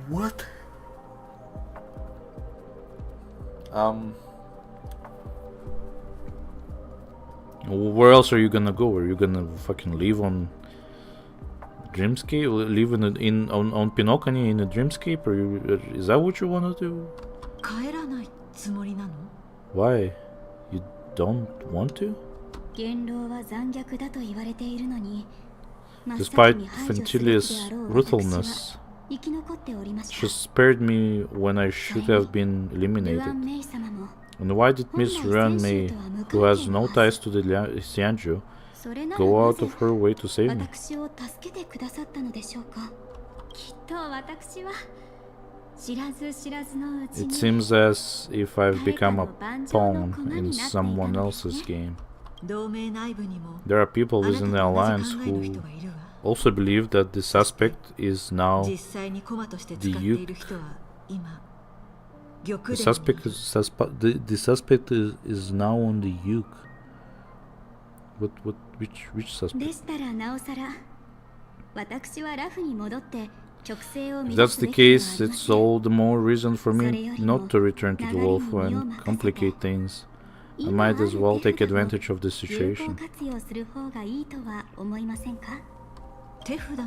What? Where else are you gonna go? Are you gonna fucking leave on Dreamscape? Leave on Pinokani in a Dreamscape? Or is that what you wanna do? 帰らないつもりなの？ Why? You don't want to? 言論は残虐だと言われているのに、真っ先 Despite に排除すべきで Fentilia's あろう私は ruthlessness, 生き残っておりまし she た。 spared me when I should have been ルア eliminated. ン・メイ様も And why did Miss Ruan Mei, who has no ties to the Xianju, それなら go な out ぜ of her way to save me? 私を助けてくださったのでしょうか。きっと私は知らず知らずのうち It に seems as if I've become a pawn in someone else's game. 同盟内部にも There are people あなた within the と同 alliance じ考えの who 人がいるわ。 also believe that the suspect is now 実際に駒として使っている人は今玉 the 殿 suspect に the suspect is now on the uke. Which で suspect? したらなおさら私はラフに戻って極性を If 乱 that's す the べきでは case, ありま it's せん。 all the more reason for me not to return to the Wolf and complicate things I might as well take advantage of the situation. 活用する方がいいとは思いませんか？手札の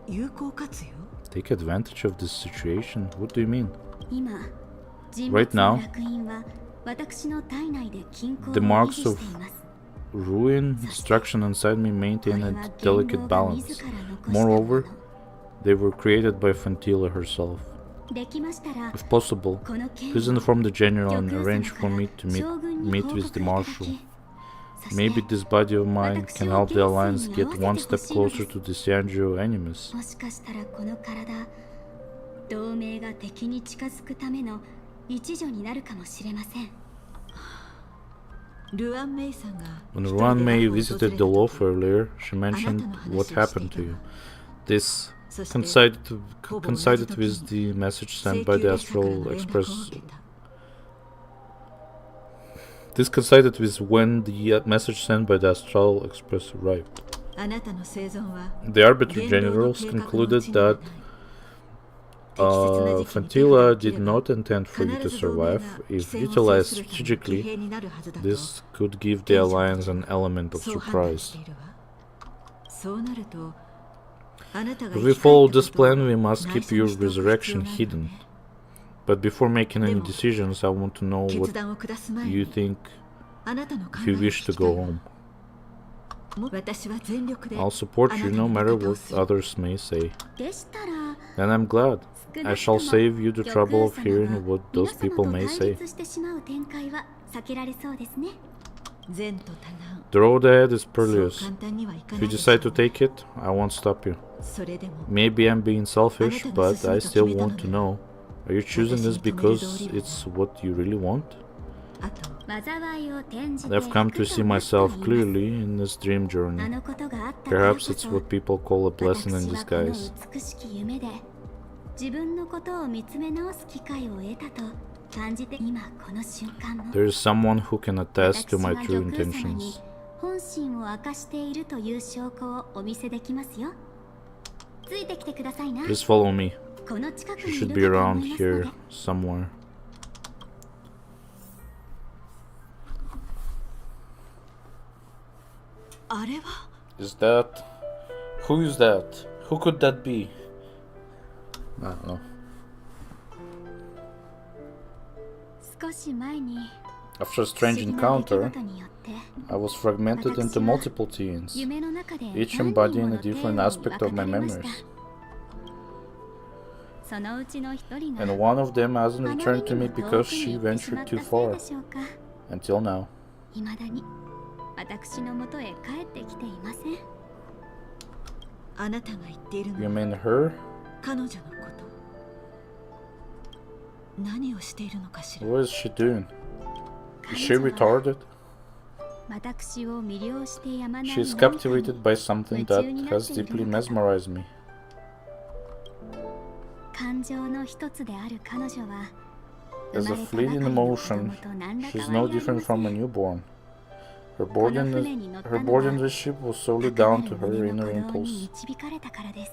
有効活用 Take advantage of this situation? What do you mean? 今、人 Right 物の now, 烙印は私の体内で均衡を the 維 marks 持し of ています。 ruin, destruction inside me maintain a これは delicate 言動が balance. 自ら残したもの。 Moreover, they were created by Fantilla herself. できましたら、 If possible, この件 please を inform the general and 玉 arrange 様 for me か to ら meet 将軍に meet 報 with 告 the いただ marshal. き、そして Maybe this body of mine 私 can を help the Alliance 現世に get 合 one わせて step ほしいので closer す。 to the Sanjo enemies. もしかしたらこの体、同盟が敵に近づくための一助になるかもしれません。ルアンメイさんが When 一人で Ruan Mei アホを visited 訪れ the た loaf 時 earlier, she mentioned what happened to you. This coincided with the message sent by the Astral Express. This coincided with when the message sent by the Astral Express arrived. あなたの生存は The Arbiter 言動の Generals 計画のう concluded ちにはない that 適切な時期に手札 Fantilla を切 did れば not intend for you 必 to ず同盟が survive. 規 If 制を制 utilized する日の騎 strategically, 兵になるはずだと this could give the Alliance an element of そう判断 surprise. しているわ。そうなるとあなたが If 生 we き返 follow った this ことを plan, we must 内 keep 緒に your しておく必要がある resurrection のね hidden. But before making any decisions, I want to know 決 what 断を下す前 you に think あなたの考 if え you を wish 聞 to きたい go わ home. 私は全力で I'll support あな you た no の味 matter 方を what する others may say. でしたら、 Then I'm glad. 少 I なく shall とも save you the 玉 trouble of 様 hearing が what 皆 those 様 people と may 対 say. 立してしまう展開は避けられそうですね。善と多難 The road ahead is そう perilous. 簡単にはいか If な you いでしょ decide to う take it, I won't stop you. それでも Maybe I'm being selfish, but I still want to know. Are you choosing this because it's what you really want? あと 災いを転じて I've come to see myself clearly in this dream あ journey. のことがあったからこ Perhaps it's そ what people call a blessing 私 in はこの disguise. 美しき夢で自分のことを見つめ直す機会を得たと感じて今この瞬間も There is someone who can attest 私 to は my 玉 true 空様に intentions. 本心を明かしているという証拠をお見せできますよ。ついてきてくださいな。 Please follow me. この近く She にい should る be かと around 思いますの here で somewhere. Is that? Who is that? Who could that be? I don't know. 少し前に After a 不 strange 思議な出来 encounter, 事によって I was fragmented into multiple teens, 夢の中で each 何人も embodying の a 帝王 different に aspect of my 分かれました。 memories. そのうちの一人が And one of them hasn't あまり returned to に me も遠 because くに she 行ってしま ventured った too せい far. でしょうか。 Until now. 未だに私のもとへ帰ってきていません。あなたが言っている You のは mean her? 彼女のこと何をしているのかしら What is she doing? Is she 彼女は retarded? 私を魅了してやまない She is 何かに captivated by something that has deeply mesmerized me. 感情の一つである彼女は As a fleeting emotion, she's no different from a newborn. Her board in the ship was solely down to her inner impulse. 導かれたからです。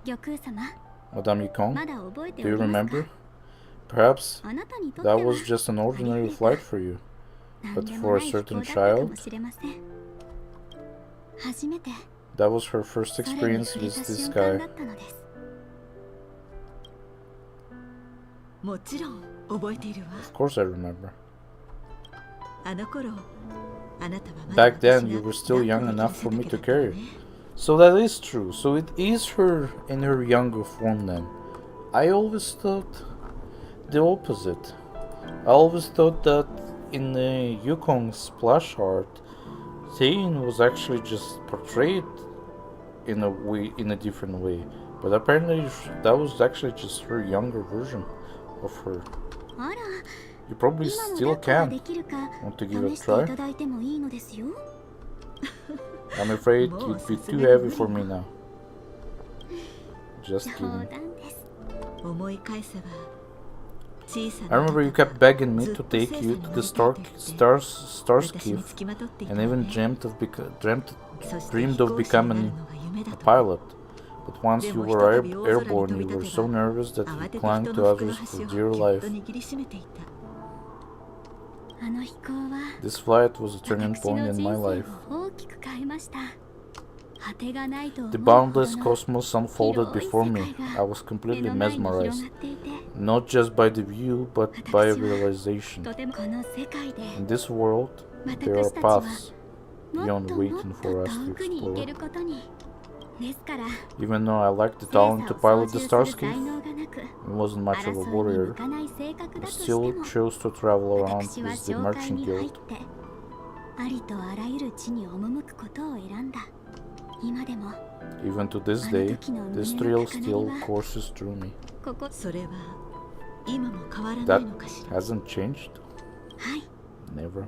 玉空様、 Madame Yukong, まだ覚えて do お you ります remember? か？ Perhaps あなたにとって that は was just an ordinary flight for you, 何 but で for も a ない飛行 certain だったかも child, しれません。初めて that was her first 空に experience 触れ with た the 瞬間だ sky. ったのです。もちろん覚えているわ Of course I remember. あの頃あなたはまだ Back then, 私 you が were still young 抱っ enough こ for で me き to るだけだった carry. ね So that is true. So it is her in her younger form then. I always thought the opposite. I always thought that in the Yukong's splash art, Tain was actually just portrayed in a different way. But apparently that was actually just her younger version of her. あら、 You probably 今も still 抱っこが can. できるか Want to give it 試 a してい try? ただいてもいいのですよ。 I'm afraid you'd be too heavy for me now. Just 冗 kidding. 談です。思い返せば小さ I な remember you kept begging me to take you to the Starskiff につきまとっていた and わ even ね dreamed of そして dreamed 飛 of 行士になる becoming のが夢だ a と pilot. But once you were airborne, you were so nervous that you clung to others for dear life. This flight was a turning point in my life. The boundless cosmos unfolded before me. I was completely mesmerized, not just by the view, but by a realization. In this world, there are paths beyond waiting for us to explore. Even though I lacked the talent to pilot the Starscape and wasn't much of a warrior, I still chose to travel around with the Merchant Guild. Even to this day, this thrill still courses through me. That hasn't changed? Never.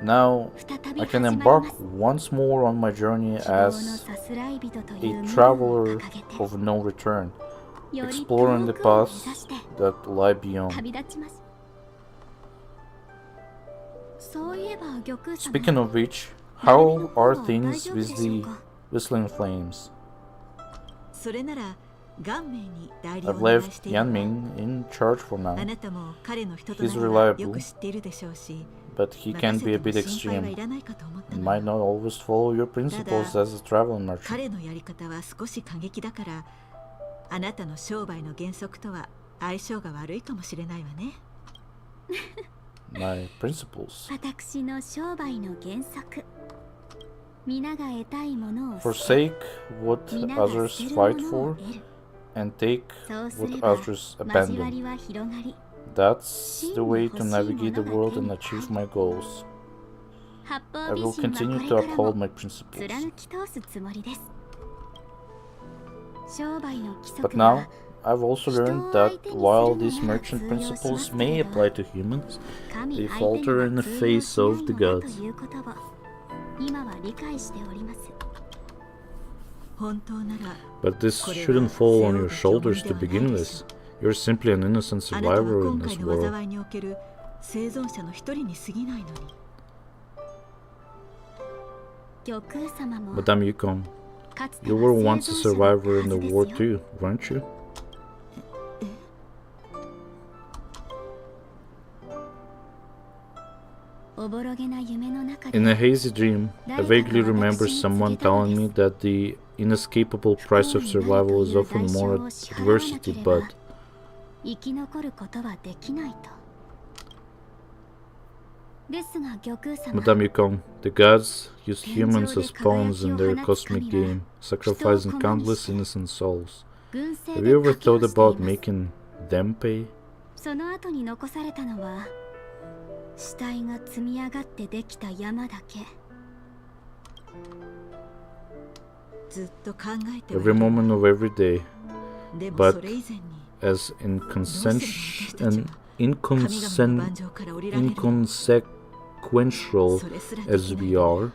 Now, I can embark once more on my journey as a traveler of no return, exploring the paths that lie beyond. Speaking of which, how are things with the Whistling Flames? I've left Yanming in charge for now. He's reliable, but he can be a bit extreme and might not always follow your principles as a travel merchant. My principles. Forsake what others fight for and take what others abandon. That's the way to navigate the world and achieve my goals. I will continue to uphold my principles. But now, I've also learned that while these merchant principles may apply to humans, they falter in the face of the gods. But this shouldn't fall on your shoulders to begin with. You're simply an innocent survivor in this world. Madame Yukon, you were once a survivor in the war too, weren't you? In a hazy dream, I vaguely remember someone telling me that the inescapable price of survival is often more adversity, but Madame Yukon, the gods used humans as pawns in their cosmic game, sacrificing countless innocent souls. Have you ever thought about making them pay? Every moment of every day, but as inconsequential as we are,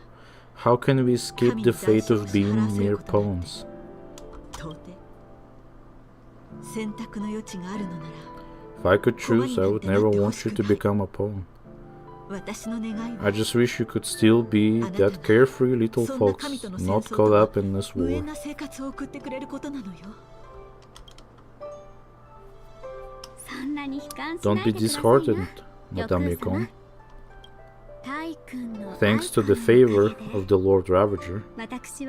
how can we escape the fate of being mere pawns? If I could choose, I would never want you to become a pawn. I just wish you could still be that carefree little fox, not caught up in this war. Don't be disheartened, Madame Yukon. Thanks to the favor of the Lord Ravager,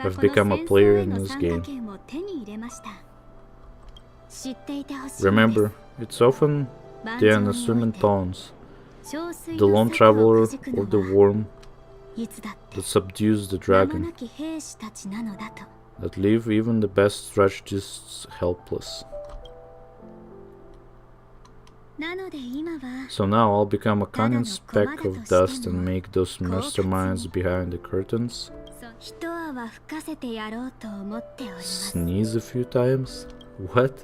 I've become a player in this game. Remember, it's often the unassuming pawns, the lone traveler or the worm that subdues the dragon, that leave even the best strategists helpless. So now I'll become a cunning speck of dust and make those masterminds behind the curtains sneeze a few times? What?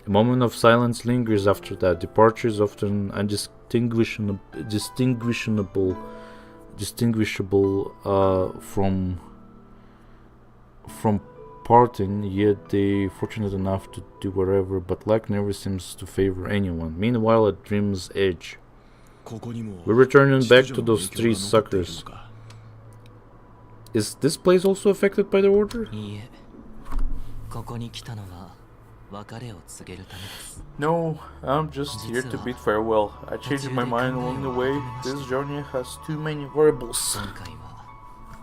A moment of silence lingers after that. Departure is often undistinguishable from parting, yet they fortunate enough to do whatever, but luck never seems to favor anyone. Meanwhile, at Dream's Edge, we're returning back to those three suckers. Is this place also affected by the order? いいえ、ここに来たのは別れを告げるためです。 No, I'm just here to bid farewell. I changed my mind along the way. This journey has too many variables. 今回は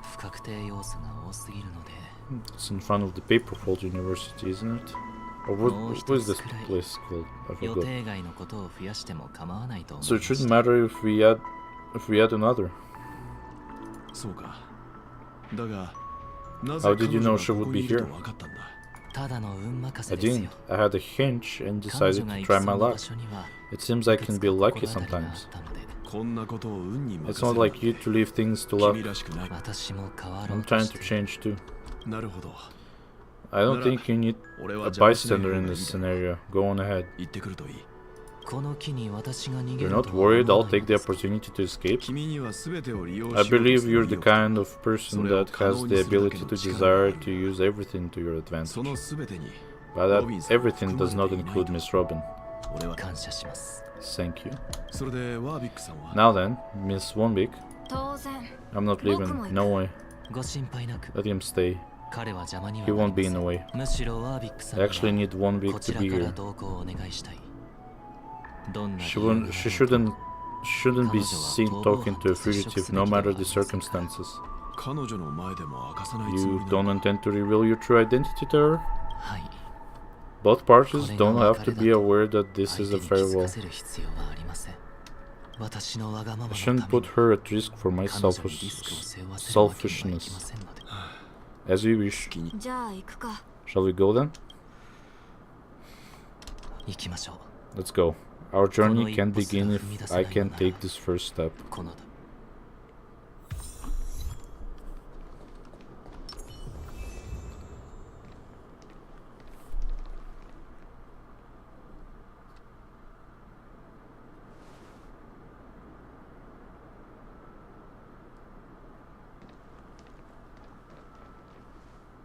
不確定要素が多すぎるので。 It's in front of the Paperfold University, isn't it? Or what is this place called? I 予 forgot. 定外のことを増やしても構わないと思い So ま it した。 shouldn't matter if we add another. そうか。だが、な How ぜ did you 彼女 know が she こ would こ be にいる here? と分かったんだ。ただの運任 I せです didn't. よ。 I had a hunch and 彼 decided 女が to 行き try そう my な場 luck. 所には It seems I いく can つ be か lucky 心当たりがあ sometimes. ったので、こんなことを運に任 It's せ not る like you to leave things to 君 luck. らしくない。私も変わろ I'm うと trying し to て change too. なるほど。 I don't think you need 俺 a は邪魔しない bystander 方 in がい this いだろう。 scenario. Go on ahead. 行ってくるといい。この機に私が逃げ You're る not とは worried 思わ I'll ない take で the すか？ opportunity to escape? 君には全てを利用しよ I うとす believe る you're the 意欲と kind of person that has the ability to desire to use everything to your そ advantage. の全てに But that everything does not include Miss Robin. 俺は。感謝します。 Thank you. それでワービックさんは Now then, Miss Wonbeek, 当然 I'm not leaving. No way. ご心配なく、 Let him stay. 彼は邪魔には He なり won't be ま in せ the ん。 way. むしろワービックさん I に actually need は Wonbeek こち to ら be から here. 同行をお願いしたい。どんな理 She 由があろう wouldn't. と Shouldn't be seen talking to a fugitive, no matter the circumstances. 彼女の前でも明かさないつも You りな don't んだ。 intend to reveal your true identity to her? はい。 Both parties don't have to be aware that this is a 相手に気づ farewell. かせる必要はありません。私のわがま I まの shouldn't ため put に her at risk for my 彼女にリスクを背負わせるわけにはいきませんので。 As you wish. じゃあ行くか Shall we go then? 行きましょう。 Let's go. Our journey can't begin if I can't take this first step. この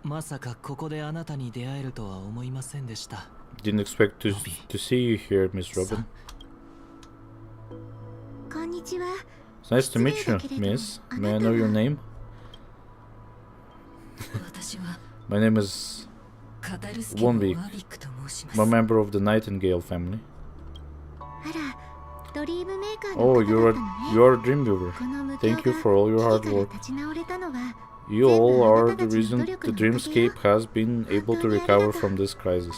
まさかここであなたに出会えるとは思いませんでした。 Didn't expect to see you here, Miss Robin. こんにちは It's nice to meet you, Miss. May I know your name? 私は My name is カタルスケのワ One ー week. ビックと申しま I'm す a member of the Nightingale family. あらドリームメーカーの Oh, 方だったのね you are a Dreamweaver. この無境 Thank you が for all your 危 hard 機から work. 立ち直れたのは You all are the 全部あなたたちの reason 努 the 力のおかげよ。 Dreamscape has been able to recover from this crisis.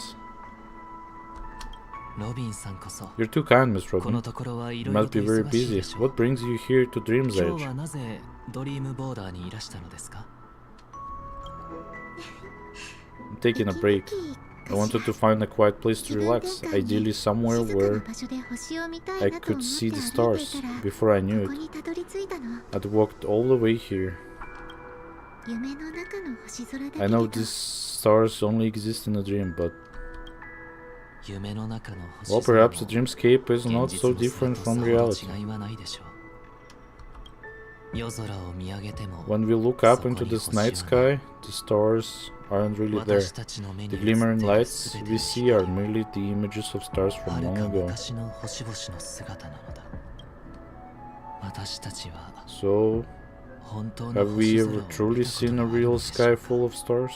ロビンさんこそ You're too kind, Miss この Robin. ところはい You ろいろ must と be very 忙しいで busy. しょう。 What brings you here to Dream's 今日 Edge? はなぜドリームボーダーにいらしたのですか？ I'm taking a break. I wanted to find a quiet place to relax, ideally somewhere 静かな where 場所で星を見た I いなと could 思って see 歩 the いていた stars. ら Before I knew ここ it, にたどり着いたの I'd walked all the way here. 夢の中の星空だけ I れ know ど these stars only exist in a dream, but 夢の中の星 well, 空も perhaps the dreamscape is 現 not 実 so の空 different と from さほど reality. 違いはないでしょう。夜空を見上げても When we look up into this night sky, the stars aren't really there. 私たちの目に The 映っている glimmering lights 全て we の see are merely the images of stars は from る long か ago. 昔の星々の姿なのだ。私たちは So, 本当の have we 星 ever 空を truly 見たこと seen が a ある real のでしょ sky うか？ full of stars?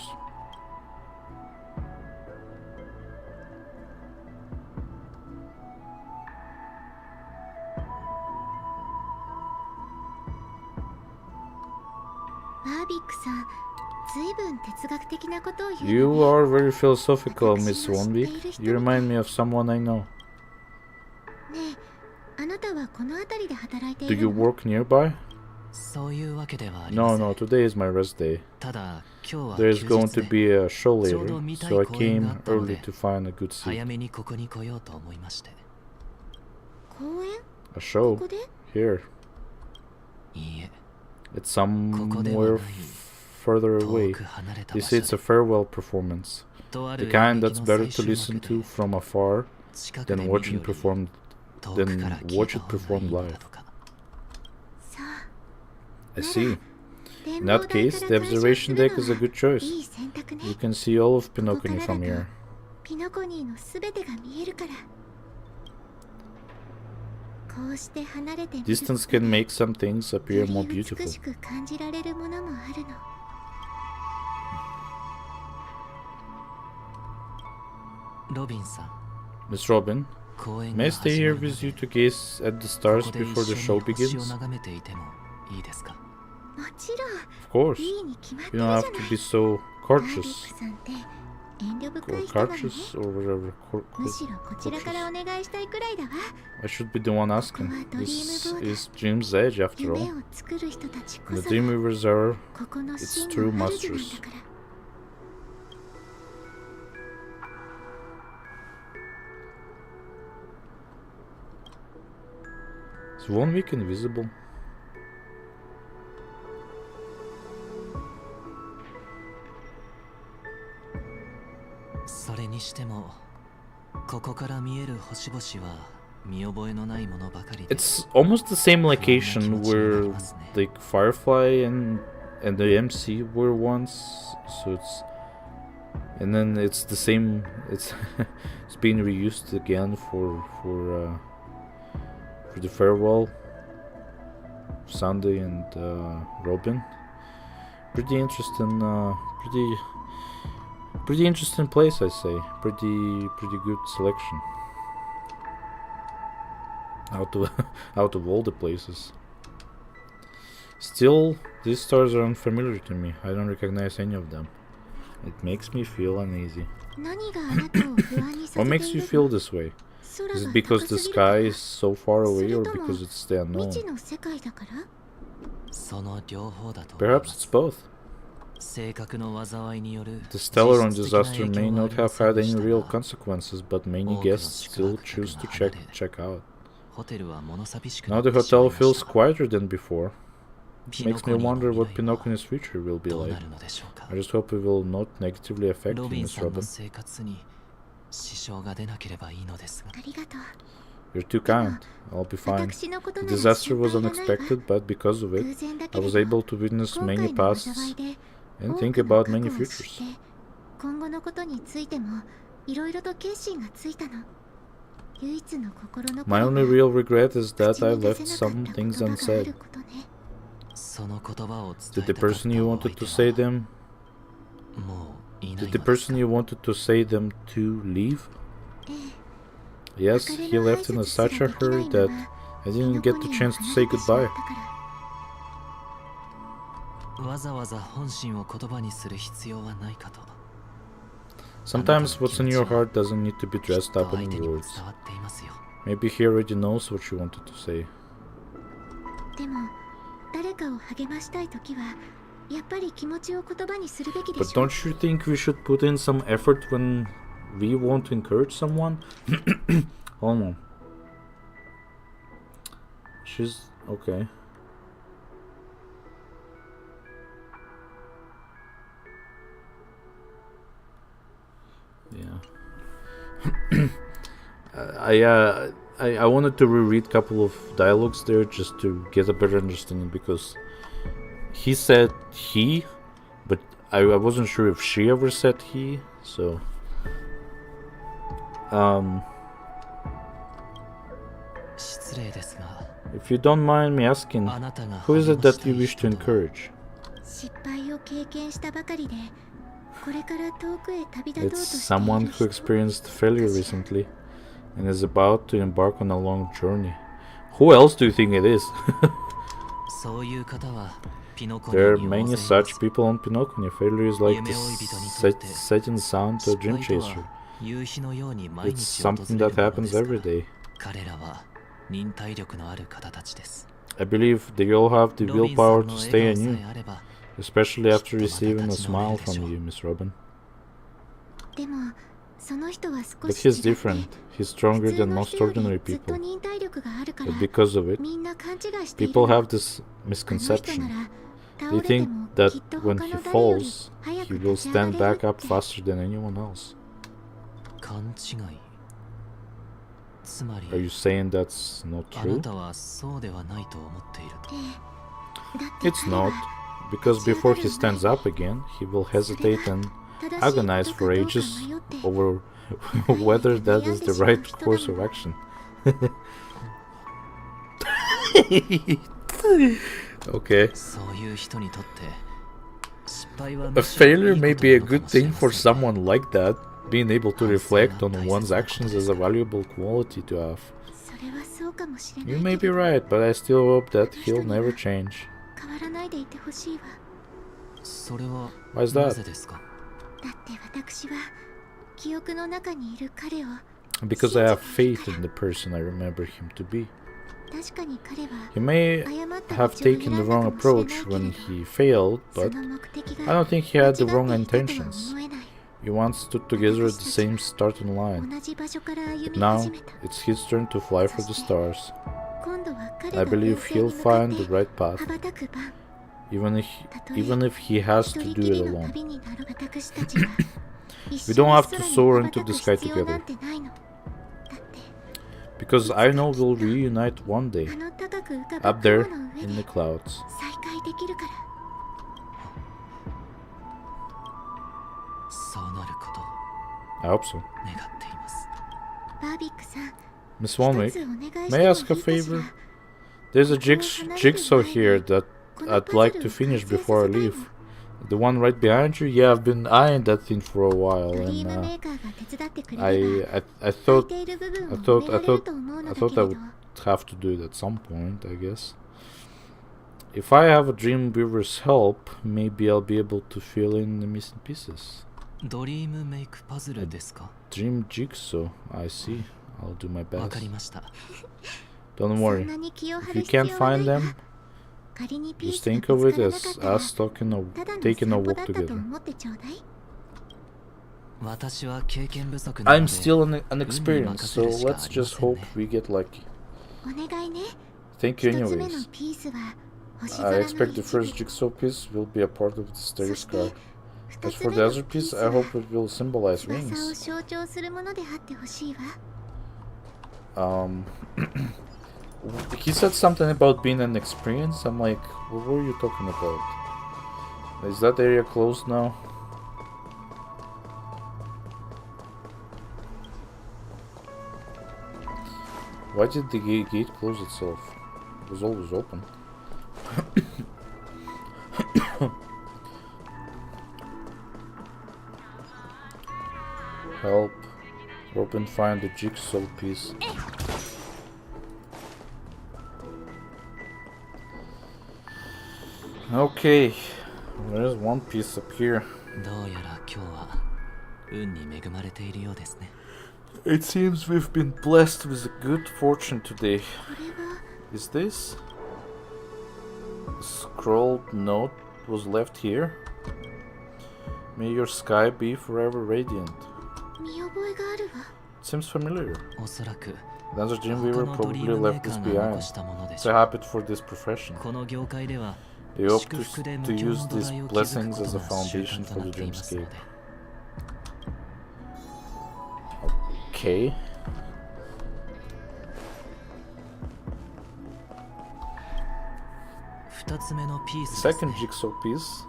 You are very philosophical, Miss Wonbeek. You remind me of someone I know. Do you work nearby? そういうわけではあり No, ません。 no, today is my rest day. ただ今日は There 休 is going 日 to で be a show later, ちょうど見たい so I 公園があ came ったので early to find a good seat. 早めにここに来ようと思いまして。 A show? Here. いいえ、 It's ここでは somewhere ない further 遠 away. く離れた They 場 say 所 it's a farewell performance. とあ The る kind 演 that's 劇の better 最 to 終 listen 幕 to で from afar 近くで than 見る watch よ it り performed 遠くから than 聞い watch た it 方がい performed いの live. だとか。 I see. In that case, the observation deck is a good choice. You can see all of Pinocchio from here. ピノコニーのすべてが見えるから。こうして離れてみる Distance can make some things appear more より美 beautiful. しく感じられるものもあるの。ロビンさん、 Miss Robin, 公演 may I が stay 始ま here るま with you で to gaze at the こ stars こで before the 一 show 緒に星を begins? 眺めていてもいいですか？もちろん Of course. いいに決まって You る don't じゃ have ない to be so ガーデック cautious. さんって遠慮深 Or い人なのね cautious or whatever. むしろこちらからお願いしたいくらいだわ I should be the one asking. This is Dream's Edge after 夢 all. を作る人たちこ The そ Dreamweavers are ここの its 真 true の主なん masters. だから Is 1 week invisible? それにしてもここから見える星々は見覚えのないものばかりで It's almost the same location where like Firefly and the MC were once. So it's and then it's the same. It's it's being reused again for the farewell. Sunday and Robin. Pretty interesting. Pretty interesting place, I say. Pretty good selection. Out of all the places. Still, these stars are unfamiliar to me. I don't recognize any of them. It makes me feel uneasy. 何があなたを不安にさ What せ makes てい you る feel の this way? 空 Is it が because 高 the すぎるから sky is so far away or それとも because it's the 未 unknown? 知の世界だから その両方だと思いま Perhaps す it's both. 性格の災いによる The stellar 実質的な disaster 影 may 響はあ not りま have せん had で any した real が consequences, but many 多くの guests still 宿泊 choose 客 to が check 離れ check out. ホテルは物寂しく Now なっ the てしまい hotel まし feels た quieter than before. ピ Makes ノコ me ニーの wonder what 未来は Pinocchio's future will be どう like. なるのでしょうか I just hope it will not negatively affect ロ you, ビン Miss さんの Robin. 生活に支障が出なければいいのですがありがとう You're too kind. I'll be fine. 私のこと The なら disaster 心 was 配がないわ unexpected, but because of 偶 it, 然だ I けれ was ど able to witness 今 many 回の pasts 災いで and 多 think くの about 過 many 去を知っ futures. て今後のことについてもいろいろと決心がついたの唯一の心残り My は only real regret is 口 that I に出 left せなか some った things 言葉があ unsaid. ることねその言葉を Did 伝 the えたかった person you お wanted 相 to 手 say は them? もういない Did の the ですか person you wanted to say them to leave? ええ Yes, 別れ he の挨 left in a 拶すら such で a きない hurry ま that ま I ピ didn't ノ get コ the ニー chance を to 離 say れてしま goodbye. ったからわざわざ本心を言葉にする必要はないかと Sometimes what's in your heart doesn't need to be きっ dressed と up 相 in 手にも words. 伝わっていますよ Maybe he already knows what you wanted to say. でも誰かを励ましたいときはやっぱり気持ちを言葉にするべきで But しょ don't you think we should put in some effort when we want to encourage someone? Oh no. She's okay. Yeah. I wanted to reread a couple of dialogues there just to get a better understanding because he said he, but I wasn't sure if she ever said he, so失礼ですが if you don't mind me asking, あなたが who is 励 it まし that た you い wish 人 to とは encourage? 失敗を経験したばかりでこれから遠くへ旅立とうと It's してい someone る who 人 experienced failure recently and is about to embark on a long journey. Who else do you think it is? そういう方はピノコニ There ー are に大 many 勢いま such す people on Pinocchio. Failure is like the 夢追い人にとって setting sun to a 失 dream 敗と chaser. は夕日のように毎 It's 日訪 something れ that るもの happens ですか every ら day. 彼らは忍耐力のある方たちです I believe they all have the ロビンさ willpower んの to 笑 stay 顔 in さ you, えあれば especially after きっとまた receiving a 立ち直れ smile るでしょう。 from you, Miss Robin. でもその人は少 But し he's 違って different. He's 普 stronger 通 than の most 人より ordinary ずっと people. 忍耐力があるから But because of it, みんな勘違いしている people の have this あの人な misconception. ら倒 They れて think も that きっと when 他 he の誰より falls, 早 he く will 立ち上が stand れ back る up って faster than anyone else. 勘違いつまり Are you saying that's not あな true? たはそうではないと思っているとええだって It's 彼は not, because before he stands up again, he will hesitate and 正しい agonize ことか for どうか ages 迷って over whether that is the right course of action. Okay. そういう人にとって失敗は A むしろいい failure こと may な be a のか good もしれ thing ま for せん someone like that, being able to reflect on one's actions is a valuable quality to have. それはそうかもしれない You け may ど be right, but I still hope that he'll never change. 変わらないでいてほしいわ。それは Why is な that? ぜですか？だって私は記憶の中にいる彼を Because I have faith in the person I remember him to be. 確かに彼は He may 誤った have 道を taken 選 the んだ wrong かもしれない approach けれ when ど he failed, そ but の目的 I が don't think he had the 間違 wrong っていたとは intentions. 思えない You once stood together at the same starting line. 同じ場所から歩 But み now 始めた it's his turn to fly for the stars. 今度は彼 I が believe 平静 he'll に向か find っ the て right path, 羽ばたく番 even if he has 一 to 人 do きり it の alone. 旅になる私たちは We 一緒 don't に have to 空に soar 羽ば into た the く sky 必要な together. んてないの。だって Because I know we'll reunite one day, あの高く浮かぶ up there 雲の上 in で the clouds. 再会できるから。そうなることを I hope so. バービックさん、 Miss 一 Swanwick, つお願いしてもいい may I ask a かしら favor? There's a jigsaw here that この I'd パズ like ル to を完 finish 成さ before I せたいの。 leave. The one right behind you? Yeah, I've been eyeing that thing for a while, ドリー and ムメーカーが手伝ってくれれば I 空い thought ている部分を I 埋 thought め I られる thought と思う I のだけ thought I れど would have to do it at some point, I guess. If I have a Dreamweaver's help, maybe I'll be able to fill in the missing pieces. ドリームメイクパズルですか？ Dream jigsaw, I see. I'll do my わか best. りました。 Don't そん worry. なに気を張 If る you 必要 can't はない find わ。 them, 仮にピー just スが think 見 of つ it からなか as ったら us ただの taking a 散歩 walk だったと together. 思ってちょうだい。私は経験不足なの I'm で still unexperienced, so let's just hope we get lucky. お願いね。 Thank you 一つ目の anyways. ピースは星 I 空の expect the 一部 first jigsaw piece will be a part of the そ starry して sky. 二 As つ for 目 the の other ピー piece, ス I は hope it will symbolize 翼を wings. 象徴するものであってほしいわ。He said something about being inexperienced. I'm like, what were you talking about? Is that area closed now? Why did the gate close itself? It was always open. Help. Robin, find the jigsaw piece. Okay, there's one piece up here. どうやら今日は運に恵まれているようですね。 It seems we've been blessed with a good fortune today. これは Is this? A scrawled note was left here. May your sky be forever radiant. 見覚えがあるわ。 It seems familiar. おそらく Then the 他 Dreamweaver のドリー probably ムメー left カ this ーが残 behind. したもので It's し a ょう。 habit for this profession. この業界では They hope 祝福で to 無教 use の土 these 台を築く blessings こ as と a が習 foundation 慣と for な the っていますの dreamscape. で Okay. Two つ目のピースです Second ね。 jigsaw piece.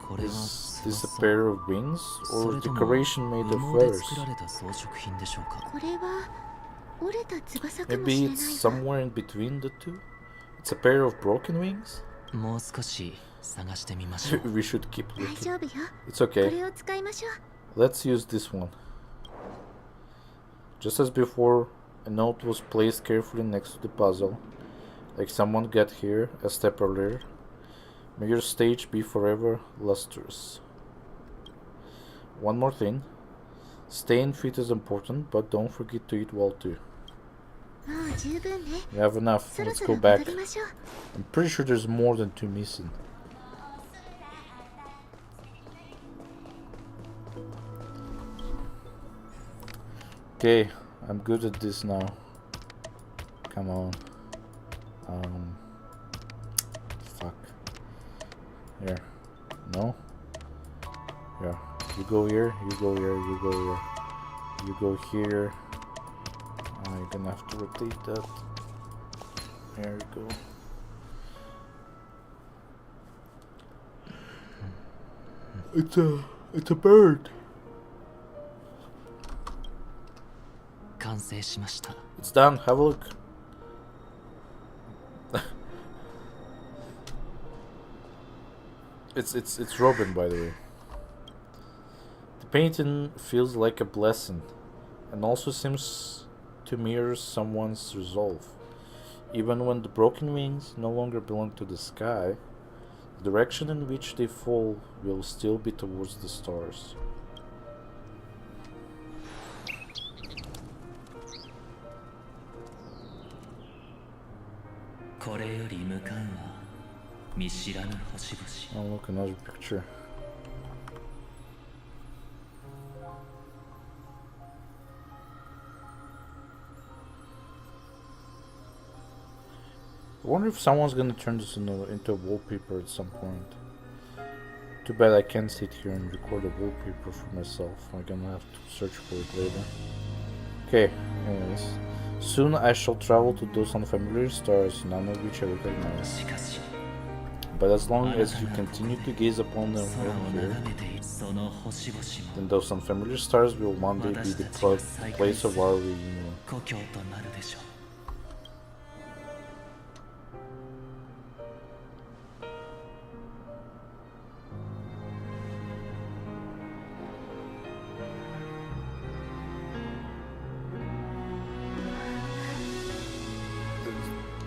これは Is this a 翼 pair of wings そ or れとも decoration made 羽 of 毛で feathers? 作られた装飾品でしょうか。これは折れた翼かもし Maybe れない it's わ。 somewhere in between the two? It's a pair of broken wings? もう少し探してみましょう。 We should keep 大 looking. 丈夫よ。 It's こ okay. れを使いましょう。 Let's use this one. Just as before, a note was placed carefully next to the puzzle. Like someone got here a step earlier. May your stage be forever lustrous. One more thing. Staying fit is important, but don't forget to eat well too. もう十分ね。 We have enough. そろ Let's そ go ろ戻 back. りましょう。 I'm pretty sure there's more than two missing. Okay, I'm good at this now. Come on. Fuck. Here. No? Yeah. You go here, you go here, you go here. You go here. You're gonna have to rotate that. There you go. It's a bird. 完成しました。 It's done. Have a look. it's Robin, by the way. The painting feels like a blessing, and also seems to mirror someone's resolve. Even when the broken wings no longer belong to the sky, the direction in which they fall will still be towards the stars. Oh look, another picture. I wonder if someone's gonna turn this into a wallpaper at some point. Too bad I can't sit here and record a wallpaper for myself. I'm gonna have to search for it later. Okay, anyways. Soon I shall travel to those unfamiliar stars, none of which I recognize. But as long as you continue to gaze upon them here, then those unfamiliar stars will one day be the place of our reunion.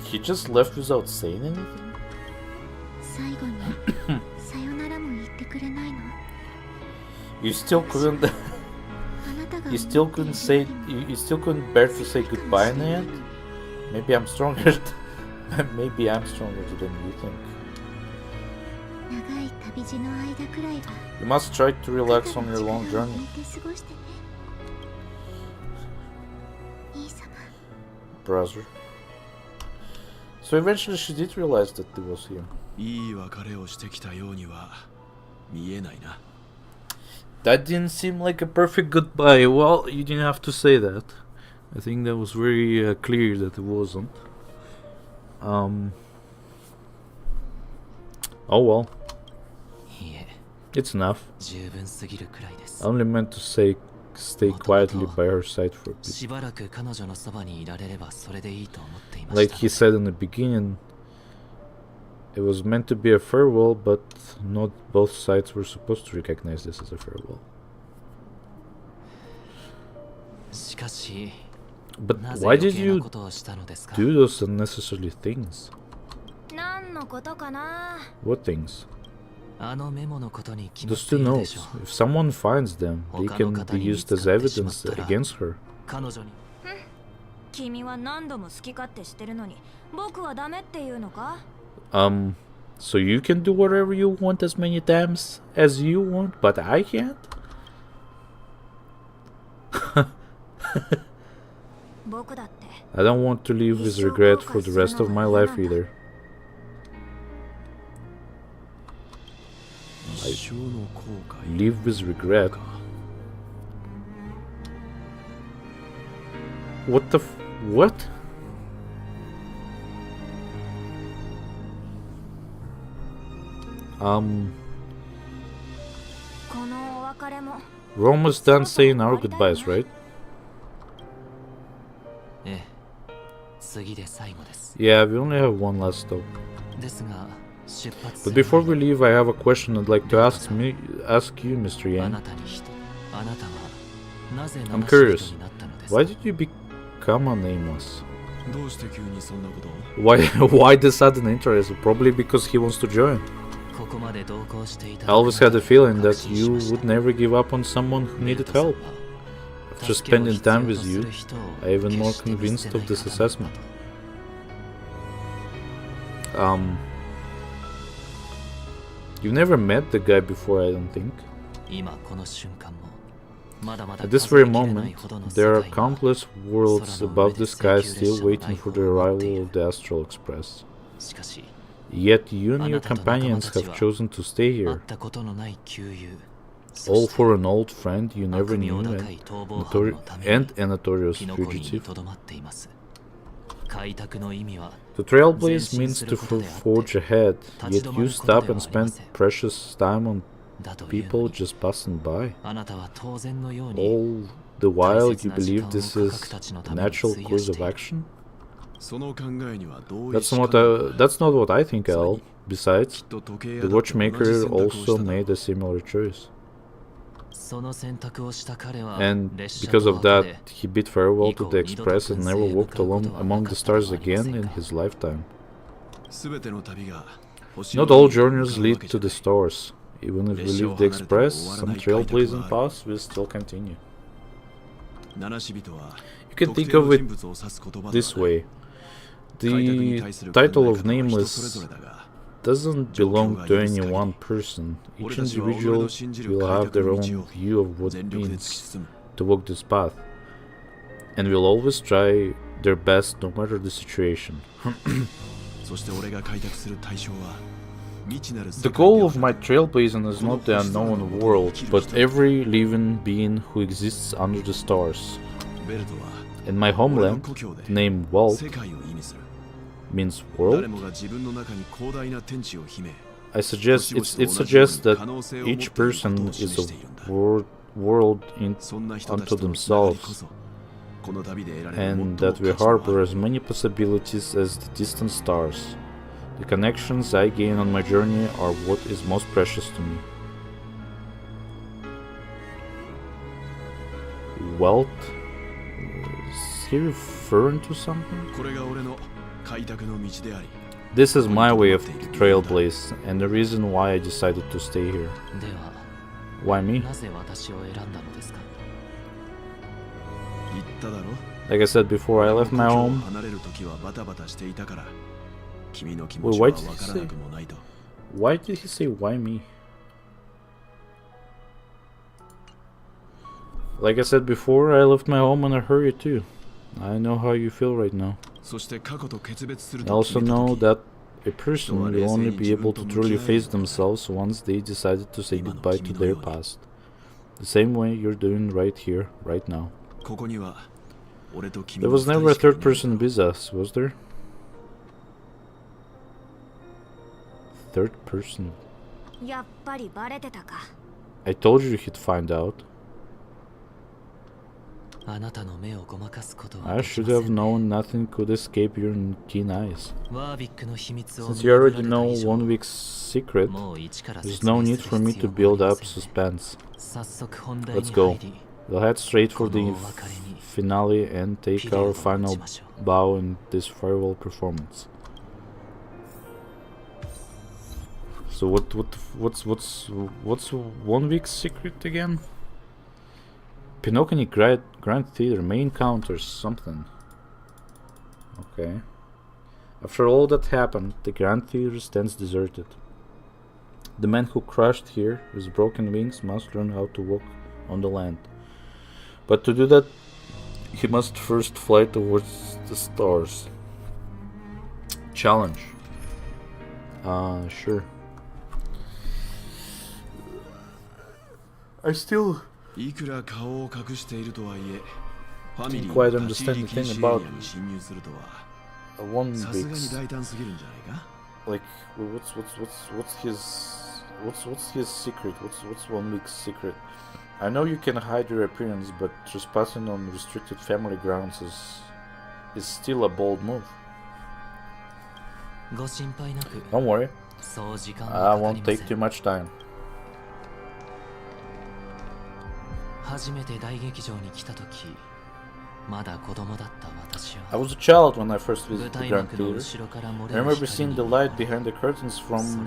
He just left without saying anything? You still couldn't you still couldn't bear to say goodbye in the end? Maybe I'm stronger maybe I'm stronger than you think. You must try to relax on your long journey. Brother. So eventually she did realize that it was him. That didn't seem like a perfect goodbye. Well, you didn't have to say that. I think that was very clear that it wasn't. Oh well. It's enough. I only meant to say stay quietly by her side for a bit. Like he said in the beginning, it was meant to be a farewell, but not both sides were supposed to recognize this as a farewell. But why did you do those unnecessary things? What things? Those two notes. If someone finds them, they can be used as evidence against her. So you can do whatever you want as many times as you want, but I can't? I don't want to live with regret for the rest of my life either. Live with regret? What the what? We're almost done saying our goodbyes, right? Yeah, we only have one last stop. But before we leave, I have a question I'd like to ask you, Mr. Yang. I'm curious, why did you become a nameless? Why the sudden interest? Probably because he wants to join. I always had a feeling that you would never give up on someone who needed help. After spending time with you, I'm even more convinced of this assessment. You've never met the guy before, I don't think. At this very moment, there are countless worlds above the sky still waiting for the arrival of the Astral Express. Yet you and your companions have chosen to stay here, all for an old friend you never knew and a notorious fugitive. To trailblaze means to forge ahead, yet you stop and spend precious time on people just passing by. All the while you believe this is the natural course of action? That's not what I think, Al. Besides, the watchmaker also made a similar choice. And because of that, he bid farewell to the Express and never walked alone among the stars again in his lifetime. Not all journeys lead to the stars. Even if we leave the Express, some trailblazing paths will still continue. You can think of it this way. The title of Nameless doesn't belong to any one person. Each individual will have their own view of what it means to walk this path, and will always try their best no matter the situation. The goal of my trailblazing is not the unknown world, but every living being who exists under the stars. In my homeland, the name Walt means world. It suggests that each person is a world unto themselves, and that we harbor as many possibilities as the distant stars. The connections I gain on my journey are what is most precious to me. Wealth? Is he referring to something? This is my way of trailblaze, and the reason why I decided to stay here. Why me? Like I said before, I left my home. Wait, why did he say why me? Like I said before, I left my home in a hurry too. I know how you feel right now. I also know that a person will only be able to truly face themselves once they decided to say goodbye to their past. The same way you're doing right here, right now. There was never a third person with us, was there? Third person. I told you he'd find out. I should have known nothing could escape your keen eyes. Since you already know 1 week's secret, there's no need for me to build up suspense. Let's go. We'll head straight for the finale and take our final bow in this farewell performance. So what's 1 week's secret again? Pinocchio Grand Theater, main counters, something. Okay. After all that happened, the Grand Theater stands deserted. The man who crashed here with broken wings must learn how to walk on the land. But to do that, he must first fly towards the stars. Challenge. Sure. I still didn't quite understand the thing about 1 week's. Like, what's his secret? What's 1 week's secret? I know you can hide your appearance, but trespassing on restricted family grounds is still a bold move. Don't worry, I won't take too much time. I was a child when I first visited the Grand Theater. I remember seeing the light behind the curtains from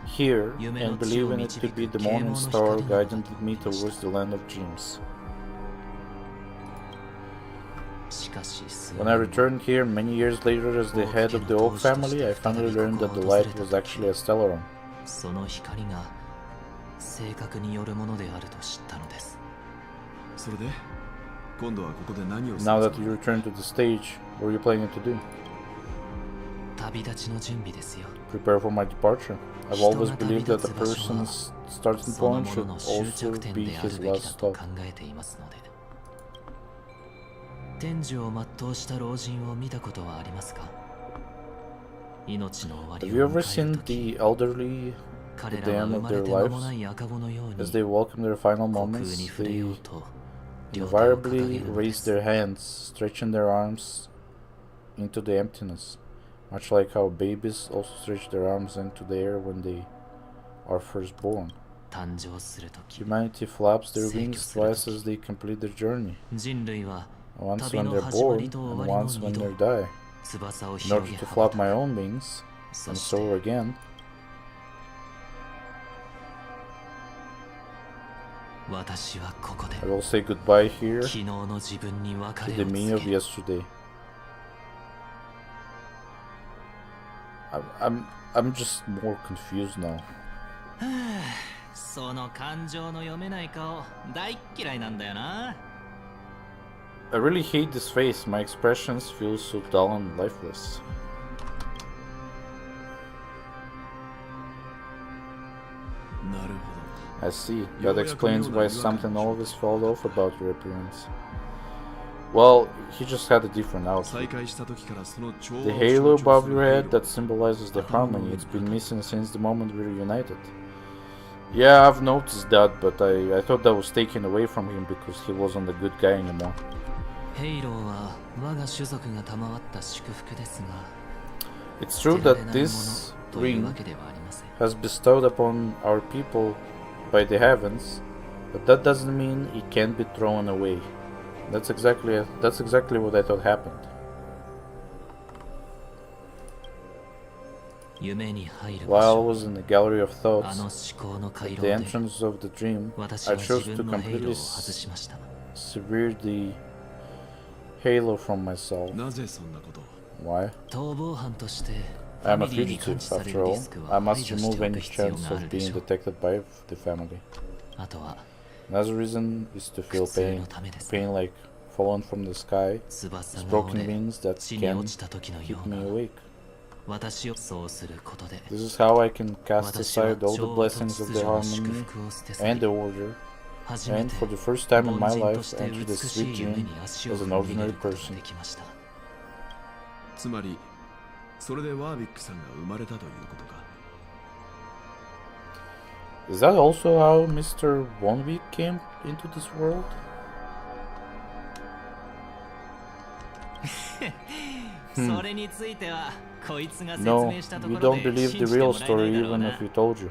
here and believing it to be the morning star guiding me towards the land of dreams. When I returned here many years later as the head of the Oak family, I finally learned that the light was actually a stellaron. Now that you return to the stage, what are you planning to do? Prepare for my departure. I've always believed that a person's starting point should also be his last stop. Have you ever seen the elderly at the end of their lives? As they welcome their final moments, they invariably raise their hands, stretching their arms into the emptiness, much like how babies also stretch their arms into the air when they are first born. 誕生するとき Humanity flaps their wings twice as they complete their journey. 人類は Once 旅 when の they're 始ま born りと and 終わり once の when 二度 they die. 翼を In 広 order げ to 羽ば flap た my く own wings そ and して soar again. 私はここで I will say goodbye here 昨日の自分に別 to れ the を me 告 of げる yesterday. I'm just more confused now. その感情の読めない顔大っ嫌いなんだよな I really hate this face. My expressions feel so dull and lifeless. I see. That explains why something always fell off about your appearance. Well, he just had a different outfit. The halo above your head that symbolizes the harmony, it's been missing since the moment we reunited. Yeah, I've noticed that, but I thought that was taken away from him because he wasn't a good guy anymore. ヘイローは我が種族が賜った祝福ですが It's true that this というわ ring けではありません has bestowed upon our people by the heavens, but that doesn't mean it can't be thrown away. That's exactly what I thought happened. 夢に入る While 場 I 所 was in the gallery of あの thoughts, 思考の回 at 廊 the で entrance of the dream, 私 I は chose 自 to 分のヘイロー completely を外しました sever the halo from myself. なぜそんなことを Why? 逃亡犯としてフ I'm ァ a ミリーに感 fugitive, 知され after るリ all. スク I は排 must 除して remove おく any 必要 chance があ of るで being しょう detected by the family. あとは Another reason is to feel 苦痛 pain, のためです pain like fallen from the sky, 翼 it's が折 broken れ wings that 地に can 落ちた時のよ keep う me な awake. 私をそうすることで This is how I can cast 私は aside all the 超 blessings 突 of the 如の祝 harmony 福を捨て去 and り the order, 初め and て for the first time in 凡 my 人と life して enter the 美し sweet い夢 dream に足を as 踏 an み入れ ordinary ることが person. できましたつまりそれでワービックさんが生まれたということか Is that also how Mr. Wonwick came into this world? それについてはこいつが説 No, 明したと you ころ don't で believe 信 the じて real もらえない story だろう even な if he told you.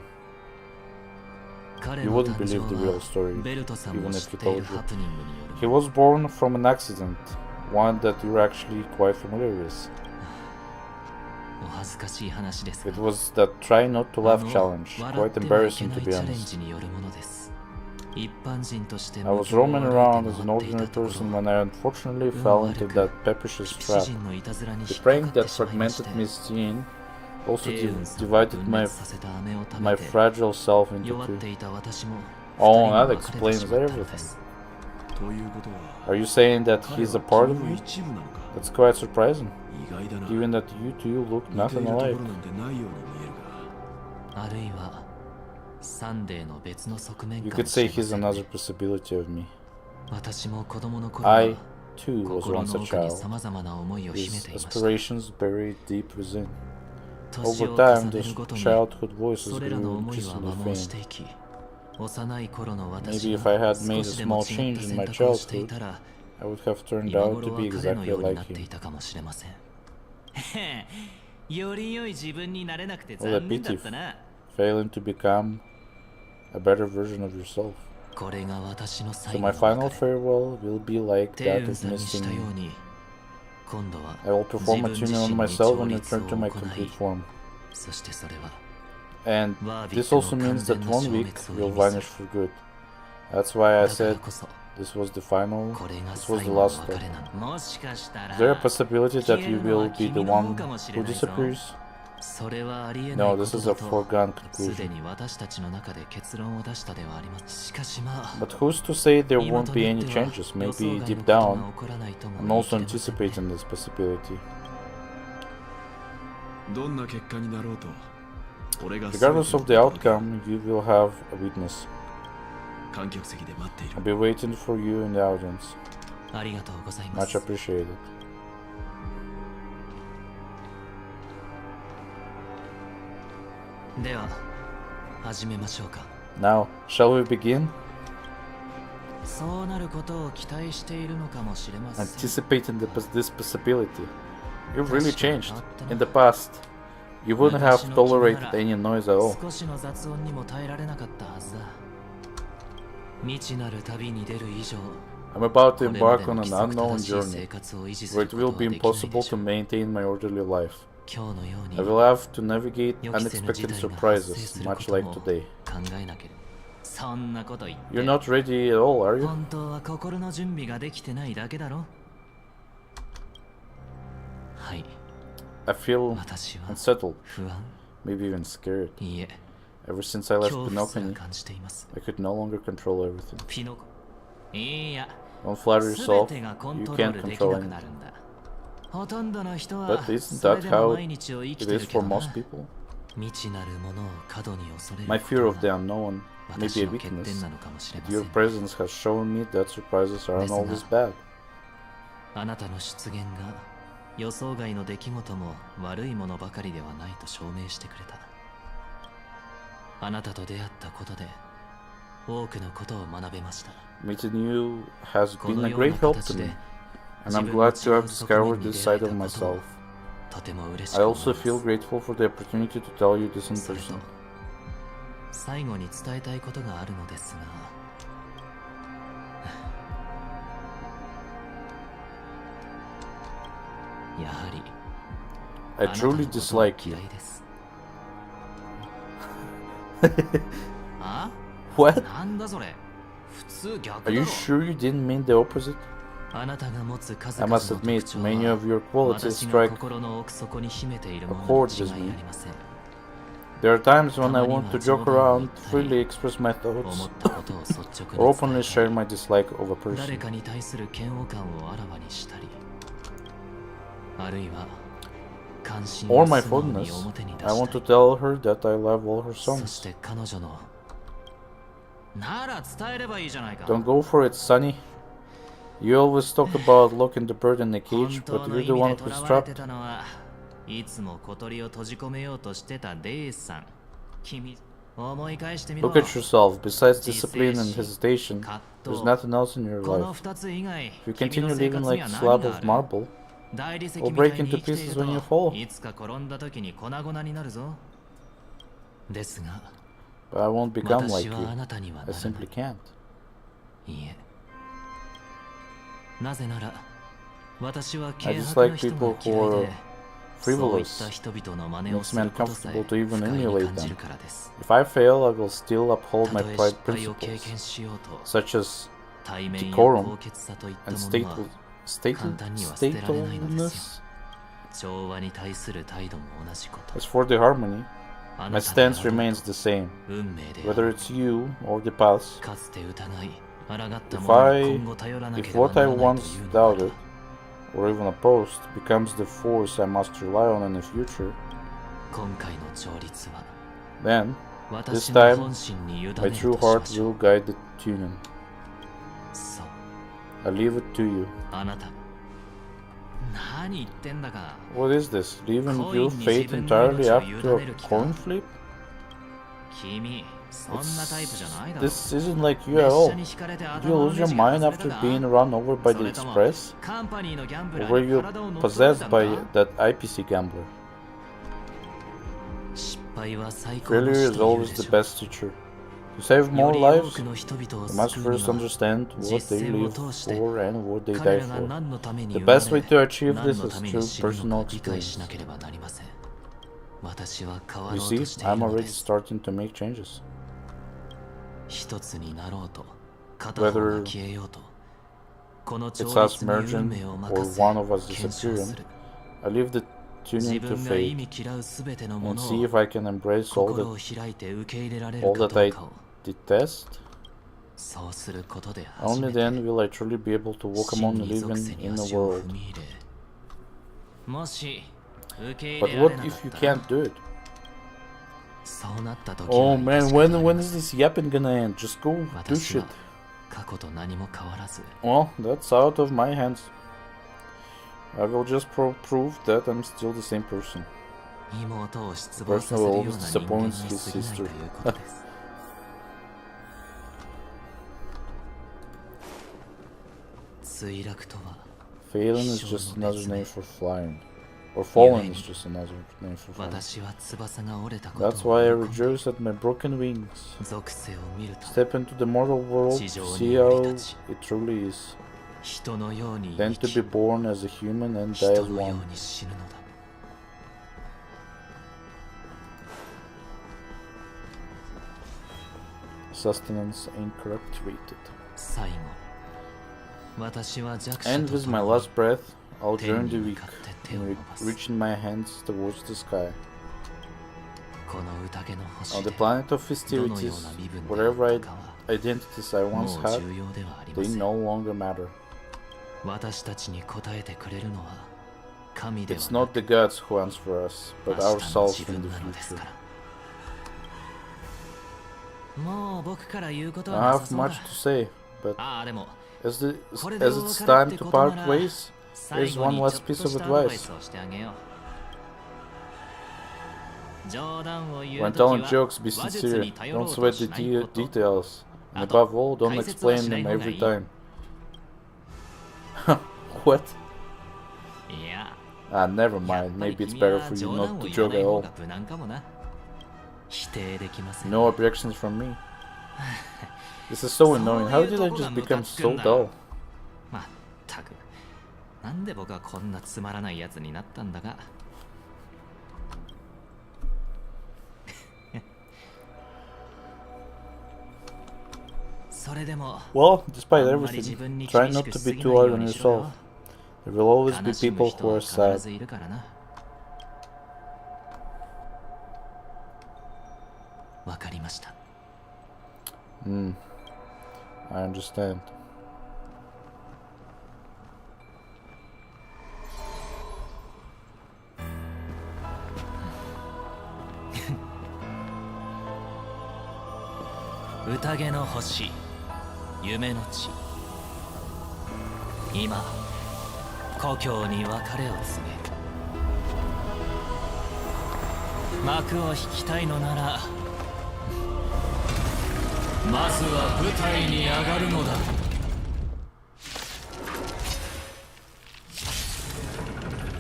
彼 You の wouldn't 誕 believe the 生 real は story ベルトさん even も if 知っ he てい told る you. ハプニングによる He was born from an accident, one that you're actually quite familiar with. お恥ずかしい話ですが It was that try not to あ laugh の challenge, 笑っ quite てはいけ embarrassing な to い be チャレン honest. ジによるものです一般人として I was roaming around as an ordinary person when I unfortunately fell into that Pepish's 騎士 trap. 陣のいたずらに The 引っかか prank って that しまいまして fragmented me seen also 帝雲さん divided 分 my 裂させた飴を食 my べて fragile self into 弱っ two. ていた私も Oh, 二 that 人に分かれて explains しまったの everything. ですということは Are you saying that 彼 he's a は part 君 of の you? 一部なのか That's quite surprising, 意外だな given that you two look 似てい nothing るところ alike. なんてないように見えるがあるいはサンデーの別の側面 You か could もし say れま he's せん another possibility of me. 私も子供の頃 I は too was 心 once の a 奥に child. 様々な思いを秘め His ていました aspirations buried deep within. 年 Over を time, 重ね those るごとに childhood voices それらの grew 思いは increasingly 摩耗し faint. ていき幼い頃の私 Maybe が if I had 少 made a しでも small 違った change in 選 my 択をしてい childhood, たら I would have turned 今 out 頃 to は be 彼の exactly ように like なってい him. たかもしれませんより良い自分になれなくて What a 残念だっ pity, たな failing to become a better version of yourself. これが私の So 最後 my の final 別れ farewell will be like 帝 that 雲 of さんにし missing たよ me. うに今度は I will perform a 自分 tuning 自 on 身に myself 調 and 律を return to my 行 complete い form. そしてそれは And ワービ this ック also の means 完 that 全な one 消 week 滅を will 意味す vanish る for good. That's why I だから said こそ this was the final, これが this was 最 the 後の last 別 step. れなのもしかしたら Is there a possibility that 消え you るのは will be the 君の方 one かもしれ who ないぞ disappears? それはありえない No, こ this と is だ a と foregone すで conclusion. に私たちの中で結論を出したではありませんしかしまあ But who's to say there 今 won't と be なっ any ては changes? 予想 Maybe 外の deep ことが down, 起こらないとも I'm 言い also 切れませんね anticipating this possibility. どんな結果になろうと俺が Regardless of the outcome, you will have a witness. 観客席で待ってい I'll る be waiting for you in the audience. ありがとうございま Much す appreciated. では始めましょうか Now, shall we begin? そうなることを期待しているのかもしれません Anticipating this possibility. You've really changed. In the past, You wouldn't have tolerated any noise at all. 少しの雑音にも耐えられなかったはずだ。未知なる旅に出る以上、 I'm about to これま embark で on の an 規則 unknown 正しい journey 生活を維持す where る it こ will と be はできないで impossible しょ to う。 maintain my orderly life. 今日のように I will have to navigate 予期せぬ事 unexpected 態が発生 surprises, するこ much と like も today. 考えなければ。そんなこと言って You're not ready at all, are you? 本当は心の準備ができてないだけだろ。はい、 I feel 私は unsettled, 不安、 maybe even scared. いいえ、 Ever since I left 恐怖すら Pinocchio, 感じています。 I could no longer control everything. ピノコ、いや、 Don't flatter すべ yourself, てがコン you トロー can't ルでき control なく anything. なるんだ。ほとんどの人 But は isn't それ that でも how 毎日を生き it て is るけ for どな。 most people? 未知なるものを過度に恐れる My こ fear と of the が unknown may be 私 a の欠点 weakness. なのかもしれま But せ your ん。 presence has shown me that surprises aren't ですが、 always bad. あなたの出現が予想外の出来事も悪いものばかりではないと証明してくれた。あなたと出会ったことで多くのことを学べました。 Meeting you has こ been の a ような great help 形 to で me, 自 and I'm 分の glad to 違 have う側面 discovered に this 出会え side た of ことを myself. とても嬉し I く思い also ます。 feel grateful for the opportunity to tell you this in それと person. 最後に伝えたいことがあるのですが、やはり I あなたの truly ことは dislike you. 嫌いです。あ？ What? なんだそれ。普通逆 Are だ you ろ。 sure you didn't mean the opposite? あなたが持つ数 I 々 must の admit, 特徴 many は of your qualities 私の strike 心の奥底に秘めているもの a に chord 違い with あ me. りません。 There are times when I たまには want to joke 冗談を言 around, ったり、 freely express my 思 thoughts, ったことを率直 or に openly 伝え share たり、 my dislike of a 誰 person. かに対する嫌悪感をあらわにしたり、あるいは関心 Or を my 素直に fondness. 表に出 I し want た to い。 tell her that I love all her そ songs. して彼女のなら伝えればいいじゃないか。 Don't go for it, Sonny. You always talk about locking the bird in a 本 cage, 当 but の you're 意 the 味 one で who's 囚われて trapped. たのはいつも小鳥を閉じ込めようとしてたデイさん。君、思い返してみろ。 Look at yourself. Besides discipline and hesitation, there's nothing else in your この life. 二つ以外、 If you 君 continue の生 living 活に like は a 何 slab が of ある？ marble, 大理石 will みたい break に into 生きてい pieces る when you と fall. いつか転んだ時に粉々になるぞ。ですが、 But I won't become 私 like はあ you. なたにはな I らない。 simply can't. いいえ。なぜなら、私は I 軽 just 薄な like 人 people が who 嫌い are で、そういった frivolous. 人々の真似を Makes する me ことさえ uncomfortable to 不 even 快に emulate 感じ them. るからです。 If I fail, I will still uphold た my とえ pride 失敗を経 principles, 験しようと、 such as 対面や decorum 高潔さといった and ものは statelessness. 調和に対する態度も同じこと。 As for the harmony, あ my なたであろ stance うと remains the same, 運命であ whether る。 it's you or the past. かつて疑い、抗ったも If の I, に今後頼らなけ if れば what な I らないと once いうのなら doubted, or even opposed, becomes the force I must rely on in the future, 今回の調律は then 私 this の time 本心に委ねると my し true ま heart しょう。 will guide the tuning. そう、 I leave it to you. あなた。何言ってんだか。 What is this? Leaving your 恋に fate 自分の entirely 命を after 委ねる a 気か？ coin flip? 君、そんなタイプじゃないだろ。 This isn't like you at 列 all. 車に引かれて Did 頭 you の lose ネ your ジが mind 外れ after たか？ being run over by そ the れとも express? カンパニーのギャンブラ Or ー were に you 体を乗っ取られた possessed の by か？ that IPC gambler? 失敗は最高の Failure 師 is という always で the しょ best teacher. To save よ more り多 lives, くの人々を you must 救うに first は understand what 実 they 践を live 通して for and what they 彼 die らが for. 何のために The 生まれ best way to achieve 何 this の is ため through に死ぬの personal か理解 experience. しなければなりません。私は変わ You ろうと see, している I'm ので already す。 starting to make changes. 一つになろうと片方が Whether 消えようとこの it's 調 us 律に運 merging 命を or 任せ one of us 検証す disappearing, る。 I leave the 自 tuning to 分が意 fate 味嫌うすべてのも and の see を if I can embrace all 心を that 開いて受け入れられる all か that ど I うかを detest. そうすることで初 Only めて then will I truly be able to walk 真 among に属性 living に in the 足を world. 踏み入れもし受け入 But れられ what なか if you ったら can't do it? そうなった時 Oh は man, 致し方ない when is this yapping gonna end? Just go do 私 shit. は過去と何も変わらず Well, that's out of my hands. I will just prove that I'm still the same person. 妹を失望 Person させる who よう always な人間に disappoints his 過ぎないと sister. いうことです墜落とは Failing is just another name for flying. Or fallen is just another name for fallen. 私は翼が折れたことを That's why I 喜んだ rejoice at my broken wings. 属性を見ると Step into the mortal world, 地上に see 降 how り立ち it truly is. 人のように Then 生 to き be born as a human and die 人 as のよ one. うに死ぬのだ Sustenance incorrect rated. 最後私は弱者 And と with 共 my に last breath, I'll 天 join に the 向 weak かって手を in 伸ばす reaching my hands towards the sky. この宴の On 星 the で planet of どのよ festivities, うな身分で whatever あったかは identities I も once う had, 重要ではありま they せん no longer matter. 私たちに答えてくれるのは神では It's な not く the gods who answer us, 明 but 日の ourselves 自 from 分 the なのです future. からもう僕から言うこと I はな have さそうだ much to say, but ああでも asこれで it's お別れっ time て to ことな part ら ways, 最 here's 後 one に last ちょっと piece し of たアドバイ advice. スをしてあげよう冗談を言う When ときは telling jokes, be 話術 sincere. に頼ろ Don't うと sweat し the ないこと details. And あと above all, don't 解説は explain しない them 方が every いい time. What? いや Ah, never やっ mind. ぱり Maybe it's 君 better は for you 冗 not 談を to 言わ joke ない at 方 all. が無難かもな否定できません No objections from me. This is so annoying. How did I just become so dull? まったくなんで僕はこんなつまらないやつになったんだかそれでも Well, despite あんまり自分に everything, 厳 try し not く to し be すぎ too ない hard よう on にしろよ yourself. There will always be 悲しむ people 人 who は are 必 sad. ずいるからなわかりました I understand. 宴の星夢の地今故郷に別れを告げる幕を引きたいのならまずは舞台に上がるのだ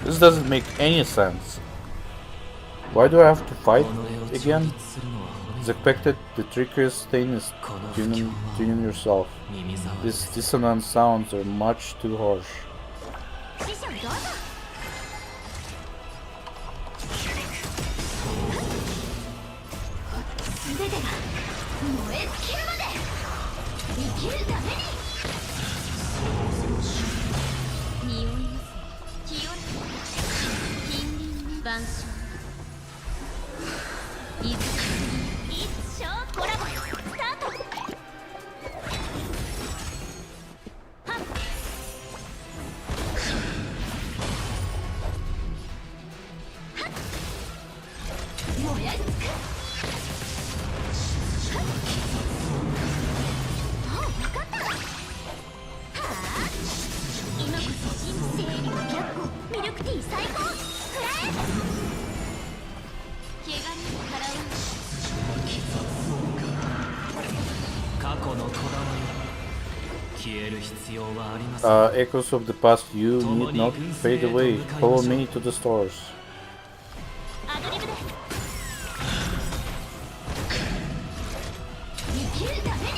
This doesn't make any sense. Why do I have to fight again? As expected, the trickiest thing is tuning yourself. These dissonant sounds are much too harsh. 師匠どうぞ全てが燃え尽きるまで生きるために匂います清らか近隣の晩鐘いつコラボスタートはっ燃やし尽くもう分かったはあ今こそ新清流白虎ミルクティー最高くらえ怪我に払う過去のこだわり消える必要はありません Echoes of the past, you need not fade away. Follow me to the stars. アドリブで生きるために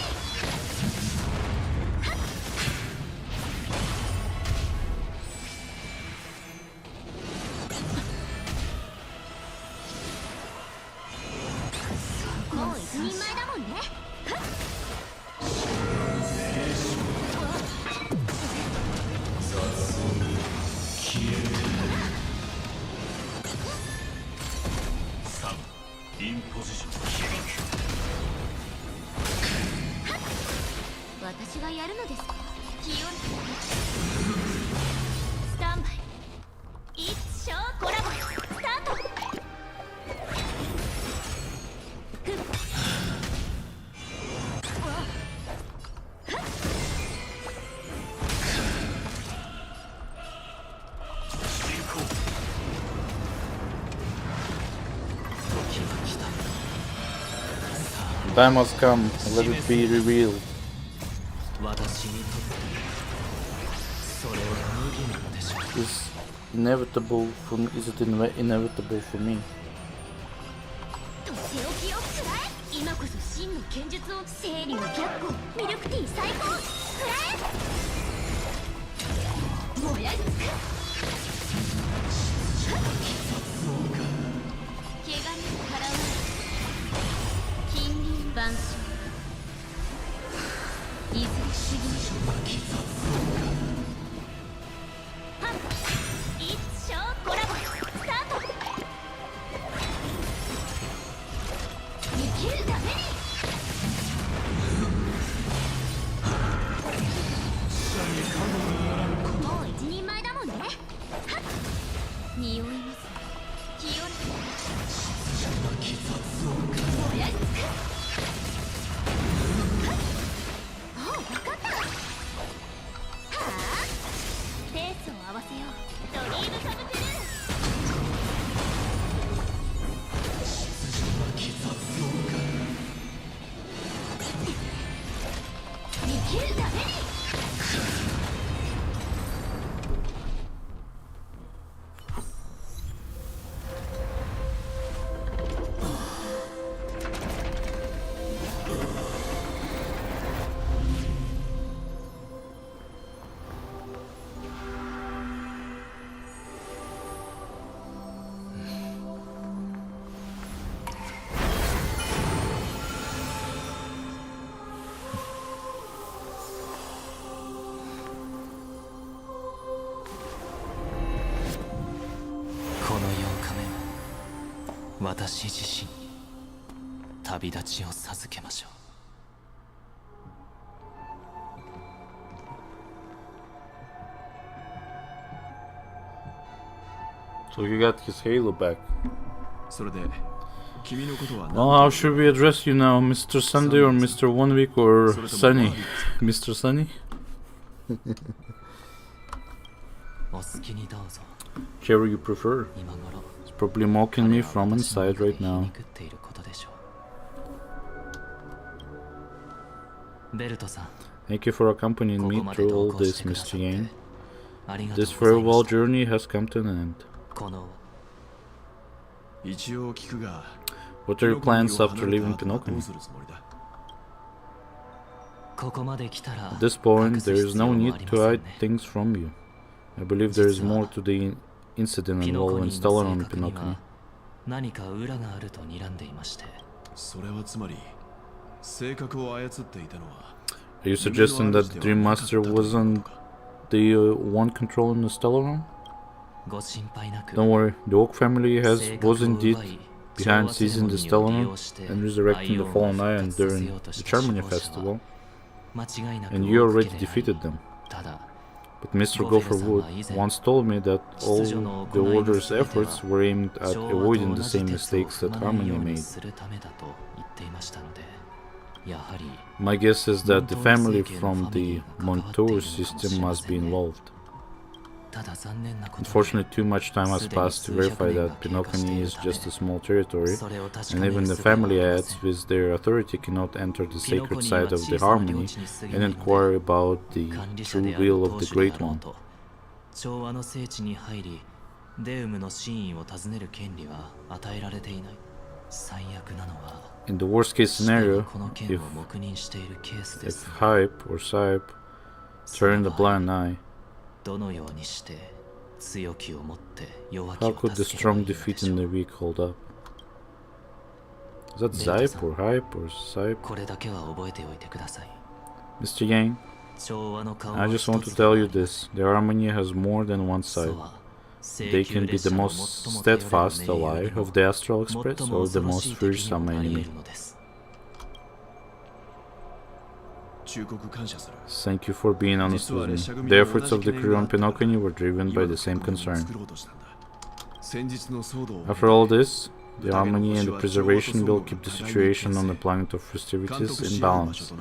もう一人前だもんねインポジション私がやるのです清らかスタンバイ一生コラボスタートふっ進行 Time has come. Let it be revealed. 私にとってそれは無理なのでしょう This inevitable for me? Is it inevitable for me? とっておきを食らえ。今こそ真の剣術を。清流逆光ミルクティー最高。食らえ。もやりつく。怪我に払われ。近隣万象。いずれ次に。はっ。一生コラボスタート。生きるために。もう一人前だもんね。はっ。匂います。清らか。もやりつく。もう分かった。はあ。ペースを合わせよう。ドリームカムトゥルー。生きるために。この8日目も私自身に旅立ちを授けましょう。So you got his halo back. それで君のことは Well, how should we address you now, Mr. Sunday or Mr. One Week or Sunny? Mr. Sunny? お好きにどうぞ。 Whichever you prefer. 今頃 He's probably mocking me from inside right now. っていることでしょう。ベルトさん、 Thank you for accompanying こ me こまで through 同 all 行し this, てくださ Mr. って Yang. ありがとう This ございま farewell した。 journey has come to an end. この一応聞くが What are your plans after leaving Pinocchio? するつもりだ。ここまで来たら At this point, 隠す there is 必要 no も need あり to ません hide ね。 things from you. I believe there is 実は more to the incident ピノコ involving ニーの Stellar 性 and 格に Pinocchio. は何か裏があると睨んでいまして。それはつまり性格を操っていたのは Are you suggesting that the Dream Master wasn't the one controlling the Stellar Realm? ご心配なく Don't worry, the Oak family 性格を was indeed 奪い behind 調和セレ seizing モ the ニー Stellar を利 Realm 用して and resurrecting 愛 the を Fallen 復 Eye 活させ during ようと the した Charmony 首謀者は Festival, 間違いなく and you 多く already であり defeated them. ただ But Mr. Gopherwood once told me that all the Order's efforts were aimed at 調和 avoiding と the 同じ same 鉄を mistakes 踏 that まないよ Harmony うに made. するためだと言っていましたので、やはり My guess is that the family from the Montour system must be involved. ただ残念なことに Unfortunately, too much time has passed to verify that Pinocchio is just a small territory, それを確か and める even the 術があり family ま heads せん。 with their authority cannot enter the ピノコ sacred ニーは side of 小 the さな領 harmony 地に過ぎ and ないの inquire で about the 管理者 true である will 当 of the 主で Great あろう One. と調和の聖地に入りデウムの真意を尋ねる権利は与えられていない。最悪なのは In the worst case 死刑が scenario, この件 if を黙認しているケースで if す。 Hype or Sipe その turn the 場合 blind eye, どのようにして強きを持って弱き how を could the 助ければい strong いので defeating しょ the う。 weak hold up? Is that Zipe or Hype or Sipe? これだけは覚えておいてください。 Mr. Yang, 調和の顔 I は just 一 want つ to では tell あ you り this. The harmony has more than one そ side. うは They can be the most steadfast ally of the Astral Express or the most fearsome enemy. 忠告感謝する。 Thank you for being honest with me. The efforts of the crew on Pinocchio were driven by the same concern. 作ろうとしたんだ。先日の騒動を After all this, the harmony and the preservation will keep the situation on the planet of festivities in balance.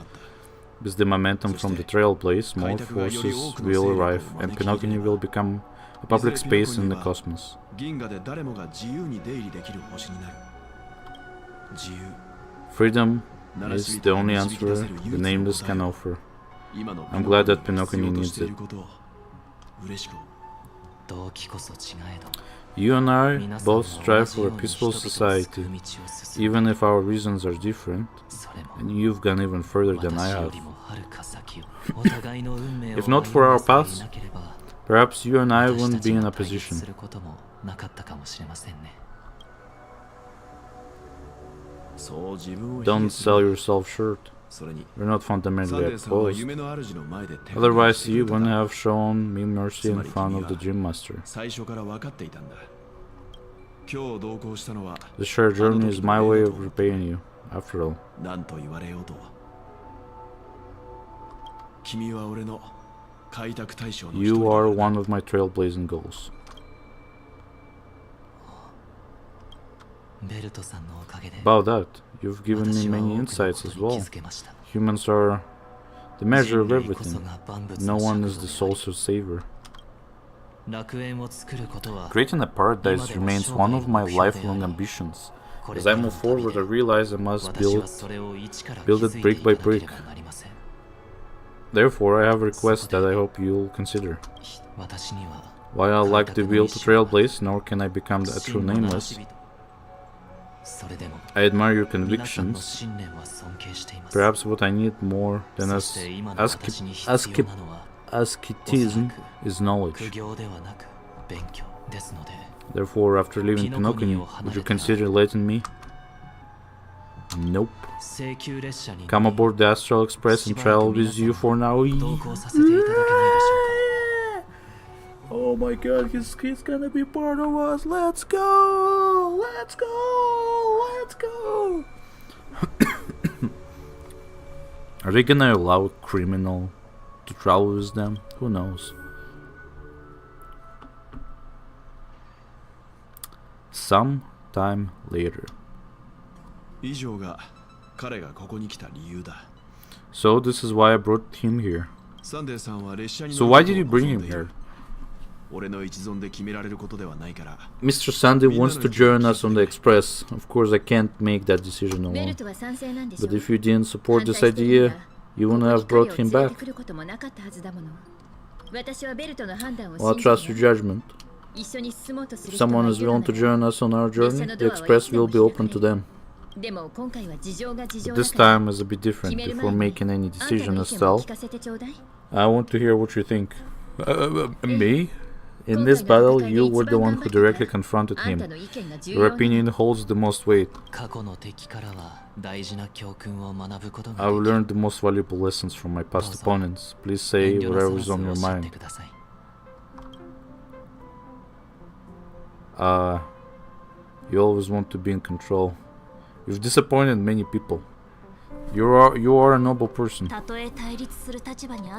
With the momentum from the Trailblaze, more forces will arrive, and Pinocchio will become a public space in the cosmos. 銀河で誰もが自由に出入りできる星になる。自由。 Freedom is the only answer the Nameless can offer. I'm glad that Pinocchio needs it. 動機こそ違えど You and I both strive for a peaceful society, even if our reasons are different, and you've gone even further than I have. If not for our paths, perhaps you and I wouldn't be in a position. Don't sell yourself short. We're not fundamentally opposed. Otherwise, you wouldn't have shown me mercy in front of the Gym Master. The shared journey is my way of repaying you, after all. You are one of my trailblazing goals. About that, you've given me many insights as well. Humans are the measure of everything. No one is the soul's savior. Creating a paradise remains one of my lifelong ambitions. As I move forward, I realize I must build it brick by brick. Therefore, I have a request that I hope you'll consider. While I like to build a trailblaze, nor can I become a true nameless, I admire your convictions. Perhaps what I need more than asceticism is knowledge. Therefore, after leaving Kinokuni, would you consider letting me? Nope. Come aboard the Astral Express and travel with you for now. Oh my god, he's gonna be part of us. Let's go! Let's go! Let's go! Are they gonna allow a criminal to travel with them? Who knows? Some time later. So this is why I brought him here. So why did you bring him here? Mr. Sunday wants to join us on the Express. Of course, I can't make that decision alone. But if you didn't support this idea, you wouldn't have brought him back. Well, I trust your judgment. If someone is willing to join us on our journey, the Express will be open to them. But this time is a bit different. Before making any decision, Estelle, I want to hear what you think. Me? In this battle, you were the one who directly confronted him. Your opinion holds the most weight. I've learned the most valuable lessons from my past opponents. Please say whatever is on your mind. You always want to be in control. You've disappointed many people. You are a noble person.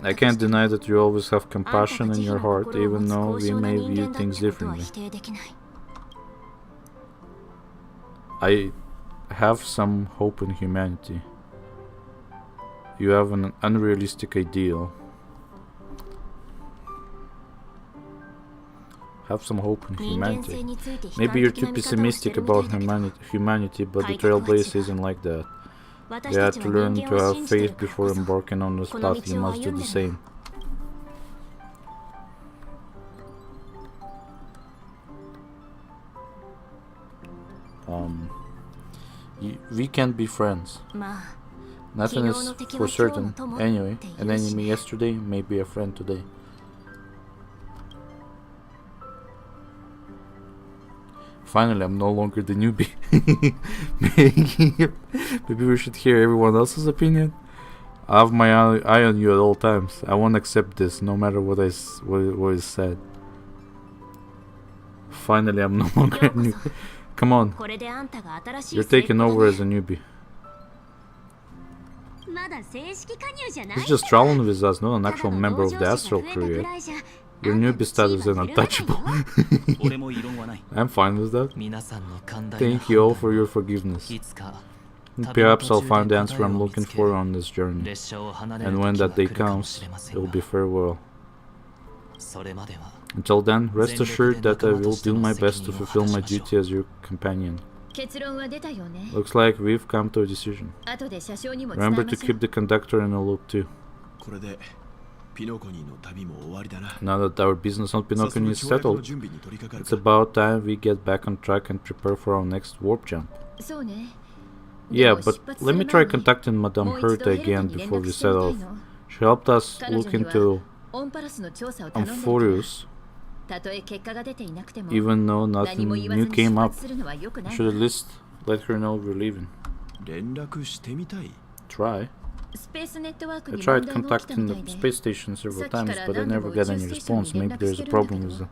I can't deny that you always have compassion in your heart, even though we may view things differently. I have some hope in humanity. You have an unrealistic ideal. Have some hope in humanity. Maybe you're too pessimistic about humanity, but the Trailblaze isn't like that. You had to learn to have faith before embarking on this path. You must do the same. We can't be friends. Nothing is for certain. Anyway, an enemy yesterday may be a friend today. Finally, I'm no longer the newbie. Maybe we should hear everyone else's opinion. I have my eye on you at all times. I won't accept this, no matter what is said. Finally, I'm no longer a newbie. Come on, you're taking over as a newbie. He's just traveling with us, not an actual member of the Astral crew yet. Your newbie status is untouchable. I'm fine with that. Thank you all for your forgiveness. Perhaps I'll find the answer I'm looking for on this journey. And when that day comes, it will be farewell. Until then, rest assured that I will do my best to fulfill my duty as your companion. Looks like we've come to a decision. Remember to keep the conductor in the loop too. Now that our business on Pinocchio is settled, it's about time we get back on track and prepare for our next warp jump. そうね。 Yeah, but let me try contacting Madame Herta again before we set off. She helped us look into オンパラスの調査を頼んでる Amphorius, たとえ結果が出ていなくても even though 何 nothing も言わず new に came 出 up. 発するのは良くない Should at least let her know we're leaving. 連絡してみたい Try. スペースネットワーク I に tried 問題が起きた contacting みた the いで space station several さっきから times, but I 何度 never も got 宇宙 any ステーション response. に連 Maybe 絡し there's て a るんだけ problem ど with the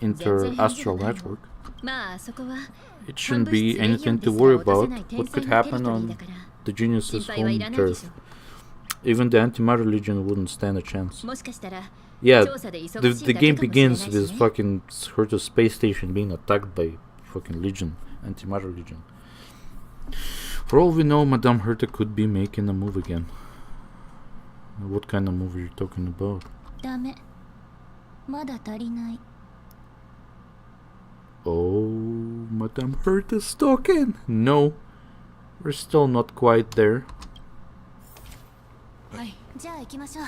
全然返事が inter-astral ないの network. まあそこは It shouldn't be anything to worry about. What could happen on the genius's 心配はいら home ないで turf? しょ Even the antimatter legion wouldn't stand a chance. もしかしたら Yeah, 調査で忙 the しい the だけ game かもしれない begins し with ね fucking Herta's space station being attacked by fucking legion, antimatter legion. For all we know, Madame Herta could be making a move again. What kind of move are you talking about? ダメまだ足りない Oh, Madame Herta's talking. No, we're still not quite there. はいじゃあ行きましょう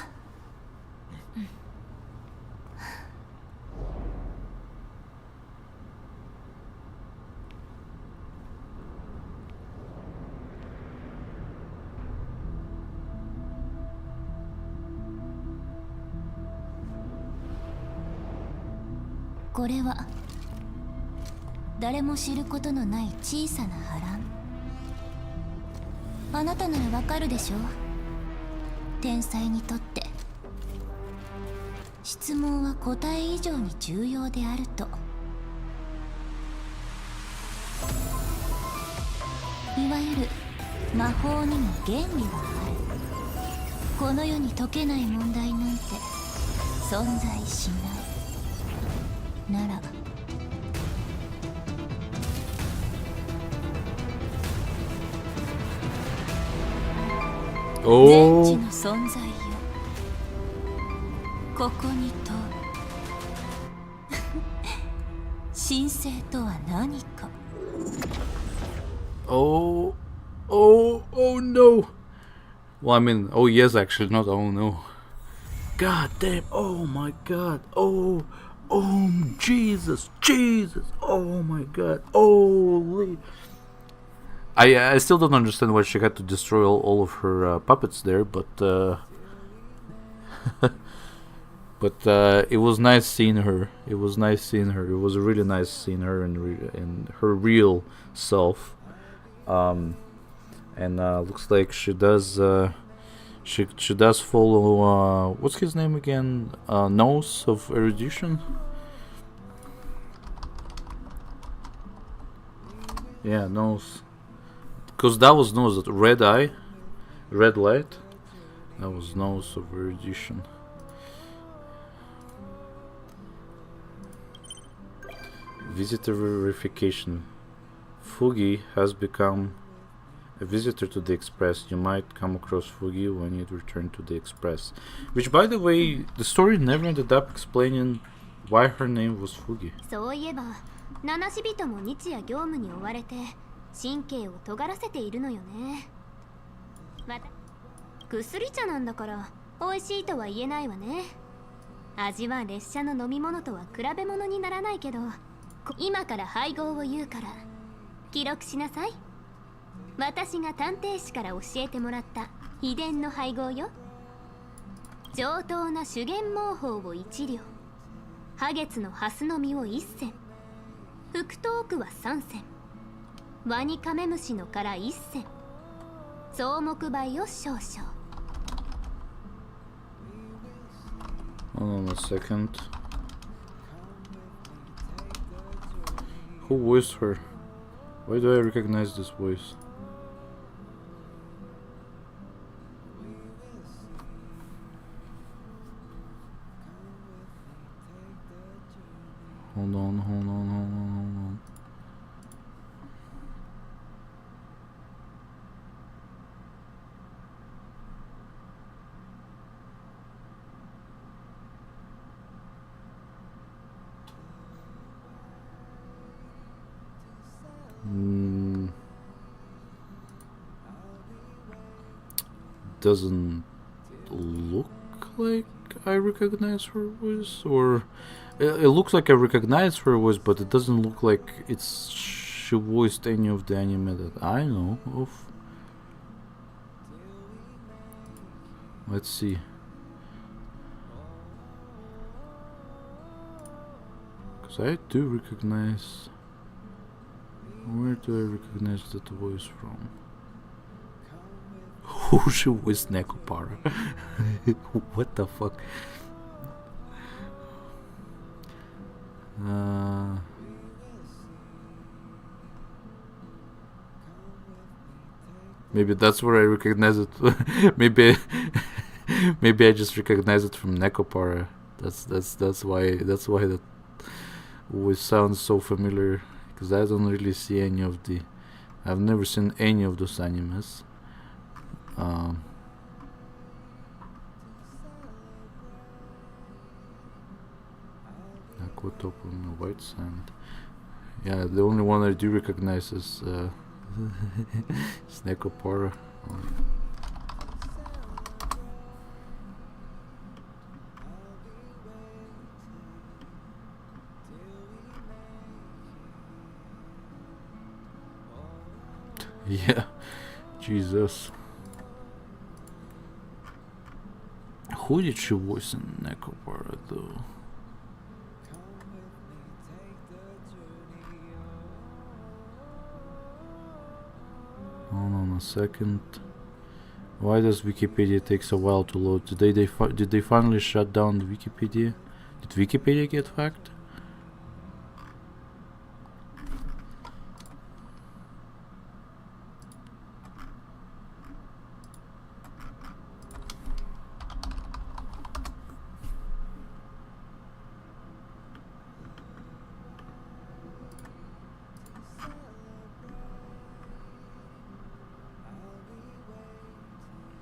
これは誰も知ることのない小さな波乱あなたならわかるでしょ天才にとって質問は答え以上に重要であるといわゆる魔法にも原理があるこの世に解けない問題なんて存在しないなら全 Oh, 知の存在よここに問う神聖とは何か oh no. Well, I mean, oh yes, actually, not oh no. God damn! Oh my God! Oh, Jesus! Oh my God! Holy! I still don't understand why she had to destroy all of her puppets there, but it was nice seeing her. It was a really nice seeing her in her real self. And looks like she does she does follow what's his name again? Nose of Erudition. Yeah, Nose. Because that was Nose, red eye, red light. That was Nose of Erudition. Visitor verification. Fugi has become a visitor to the Express. You might come across Fugi when you return to the Express. Which, by the way, the story never ended up explaining why her name was Fugi. そういえば七死人も日夜業務に追われて神経を尖らせているのよねまた薬茶なんだから美味しいとは言えないわね味は列車の飲み物とは比べ物にならないけど今から配合を言うから記録しなさい私が探偵士から教えてもらった秘伝の配合よ上等な主原毛法を1両ハゲツのハスの実を1銭福トークは3銭ワニカメムシの殻1銭草木灰を少々 Hold on a second. Who voiced her? Why do I recognize this voice? Hold on. Doesn't look like I recognize her voice, or it looks like I recognize her voice, but it doesn't look like she voiced any of the anime that I know of. Let's see. Because I do recognize... Where do I recognize that voice from? Who she was Nekopara? What the fuck? Maybe that's where I recognize it. maybe I just recognize it from Nekopara. That's why that voice sounds so familiar. Because I don't really see any of the... I've never seen any of those animes. Aquatop on the white sand. Yeah, the only one I do recognize is Nekopara. Yeah, Jesus. Who did she voice in Nekopara though? Hold on a second. Why does Wikipedia takes a while to load? Did they finally shut down the Wikipedia? Did Wikipedia get hacked?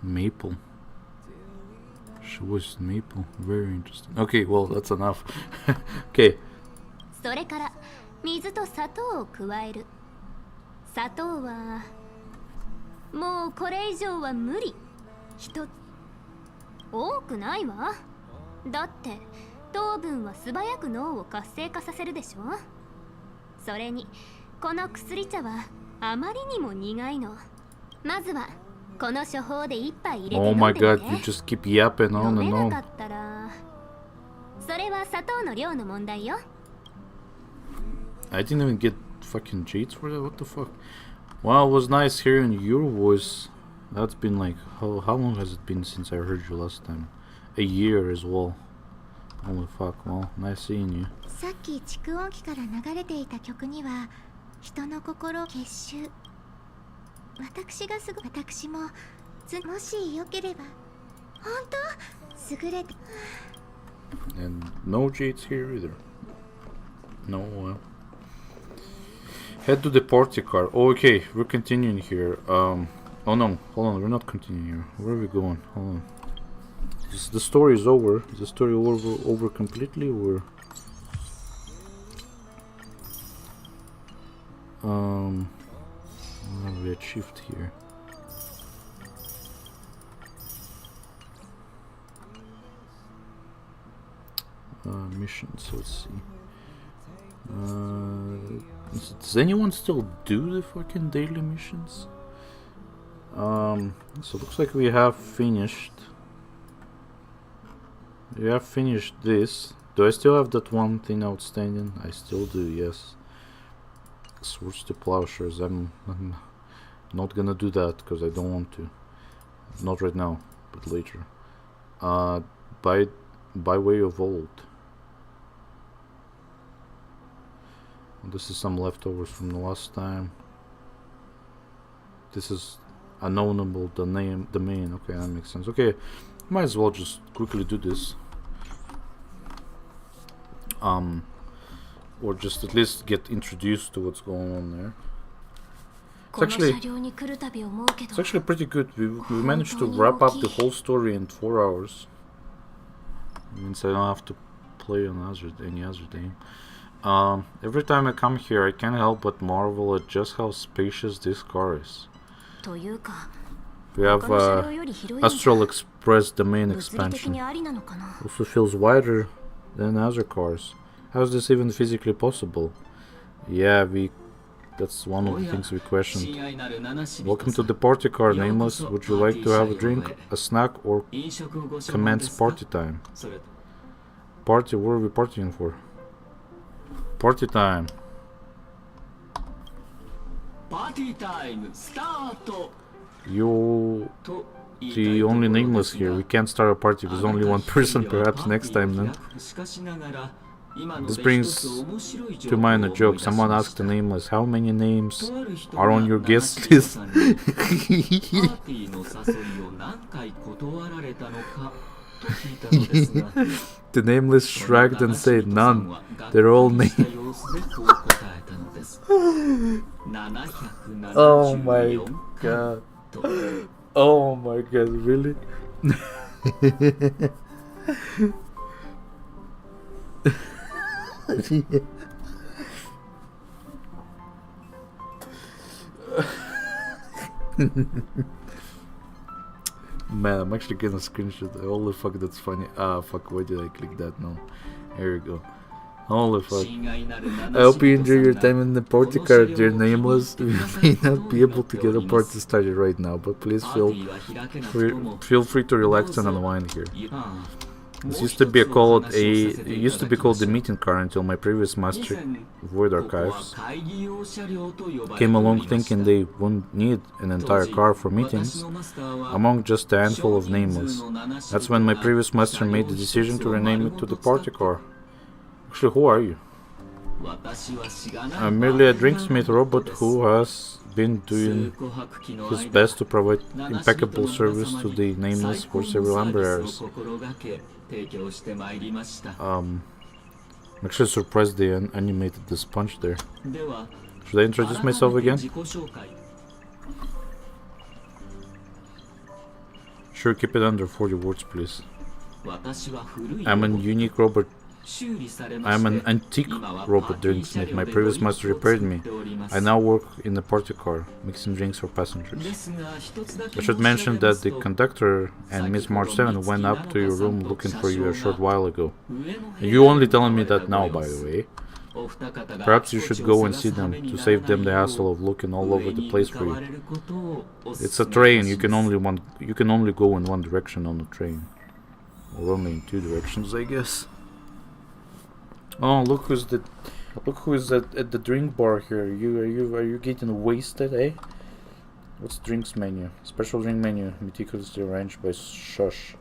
Maple. She was Maple. Very interesting. Okay, well, that's enough. Okay. それから水と砂糖を加える。砂糖はもうこれ以上は無理。一つ多くないわ。だって糖分は素早く脳を活性化させるでしょ。それにこの薬茶はあまりにも苦いの。まずはこの処方で一杯入れて飲んでみて。 Oh my god, you just keep yapping on and 飲めな on. かったらそれは砂糖の量の問題よ。 I didn't even get fucking jades for that. What the fuck? Well, it was nice hearing your voice. That's been like how long has it been since I heard you last time? A year as well. Holy fuck. Well, nice seeing you. さっき蓄音機から流れていた曲には人の心を結集。私ももしよければ本当優れて And no jades here either. No. Head to the party car. Oh, okay, we're continuing here. Oh no, hold on, we're not continuing here. Where are we going? Hold on. The story is over. Is the story over completely, or what have we achieved here? Missions, let's see. Does anyone still do the fucking daily missions? So it looks like we have finished. We have finished this. Do I still have that one thing outstanding? I still do, yes. Swords to plowshares. I'm not gonna do that because I don't want to. Not right now, but later. By way of old. This is some leftovers from the last time. This is unknownable domain. Okay, that makes sense. Okay, might as well just quickly do this. Or just at least get introduced to what's going on there. It's actually pretty good. We managed to wrap up the whole story in 4 hours. It means I don't have to play on any other day. Every time I come here, I can't help but marvel at just how spacious this car is. We have Astral Express domain expansion. Also feels wider than other cars. How is this even physically possible? Yeah, that's one of the things we questioned. Welcome to the party car, Nameless. Would you like to have a drink, a snack, or commence party time? Party? What are we partying for? Party time. Party time start. You the only Nameless here. We can't start a party with only one person. Perhaps next time then. This brings to mind a joke. Someone asked the Nameless, how many names are on your guest list? The Nameless shrugged and said, none. They're all named. Oh my god. Oh my god, really? Man, I'm actually gonna screenshot. Holy fuck, that's funny. Ah, fuck, why did I click that? No. Here we go. Holy fuck. I hope you enjoy your time in the party car, dear Nameless. We may not be able to get a party started right now, but please feel free to relax and unwind here. This used to be called the meeting car until my previous master, Void Archives, came along thinking they wouldn't need an entire car for meetings among just a handful of Nameless. That's when my previous master made the decision to rename it to the party car. Actually, who are you? I'm merely a drinksmith robot who has been doing his best to provide impeccable service to the Nameless for several amber hours. I'm actually surprised they animated the sponge there. Should I introduce myself again? Sure, keep it under 40 words, please. I'm an unique robot. I'm an antique robot drinksmith. My previous master repaired me. I now work in a party car, mixing drinks for passengers. I should mention that the conductor and Miss March 7 went up to your room looking for you a short while ago. You only telling me that now, by the way. Perhaps you should go and see them, to save them the hassle of looking all over the place for you. It's a train, you can only go in one direction on the train. Or only in two directions, I guess. Oh, look who is at the drink bar here. Are you getting wasted, eh? What's drinks menu? Special drink menu, meticulously arranged by Shush,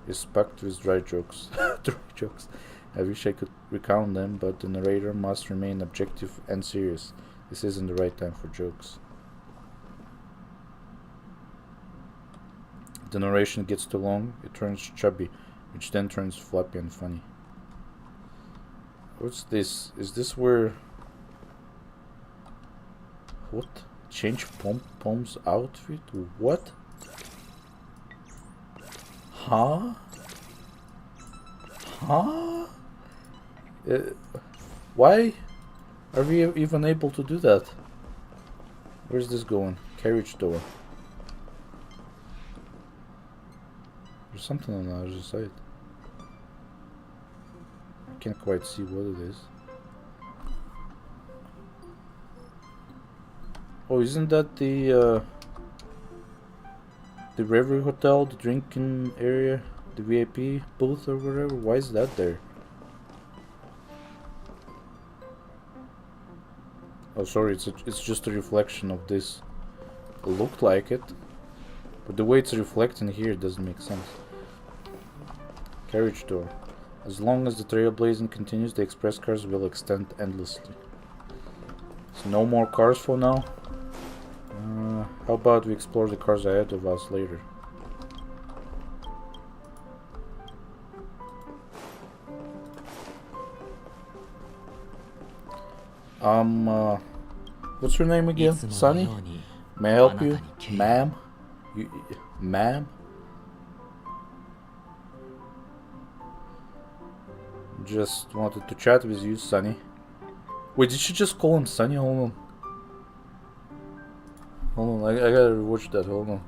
is packed with dry jokes. Dry jokes. I wish I could recount them, but the narrator must remain objective and serious. This isn't the right time for jokes. The narration gets too long, it turns chubby, which then turns flappy and funny. What's this? Is this where... What? Change Pom's outfit? What? Huh? Huh? Why are we even able to do that? Where's this going? Carriage door. There's something on the other side. I can't quite see what it is. Oh, isn't that the Reverie Hotel, the drinking area, the VIP booth or whatever? Why is that there? Oh, sorry, it's just a reflection of this. It looked like it, but the way it's reflecting here doesn't make sense. Carriage door. As long as the trailblazing continues, the express cars will extend endlessly. So no more cars for now. How about we explore the cars ahead of us later? What's your name again? Sunny? May I help you? Ma'am? Ma'am? Just wanted to chat with you, Sunny. Wait, did she just call him Sunny? Hold on. Hold on, I gotta watch that, hold on.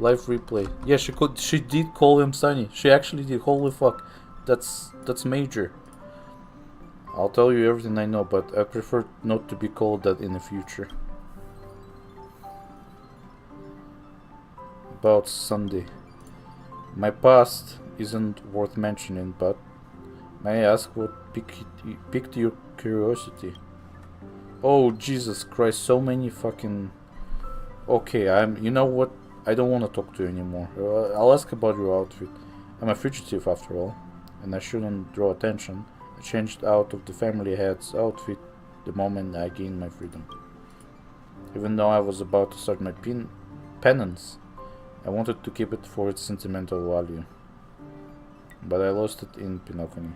Live replay. Yeah, she did call him Sunny. She actually did. Holy fuck. That's major. I'll tell you everything I know, but I prefer not to be called that in the future. About Sunday. My past isn't worth mentioning, but may I ask what piqued your curiosity? Oh, Jesus Christ, so many fucking... Okay, you know what? I don't want to talk to you anymore. I'll ask about your outfit. I'm a fugitive after all, and I shouldn't draw attention. I changed out of the family head's outfit the moment I gained my freedom. Even though I was about to start my penance, I wanted to keep it for its sentimental value. But I lost it in Pinocchio.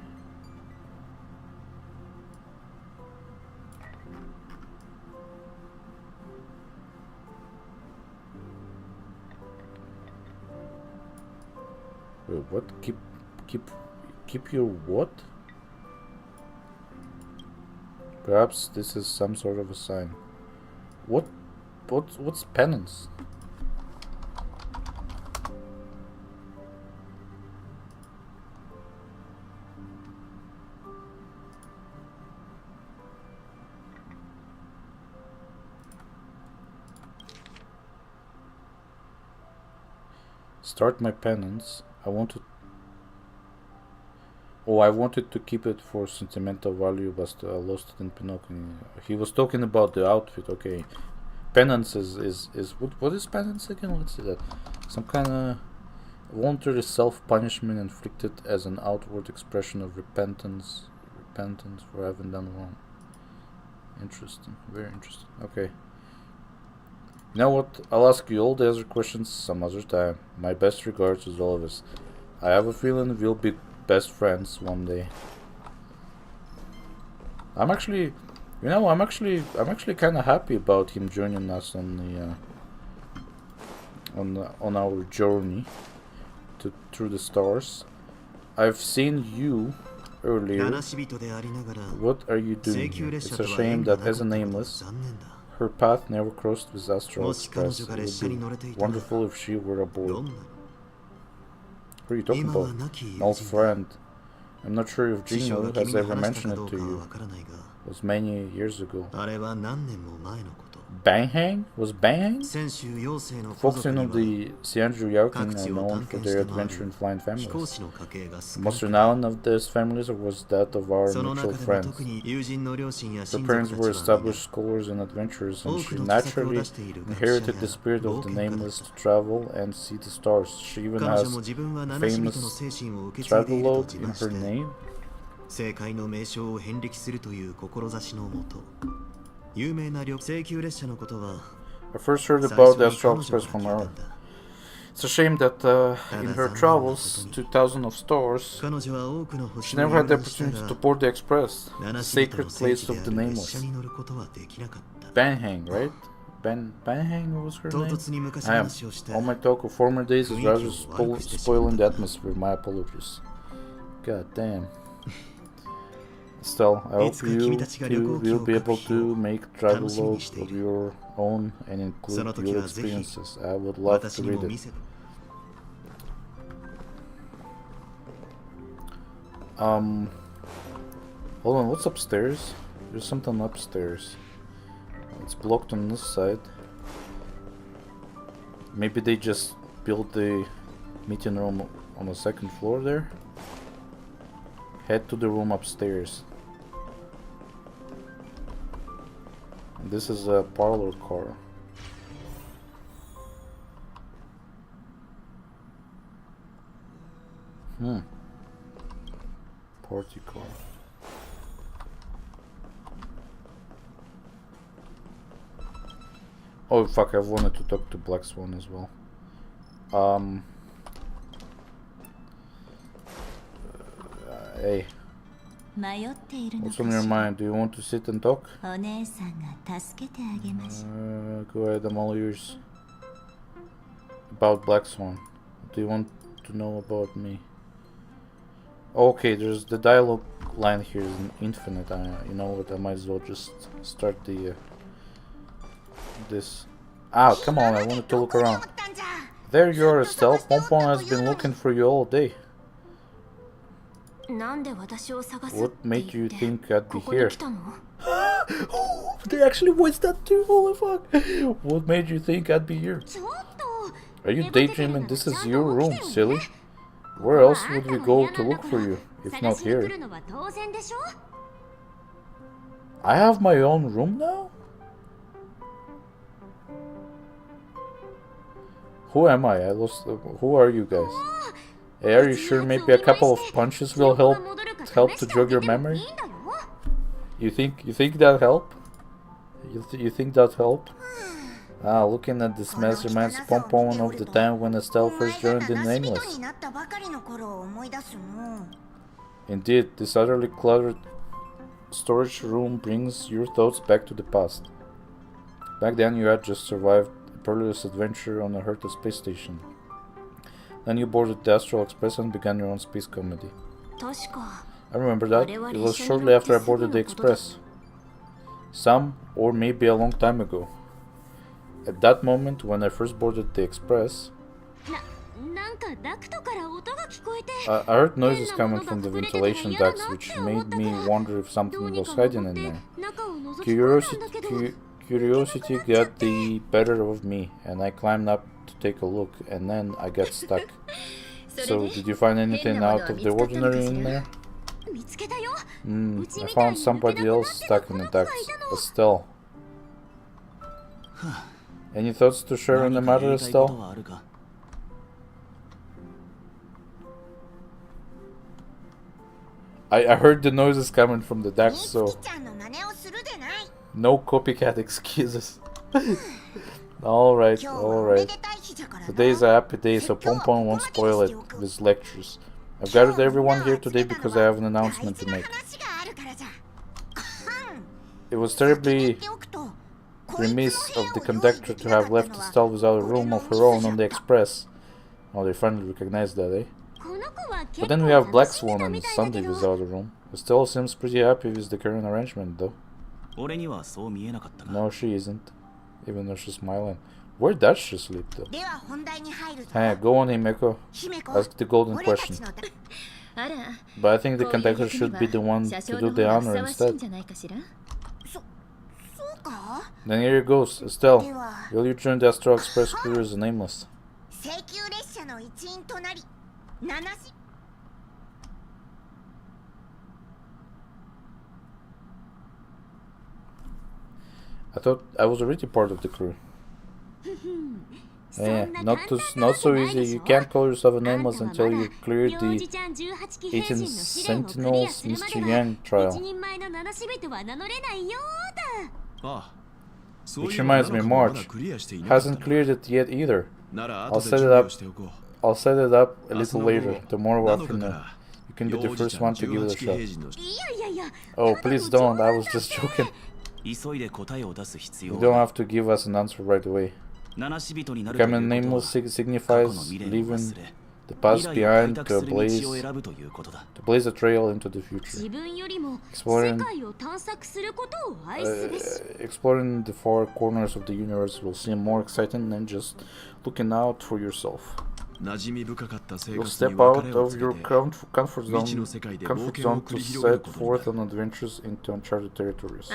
Wait, what? Keep your what? Perhaps this is some sort of a sign. What's penance? Start my penance. I wanted to keep it for sentimental value, but I lost it in Pinocchio. He was talking about the outfit. Okay, penance is what is penance again? Let's see that. Some kind of voluntary self-punishment inflicted as an outward expression of repentance for having done wrong. Interesting, very interesting. Okay. You know what? I'll ask you all the other questions some other time. My best regards as always. I have a feeling we'll be best friends one day. I'm actually kind of happy about him joining us on our journey through the stars. I've seen you earlier. What are you doing here? It's a shame that as a nameless, her path never crossed with Astral Express. It would be wonderful if she were aboard. What are you talking about? An old friend. I'm not sure if Jinyu has ever mentioned it to you. It was many years ago. Banghang? Was Banghang? Focusing on the Xianzhu Yaoqing are known for their adventure in flying families. The most renowned of these families was that of our mutual friends. Her parents were established scholars and adventurers, and she naturally inherited the spirit of the nameless to travel and see the stars. She even has a famous travelogue in her name. I first heard about the Astral Express from her. It's a shame that in her travels to Thousand of Stars, she never had the opportunity to board the Express, the sacred place of the Nameless. Banhang, right? Banhang was her name? I am. All my talk of former days is rather spoiling the atmosphere. My apologies. God damn. Still, I hope you too will be able to make travelogue of your own and include your experiences. I would love to read it. Hold on, what's upstairs? There's something upstairs. It's blocked on this side. Maybe they just built the meeting room on the second floor there? Head to the room upstairs. This is a parlor car. Party car. Oh fuck, I've wanted to talk to Black Swan as well. Hey. What's on your mind? Do you want to sit and talk? Go ahead, I'm all ears. About Black Swan. What do you want to know about me? Okay, there's the dialogue line here is infinite. You know what? I might as well just start the this. Ah, come on! I wanted to look around. There you are, Estelle. Pompon has been looking for you all day. What made you think I'd be here? Oh, they actually voiced that too, holy fuck! What made you think I'd be here? Are you daydreaming? This is your room, silly. Where else would we go to look for you, if not here? I have my own room now? Who am I? I lost. Who are you guys? Hey, are you sure maybe a couple of punches will help to jog your memory? You think that help? You think that help? Ah, looking at this mess reminds Pompon of the time when Estelle first joined in Nameless. Indeed, this utterly cluttered storage room brings your thoughts back to the past. Back then you had just survived a perilous adventure on a Herta space station. Then you boarded the Astral Express and began your own space comedy. I remember that. It was shortly after I boarded the Express. Some, or maybe a long time ago. At that moment, when I first boarded the Express, I heard noises coming from the ventilation ducts, which made me wonder if something was hiding in there. Curiosity got the better of me, and I climbed up to take a look, and then I got stuck. So, did you find anything out of the ordinary in there? I found somebody else stuck in the ducts. Estelle. Any thoughts to share on the matter, Estelle? I heard the noises coming from the ducts, so no copycat excuses. Alright. Today is a happy day, so Pompon won't spoil it with his lectures. I've gathered everyone here today because I have an announcement to make. It was terribly remiss of the conductor to have left Estelle without a room of her own on the Express. Oh, they finally recognized that, eh? But then we have Black Swan and Sunday without a room. Estelle seems pretty happy with the current arrangement, though. No, she isn't. Even though she's smiling. Where does she sleep, though? Hey, go on, Himeko. Ask the golden question. But I think the conductor should be the one to do the honor instead. Then here it goes. Estelle, will you join the Astral Express crew as a Nameless? I thought I was already part of the crew. Yeah, not so easy. You can't call yourself a Nameless until you cleared the 18 Sentinels Mr. Yang trial. Which reminds me, March hasn't cleared it yet either. I'll set it up a little later, tomorrow afternoon. You can be the first one to give it a shot. Oh, please don't, I was just joking. You don't have to give us an answer right away. Becoming Nameless signifies leaving the past behind to blaze a trail into the future. Exploring the far corners of the universe will seem more exciting than just looking out for yourself. You'll step out of your comfort zone to set forth on adventures into uncharted territories.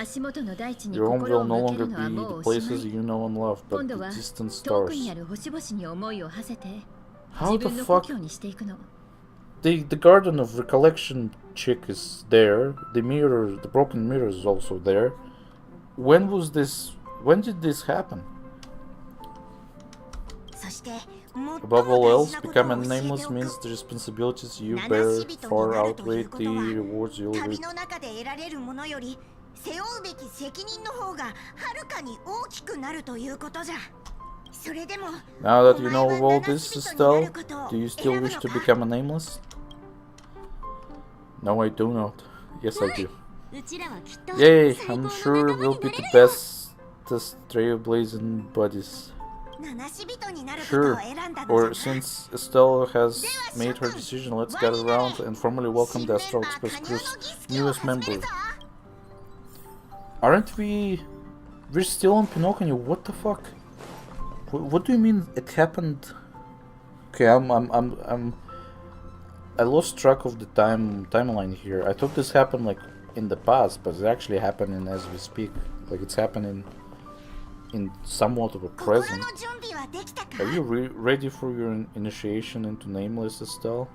Your home will no longer be the places you know and love, but the distant stars. How the fuck? The Garden of Recollection chick is there. The broken mirror is also there. When did this happen? Above all else, becoming Nameless means the responsibilities you bear far outweigh the rewards you'll reap. Now that you know all this, Estelle, do you still wish to become a Nameless? No, I do not. Yes, I do. Yay, I'm sure we'll be the bestest trailblazing buddies. Sure, or since Estelle has made her decision, let's get around and formally welcome the Astral Express crew's newest member. Aren't we... We're still on Pinocchio, what the fuck? What do you mean it happened Okay, I lost track of the timeline here. I thought this happened like in the past, but it's actually happening as we speak. Like it's happening in somewhat of a present. Are you ready for your initiation into Nameless, Estelle?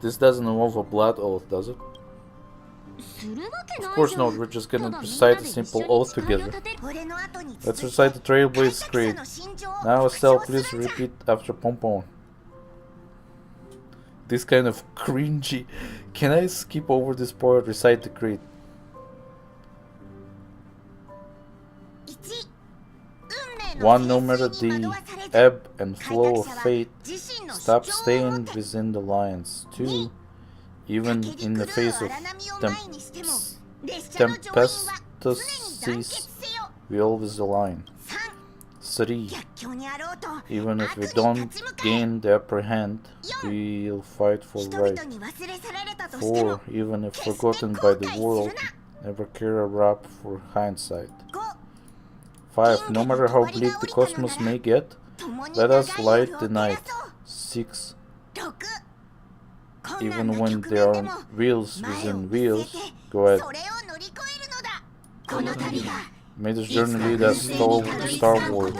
This doesn't involve a blood oath, does it? Of course not, we're just gonna recite a simple oath together. Let's recite the Trailblaze Creed. Now Estelle, please repeat after Pompon. This kind of cringy. Can I skip over this part? Recite the creed. 1. No matter the ebb and flow of fate, stop staying within the lines. 2. Even in the face of tempestuous, we always align. 3. Even if we don't gain the upper hand, we'll fight for right. 4. Even if forgotten by the world, never care a rap for hindsight. 5. No matter how bleak the cosmos may get, let us light the night. 6. Even when there are wheels within wheels, go ahead. May this journey lead us starward.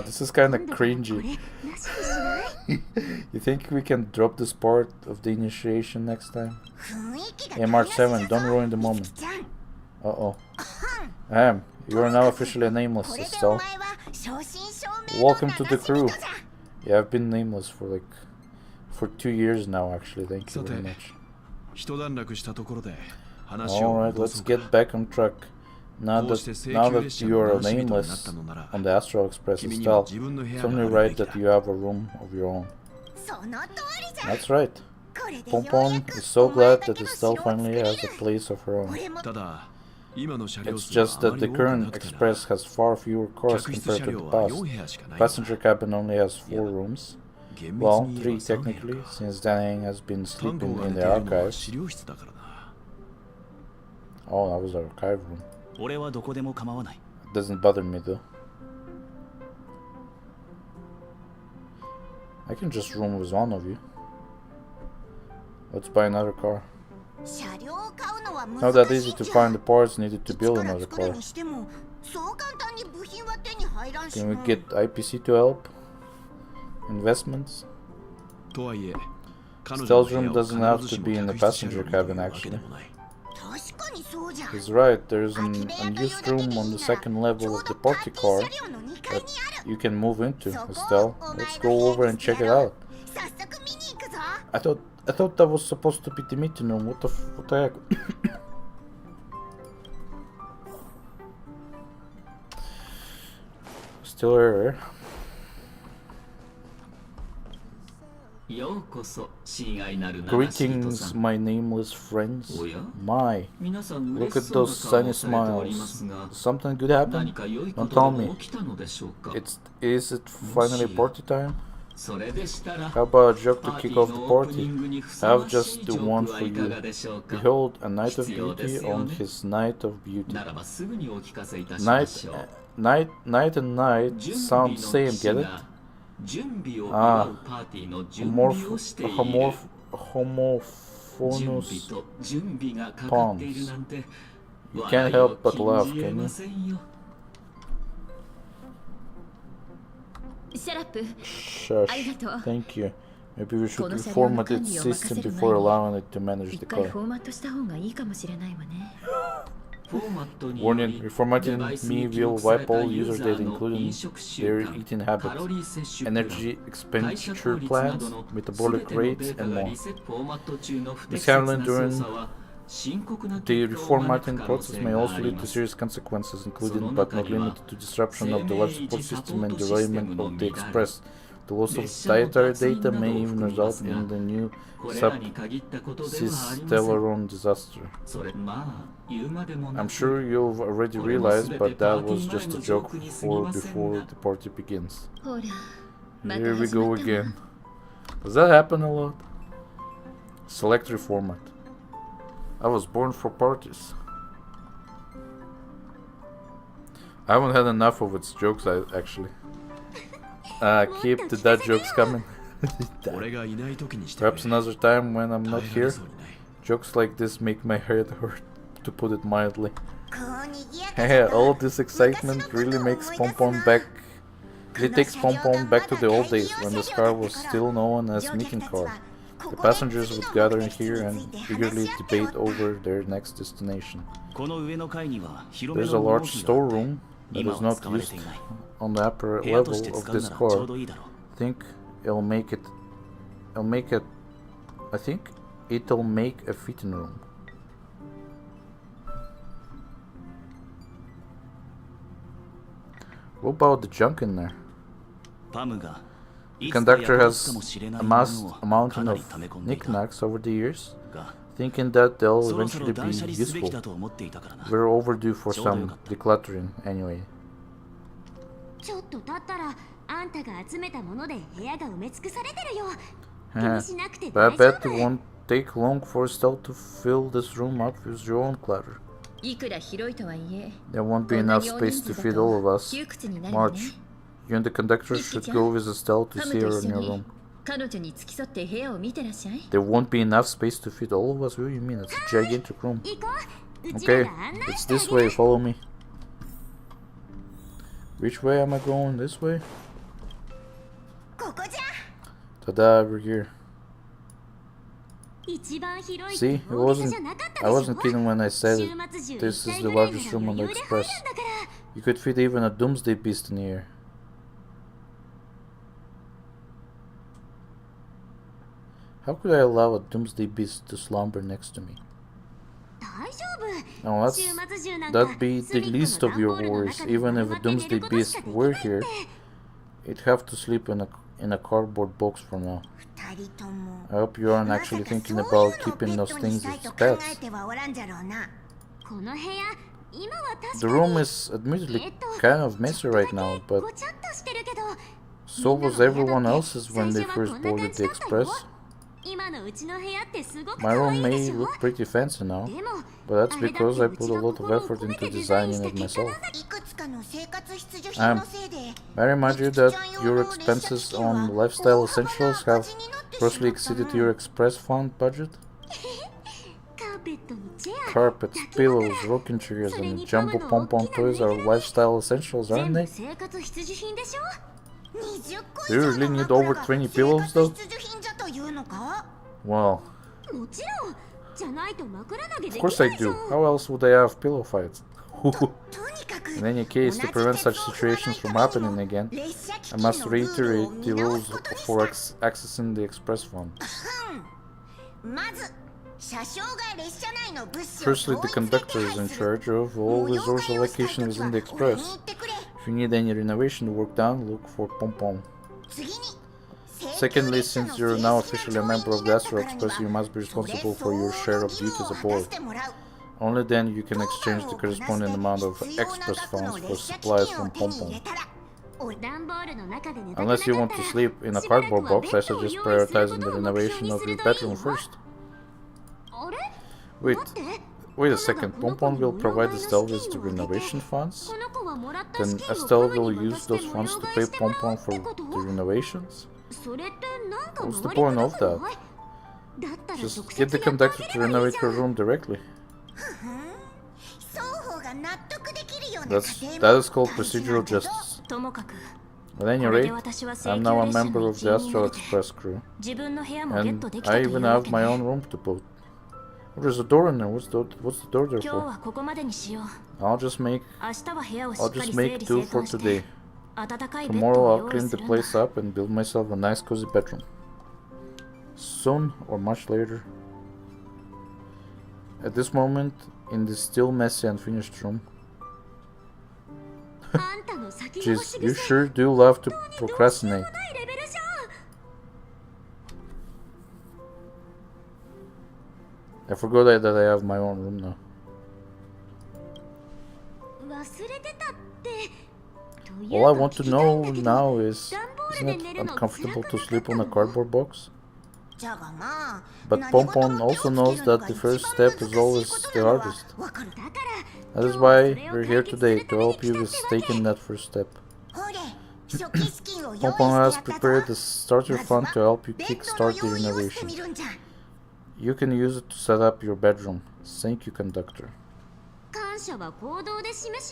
This is kinda cringy. You think we can drop this part of the initiation next time? Hey, March 7, don't ruin the moment. Uh-oh. You are now officially a Nameless, Estelle. Welcome to the crew. Yeah, I've been Nameless for 2 years now, actually. Thank you very much. Alright, let's get back on track. Now that you are Nameless on the Astral Express, Estelle, it's only right that you have a room of your own. That's right. Pompon is so glad that Estelle finally has a place of her own. It's just that the current Express has far fewer cars compared to the past. Passenger cabin only has 4 rooms. Well, 3 technically, since Danning has been sleeping in the archives. Oh, that was our archive room. Doesn't bother me though. I can just room with one of you. Let's buy another car. Not that easy to find the parts needed to build another car. Can we get IPC to help? Investments? Stell's room doesn't have to be in the passenger cabin actually. He's right, there's an unused room on the second level of the party car that you can move into, Estelle. Let's go over and check it out. I thought that was supposed to be the meeting room. What the heck? Still here. Greetings, my nameless friends. My, look at those sunny smiles. Something good happened? Don't tell me. Is it finally party time? How about a joke to kick off the party? I have just the one for you. Behold, a knight of beauty on his night of beauty. Night and night sound same, get it? Homophonous pawns. You can't help but laugh, can you? Shush. Thank you. Maybe we should reformat its system before allowing it to manage the car. Warning, reformatting me will wipe all user data including their eating habits, energy expenditure plans, metabolic rates, and more. Mishandling during the reformatting process may also lead to serious consequences, including but not limited to disruption of the life support system and derailment of the Express. The loss of dietary data may even result in the new sub-Stellaron disaster. I'm sure you've already realized, but that was just a joke for before the party begins. Here we go again. Does that happen a lot? Select reformat. I was born for parties. I haven't had enough of its jokes, actually. Keep the dad jokes coming. Perhaps another time when I'm not here. Jokes like this make my head hurt, to put it mildly. All this excitement really makes Pompon back. It takes Pompon back to the old days when this car was still known as meeting car. The passengers would gather here and eagerly debate over their next destination. There's a large storeroom that is not used on the upper level of this car. I think it'll make a fitting room. What about the junk in there? The conductor has amassed a mountain of knickknacks over the years, thinking that they'll eventually be useful. We're overdue for some decluttering anyway. But I bet it won't take long for Estelle to fill this room up with your own clutter. There won't be enough space to fit all of us. March, you and the conductor should go with Estelle to see her in your room. There won't be enough space to fit all of us? What do you mean? It's a gigantic room. Okay, it's this way, follow me. Which way am I going? This way? Tada, we're here. See, I wasn't kidding when I said this is the largest room on the Express. You could fit even a doomsday beast in here. How could I allow a doomsday beast to slumber next to me? Now that'd be the least of your worries. Even if a doomsday beast were here, it'd have to sleep in a cardboard box for now. I hope you aren't actually thinking about keeping those things as pets. The room is admittedly kind of messy right now, but so was everyone else's when they first boarded the Express. My room may look pretty fancy now, but that's because I put a lot of effort into designing it myself. I remind you that your expenses on lifestyle essentials have grossly exceeded your Express fund budget. Carpets, pillows, rocking chairs, and jumbo pom-pom toys are lifestyle essentials, aren't they? Do you really need over 20 pillows though? Well, of course I do. How else would I have pillow fights? In any case, to prevent such situations from happening again, I must reiterate the rules for accessing the Express fund. Firstly, the conductor is in charge of all resource allocation within the Express. If you need any renovation work done, look for Pom-Pom. Secondly, since you're now officially a member of the Astro Express, you must be responsible for your share of duties aboard. Only then you can exchange the corresponding amount of Express funds for supplies from Pom-Pom. Unless you want to sleep in a cardboard box, I suggest prioritizing the renovation of your bedroom first. Wait a second, Pom-Pom will provide Estelle with the renovation funds? Then Estelle will use those funds to pay Pom-Pom for the renovations? What's the point of that? Just get the conductor to renovate her room directly. That is called procedural justice. At any rate, I'm now a member of the Astral Express crew, and I even have my own room to boot. Oh, there's a door in there. What's the door there for? I'll just make do for today. Tomorrow I'll clean the place up and build myself a nice cozy bedroom. Soon or much later. At this moment, in this still messy and finished room. Jeez, you sure do love to procrastinate. I forgot that I have my own room now. All I want to know now is, isn't it uncomfortable to sleep on a cardboard box? But Pompon also knows that the first step is always the hardest. That is why we're here today, to help you with taking that first step. Pompon has prepared a starter fund to help you kickstart the renovation. You can use it to set up your bedroom. Thank you, conductor.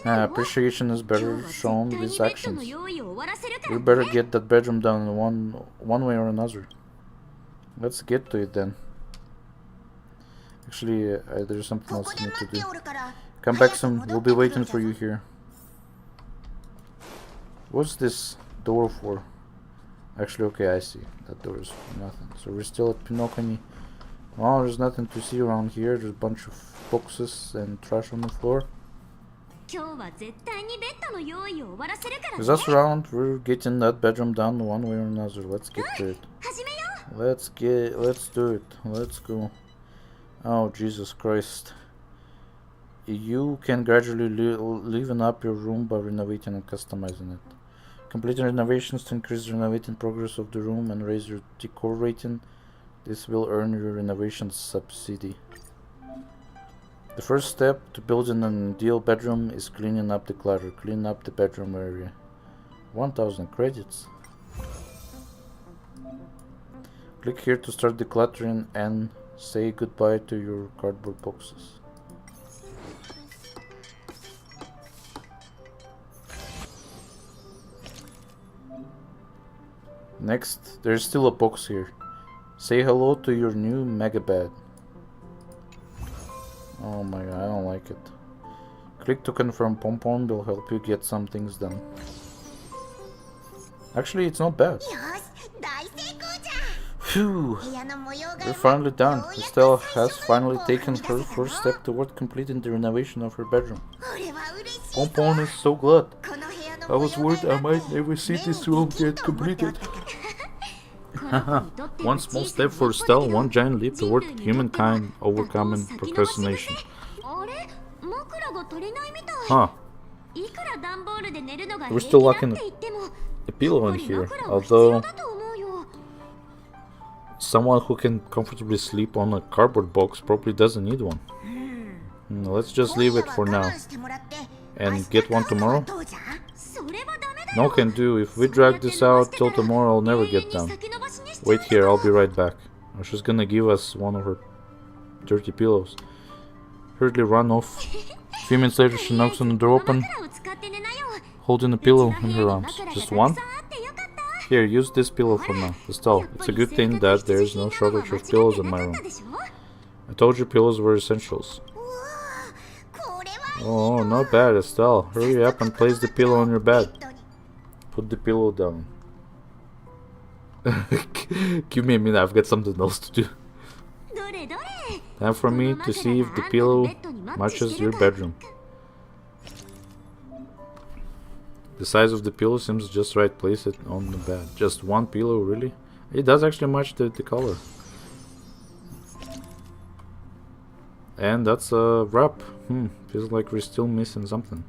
Appreciation is better shown with actions. You better get that bedroom done one way or another. Let's get to it then. Actually, there's something else I need to do. Come back soon. We'll be waiting for you here. What's this door for? Actually, okay, I see. That door is nothing. So we're still at Pinocchio. Oh, there's nothing to see around here. There's a bunch of boxes and trash on the floor. With us around, we're getting that bedroom done one way or another. Let's get to it. Let's do it. Let's go. Oh, Jesus Christ. You can gradually liven up your room by renovating and customizing it. Completing renovations to increase the renovating progress of the room and raise your decor rating. This will earn your renovation subsidy. The first step to building an ideal bedroom is cleaning up the clutter. Clean up the bedroom area. 1000 credits. Click here to start decluttering and say goodbye to your cardboard boxes. Next, there's still a box here. Say hello to your new mega bed. Oh my god, I don't like it. Click to confirm. Pompon will help you get some things done. Actually, it's not bad. Phew! We're finally done. Estelle has finally taken her first step toward completing the renovation of her bedroom. Pompon is so glad. I was worried I might never see this room get completed. One small step for Estelle, one giant leap toward humankind overcoming procrastination. Huh. We're still lacking a pillow in here, although someone who can comfortably sleep on a cardboard box probably doesn't need one. Let's just leave it for now. And get one tomorrow? No can do. If we drag this out till tomorrow, I'll never get done. Wait here, I'll be right back. She's gonna give us one of her dirty pillows. Hurriedly run off. A few minutes later, she knocks on the door open, holding a pillow in her arms. Just one? Here, use this pillow for now. Estelle, it's a good thing that there's no shortage of pillows in my room. I told you pillows were essentials. Oh, not bad, Estelle. Hurry up and place the pillow on your bed. Put the pillow down. Give me a minute, I've got something else to do. Time for me to see if the pillow matches your bedroom. The size of the pillow seems just right. Place it on the bed. Just one pillow, really? It does actually match the color. And that's a wrap. Feels like we're still missing something.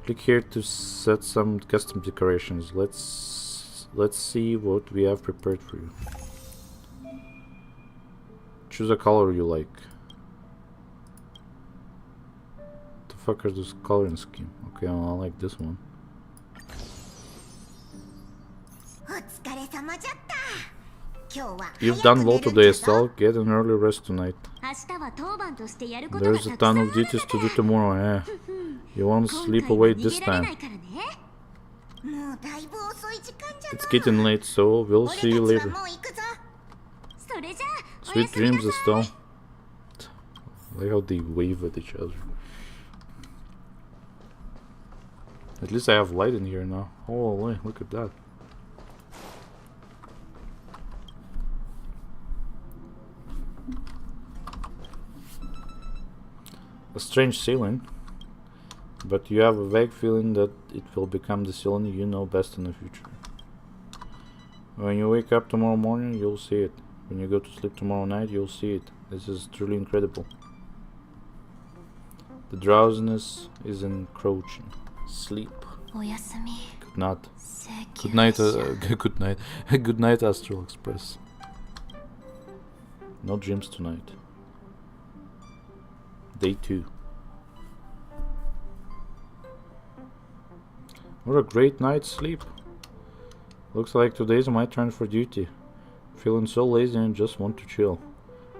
Click here to set some custom decorations. Let's see what we have prepared for you. Choose a color you like. The fuck is this coloring scheme? Okay, well, I like this one. You've done well today, Estelle. Get an early rest tonight. There's a ton of duties to do tomorrow, eh? You won't sleep away this time. It's getting late, so we'll see you later. Sweet dreams, Estelle. I like how they wave at each other. At least I have light in here now. Holy, look at that. A strange ceiling, but you have a vague feeling that it will become the ceiling you know best in the future. When you wake up tomorrow morning, you'll see it. When you go to sleep tomorrow night, you'll see it. This is truly incredible. The drowsiness is encroaching. Sleep. Good night. Good night. Good night. Good night, Astral Express. No dreams tonight. Day 2. What a great night's sleep. Looks like today's my turn for duty. Feeling so lazy and just want to chill.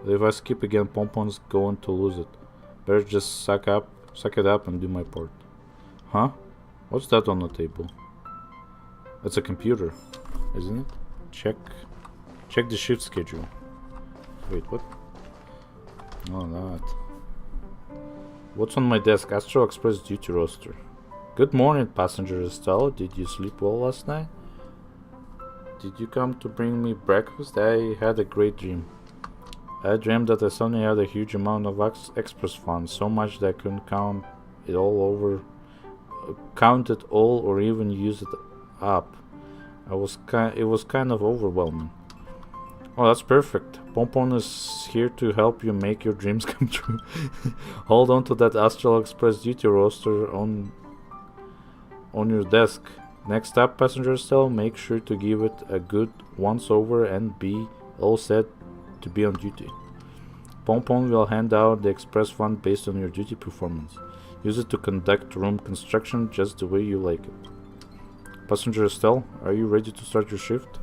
But if I skip again, Pompon's going to lose it. Better just suck it up and do my part. Huh? What's that on the table? It's a computer, isn't it? Check the shift schedule. Wait, what? Oh, that. What's on my desk? Astral Express duty roster. Good morning, passenger Estelle. Did you sleep well last night? Did you come to bring me breakfast? I had a great dream. I dreamed that I suddenly had a huge amount of express funds, so much that I couldn't count it all or even use it up. It was kind of overwhelming. Oh, that's perfect. Pompon is here to help you make your dreams come true. Hold on to that Astral Express duty roster on your desk. Next up, passenger Estelle, make sure to give it a good once-over and be all set to be on duty. Pompon will hand out the express fund based on your duty performance. Use it to conduct room construction just the way you like it. Passenger Estelle, are you ready to start your shift?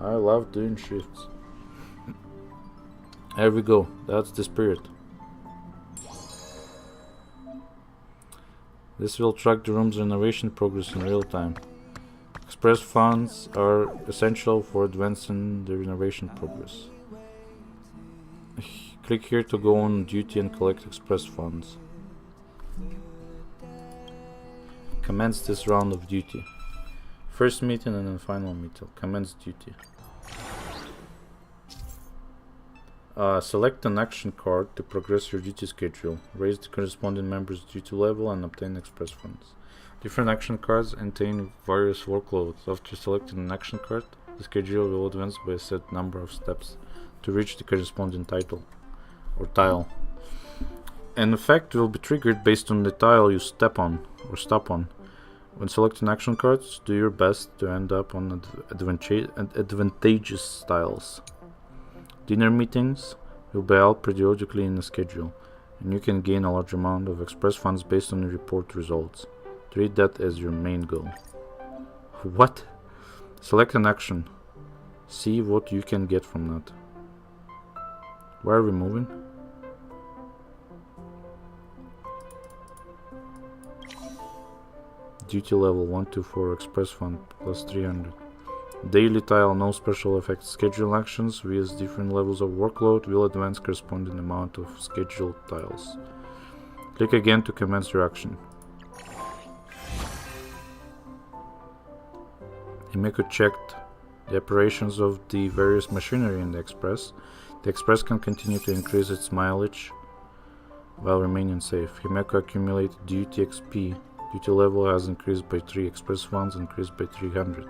I love doing shifts. There we go, that's the spirit. This will track the room's renovation progress in real time. Express funds are essential for advancing the renovation progress. Click here to go on duty and collect express funds. Commence this round of duty. First meeting and then final meeting. Commence duty. Select an action card to progress your duty schedule. Raise the corresponding member's duty level and obtain express funds. Different action cards contain various workloads. After selecting an action card, the schedule will advance by a set number of steps to reach the corresponding title or tile. An effect will be triggered based on the tile you step on or stop on. When selecting action cards, do your best to end up on advantageous tiles. Dinner meetings will be held periodically in the schedule, and you can gain a large amount of express funds based on the report results. Treat that as your main goal. What? Select an action. See what you can get from that. Where are we moving? Duty level 124 express fund plus 300. Daily tile, no special effects. Schedule actions with different levels of workload will advance corresponding amount of scheduled tiles. Click again to commence your action. Himeko checked the operations of the various machinery in the Express. The Express can continue to increase its mileage while remaining safe. Himeko accumulated duty XP. Duty level has increased by 3. Express funds increased by 300.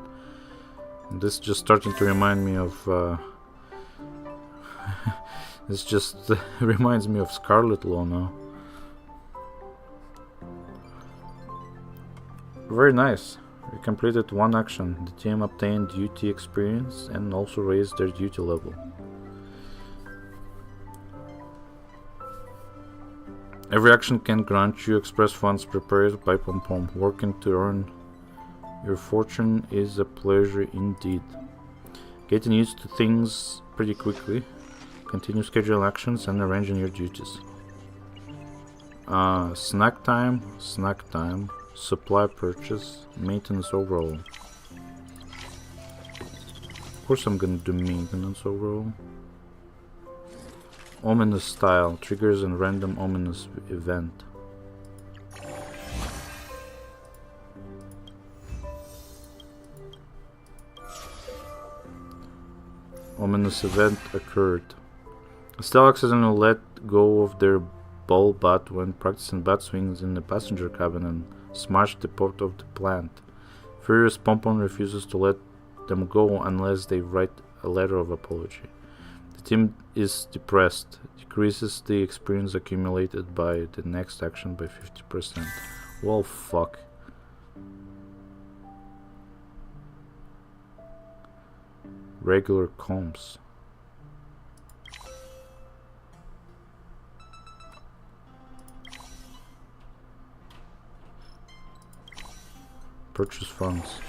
And this just starting to remind me of this just reminds me of Scarlet Law now. Very nice. We completed one action. The team obtained duty experience and also raised their duty level. Every action can grant you express funds prepared by Pom Pom. Working to earn your fortune is a pleasure indeed. Getting used to things pretty quickly. Continue schedule actions and arranging your duties. Snack time, supply purchase, maintenance overall. Of course I'm gonna do maintenance overall. Ominous style, triggers and random ominous event. Ominous event occurred. Estelle accidentally let go of their ball bat when practicing bat swings in the passenger cabin and smashed the pot of the plant. Furious Pompon refuses to let them go unless they write a letter of apology. The team is depressed, decreases the experience accumulated by the next action by 50%. Well, fuck. Regular comps. Purchase funds.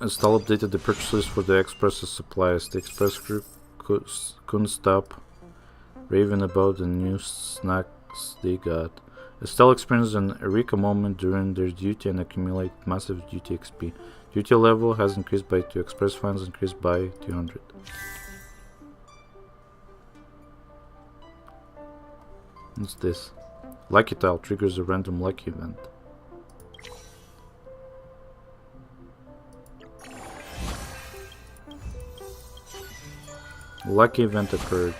Estelle updated the purchase list for the Express's supplies. The Express crew couldn't stop raving about the new snacks they got. Estelle experienced an eureka moment during their duty and accumulated massive duty XP. Duty level has increased by 2, Express funds increased by 200. What's this? Lucky tile triggers a random lucky event. Lucky event occurred.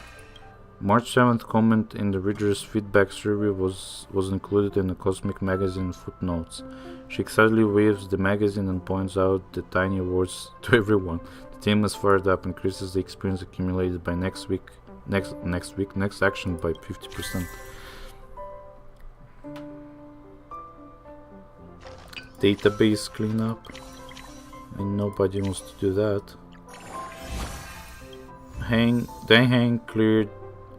March 7th comment in the reader's feedback survey was included in the Cosmic Magazine footnotes. She excitedly waves the magazine and points out the tiny words to everyone. The team is fired up, increases the experience accumulated by next action by 50%. Database cleanup. And nobody wants to do that. Hang cleared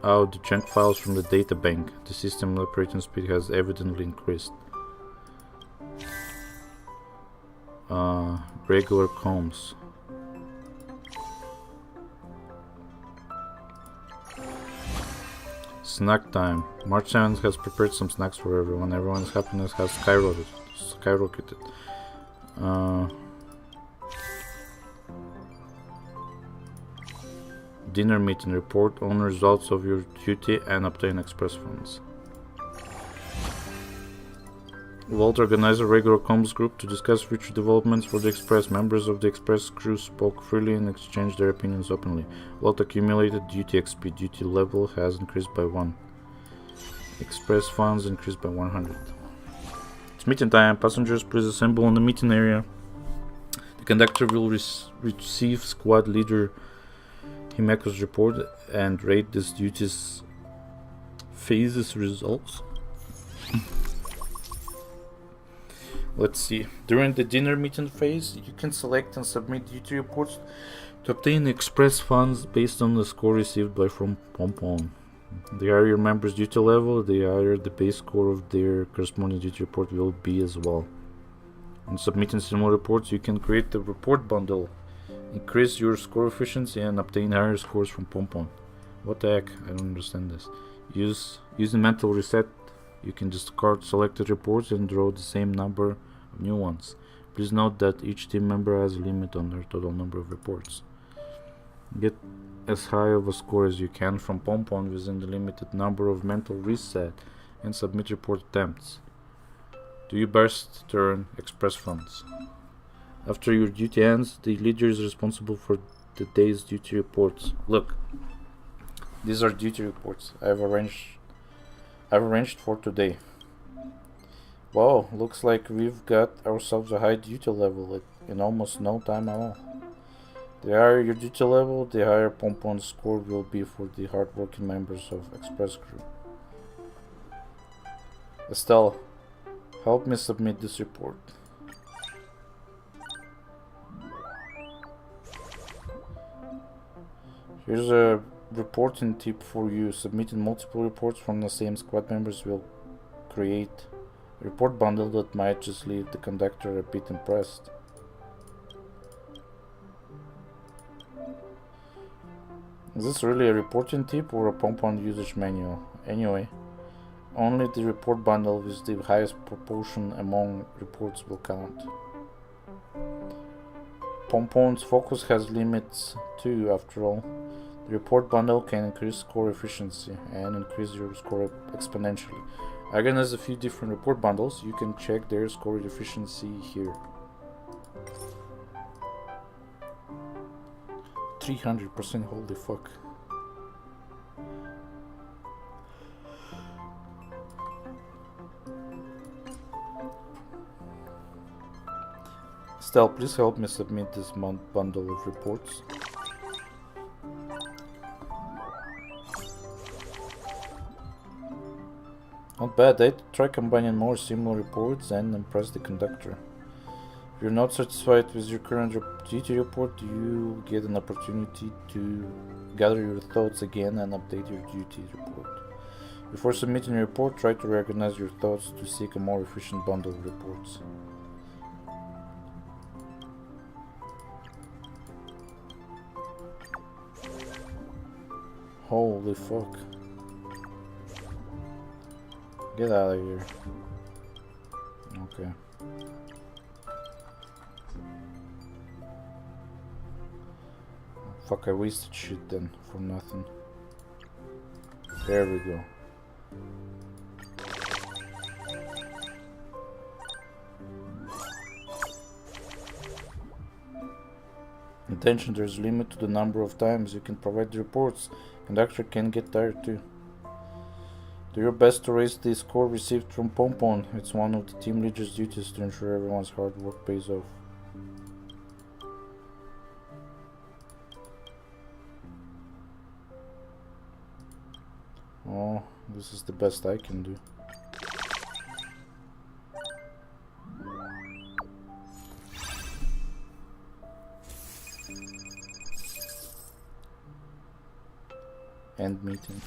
out the junk files from the data bank. The system operating speed has evidently increased. Regular combs. Snack time. March 7th has prepared some snacks for everyone. Everyone's happiness has skyrocketed. Dinner meeting. Report on results of your duty and obtain express funds. Vault organized a regular comms group to discuss future developments for the Express. Members of the Express crew spoke freely and exchanged their opinions openly. Vault accumulated duty XP. Duty level has increased by 1. Express funds increased by 100. It's meeting time. Passengers, please assemble in the meeting area. The conductor will receive squad leader Himeko's report and rate this duty's phases results. Let's see. During the dinner meeting phase, you can select and submit duty reports to obtain express funds based on the score received by from Pompon. The higher your member's duty level, the higher the base score of their corresponding duty report will be as well. When submitting similar reports, you can create the report bundle, increase your score efficiency, and obtain higher scores from Pompon. What the heck? I don't understand this. Using mental reset, you can discard selected reports and draw the same number of new ones. Please note that each team member has a limit on their total number of reports. Get as high of a score as you can from Pompon within the limited number of mental reset and submit report attempts. Do you best turn express funds? After your duty ends, the leader is responsible for the day's duty reports. Look, these are duty reports I've arranged for today. Wow, looks like we've got ourselves a high duty level in almost no time at all. The higher your duty level, the higher Pompon's score will be for the hardworking members of Express Crew. Estelle, help me submit this report. Here's a reporting tip for you. Submitting multiple reports from the same squad members will create a report bundle that might just leave the conductor a bit impressed. Is this really a reporting tip or a Pompon usage manual? Anyway, only the report bundle with the highest proportion among reports will count. Pompon's focus has limits too, after all. The report bundle can increase score efficiency and increase your score exponentially. Again, there's a few different report bundles. You can check their score efficiency here. 300%, holy fuck. Estelle, please help me submit this bundle of reports. Not bad, I'd try combining more similar reports and impress the conductor. If you're not satisfied with your current duty report, you get an opportunity to gather your thoughts again and update your duty report. Before submitting a report, try to reorganize your thoughts to seek a more efficient bundle of reports. Holy fuck. Get out of here. Okay. Fuck, I wasted shit then for nothing. There we go. Attention, there's a limit to the number of times you can provide the reports. Conductor can get tired too. Do your best to raise the score received from Pompon. It's one of the team leader's duties to ensure everyone's hard work pays off. Oh, this is the best I can do. End meeting.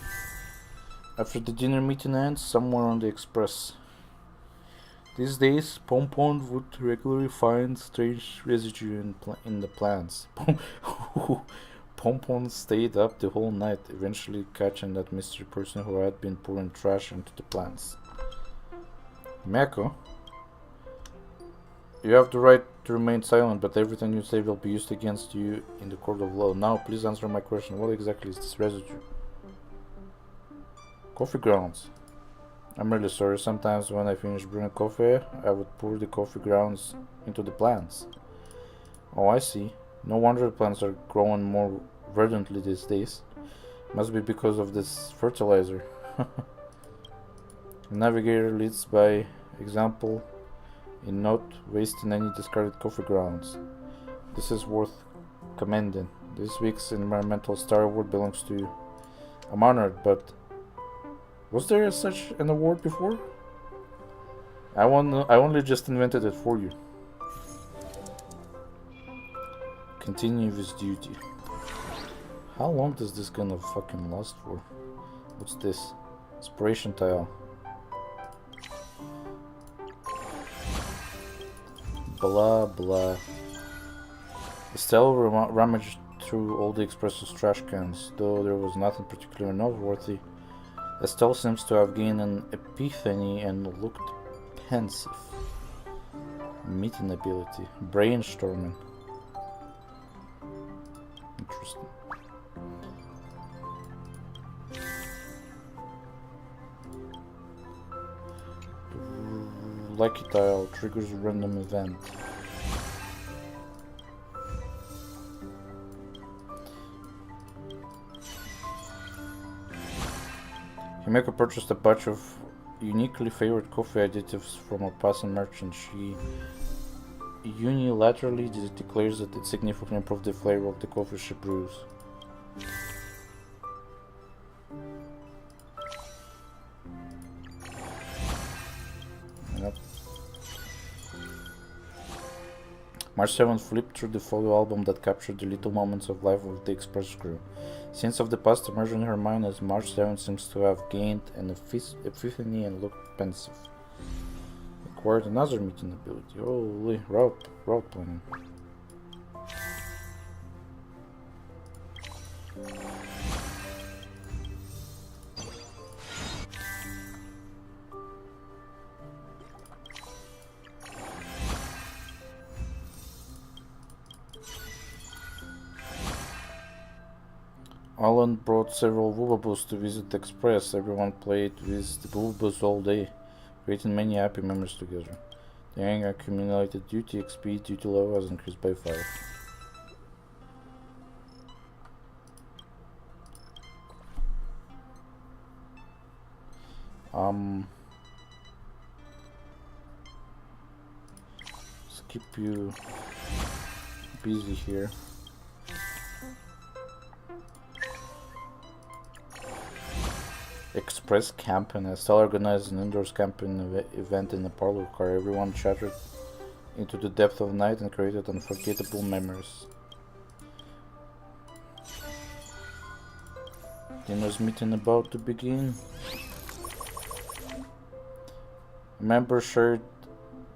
After the dinner meeting ends, somewhere on the express. These days, Pompon would regularly find strange residue in the plants. Pompon stayed up the whole night, eventually catching that mystery person who had been pouring trash into the plants. Mako, you have the right to remain silent, but everything you say will be used against you in the court of law. Now, please answer my question. What exactly is this residue? Coffee grounds. I'm really sorry. Sometimes when I finish brewing coffee, I would pour the coffee grounds into the plants. Oh, I see. No wonder the plants are growing more verdantly these days. Must be because of this fertilizer. The navigator leads by example in not wasting any discarded coffee grounds. This is worth commending. This week's environmental star award belongs to you. I'm honored, but was there such an award before? I only just invented it for you. Continue with duty. How long does this gonna fucking last for? What's this? Inspiration tile. Blah blah. Estelle rummaged through all the Expresso's trash cans, though there was nothing particularly noteworthy. Estelle seems to have gained an epiphany and looked pensive. Meeting ability. Brainstorming. Interesting. Lucky tile triggers a random event. Himeko purchased a batch of uniquely favored coffee additives from a passing merchant. She unilaterally declares that it significantly improved the flavor of the coffee she brews. Yep. March 7th flipped through the photo album that captured the little moments of life of the Express crew. Scenes of the past emerged in her mind as March 7th seems to have gained an epiphany and looked pensive. Acquired another meeting ability. Holy, route planning. Alan brought several Woobabos to visit Express. Everyone played with the Woobabos all day, creating many happy memories together. The gang accumulated duty XP. Duty level was increased by 5. Let's keep you busy here. Express camping. Estelle organized an indoors camping event in a parlor car. Everyone chattered into the depth of night and created unforgettable memories. Dinner's meeting about to begin. Members shared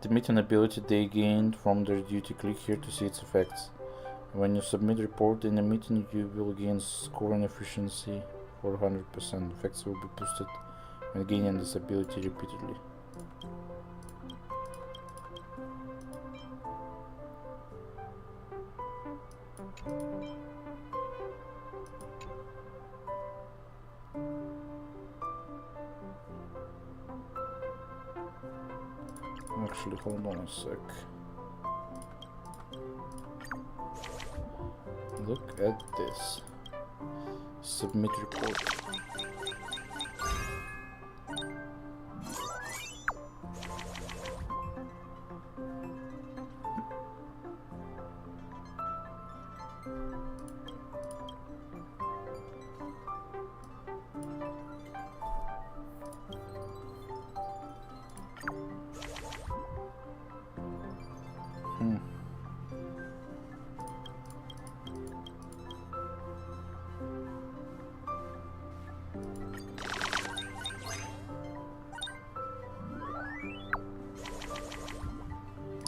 the meeting ability they gained from their duty. Click here to see its effects. When you submit a report in a meeting, you will gain scoring efficiency for 100%. Effects will be boosted when gaining this ability repeatedly. Actually, hold on a sec. Look at this. Submit report.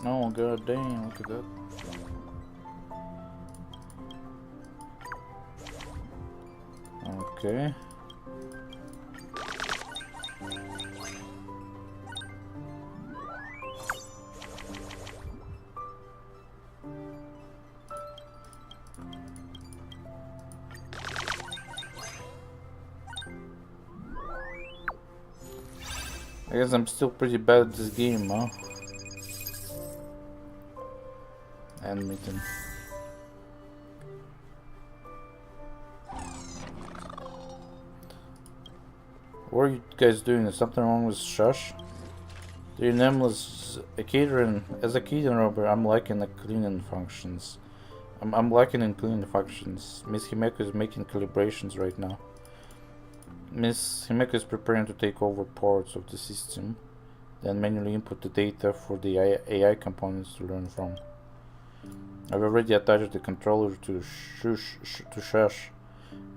Oh god damn, look at that. Okay. I guess I'm still pretty bad at this game, huh? And meeting. What are you guys doing? Is something wrong with Shush? Your nameless a catering. As a catering robber, I'm lacking the cleaning functions. I'm lacking in cleaning functions. Miss Himeko is making calibrations right now. Miss Himeko is preparing to take over parts of the system, then manually input the data for the AI components to learn from. I've already attached the controller to Shush,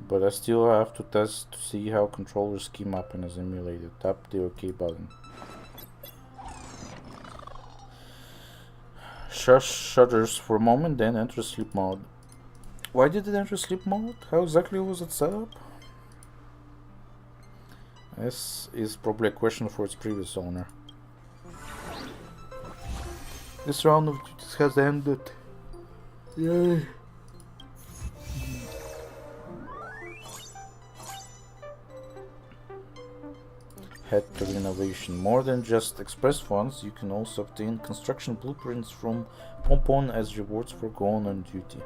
but I still have to test to see how controller scheme up and is emulated. Tap the OK button. Shush shudders for a moment, then enters sleep mode. Why did it enter sleep mode? How exactly was it set up? This is probably a question for its previous owner. This round of duties has ended. Yay! Head to renovation. More than just express funds, you can also obtain construction blueprints from Pompon as rewards for going on duty.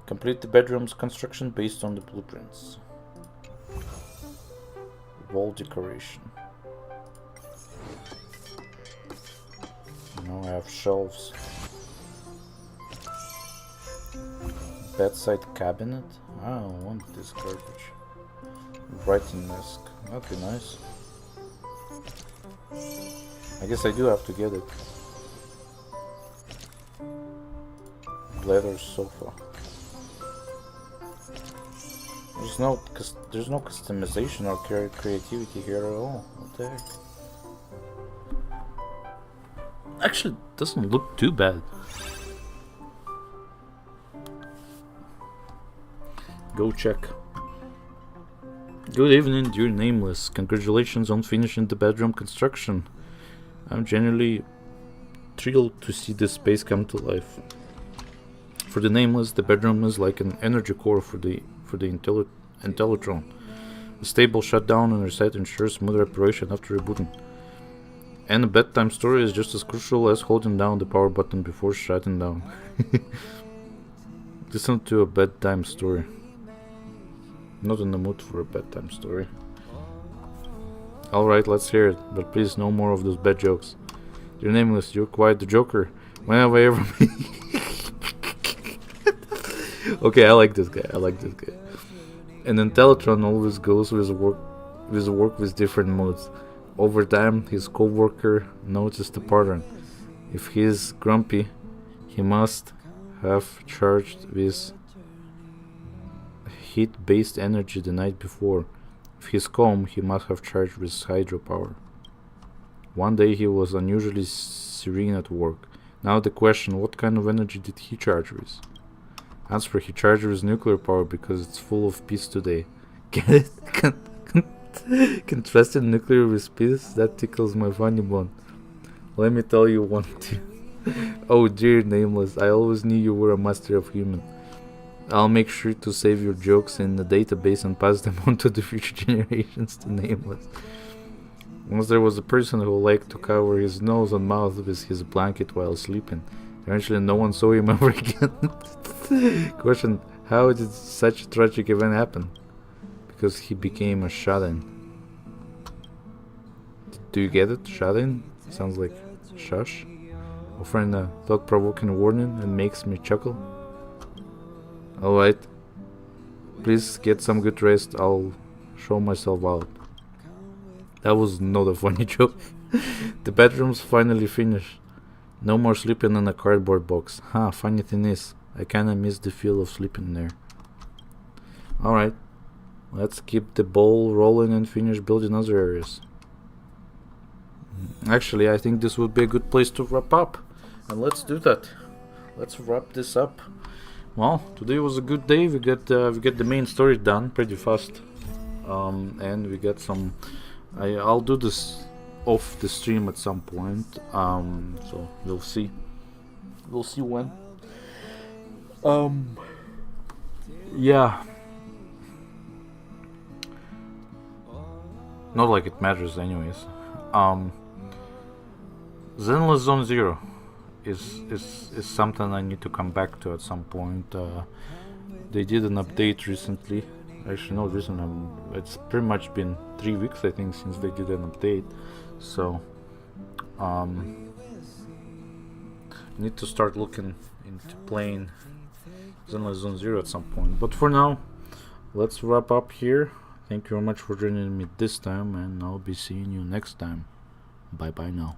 Complete the bedroom's construction based on the blueprints. Wall decoration. Now I have shelves. Bedside cabinet? I don't want this garbage. Writing desk. That'd be nice. I guess I do have to get it. Leather sofa. There's no customization or creativity here at all. What the heck? Actually, it doesn't look too bad. Go check. Good evening, dear Nameless. Congratulations on finishing the bedroom construction. I'm genuinely thrilled to see this space come to life. For the Nameless, the bedroom is like an energy core for the Intellitron. A stable shutdown and reset ensures smooth operation after rebooting. And a bedtime story is just as crucial as holding down the power button before shutting down. Listen to a bedtime story. Not in the mood for a bedtime story. Alright, let's hear it, but please no more of those bad jokes. Your Nameless, you're quite the joker. When have I ever Okay, I like this guy. An Intellitron always goes with work with different modes. Over time, his co-worker noticed the pattern. If he is grumpy, he must have charged with heat-based energy the night before. If he's calm, he must have charged with hydropower. One day he was unusually serene at work. Now the question, what kind of energy did he charge with? Answer, he charged with nuclear power because it's full of peace today. Get it? Contrasted nuclear with peace? That tickles my funny bone. Let me tell you one thing. Oh dear Nameless, I always knew you were a master of human. I'll make sure to save your jokes in the database and pass them on to the future generations to Nameless. Once there was a person who liked to cover his nose and mouth with his blanket while sleeping. Eventually no one saw him ever again. Question, how did such a tragic event happen? Because he became a shut-in. Do you get it? Shut-in? Sounds like shush. Offering a thought-provoking warning and makes me chuckle. Alright. Please get some good rest. I'll show myself out. That was not a funny joke. The bedroom's finally finished. No more sleeping in a cardboard box. Funny thing is, I kinda miss the feel of sleeping there. Alright. Let's keep the ball rolling and finish building other areas. Actually, I think this would be a good place to wrap up. And let's do that. Let's wrap this up. Well, today was a good day. We get the main story done pretty fast. And we get some... I'll do this off the stream at some point. So we'll see. We'll see when. Yeah. Not like it matters anyways. Zenless Zone Zero is something I need to come back to at some point. They did an update recently. Actually, no reason. It's pretty much been 3 weeks, I think, since they did an update. So, need to start looking into playing Zenless Zone Zero at some point. But for now, let's wrap up here. Thank you very much for joining me this time, and I'll be seeing you next time. Bye bye now.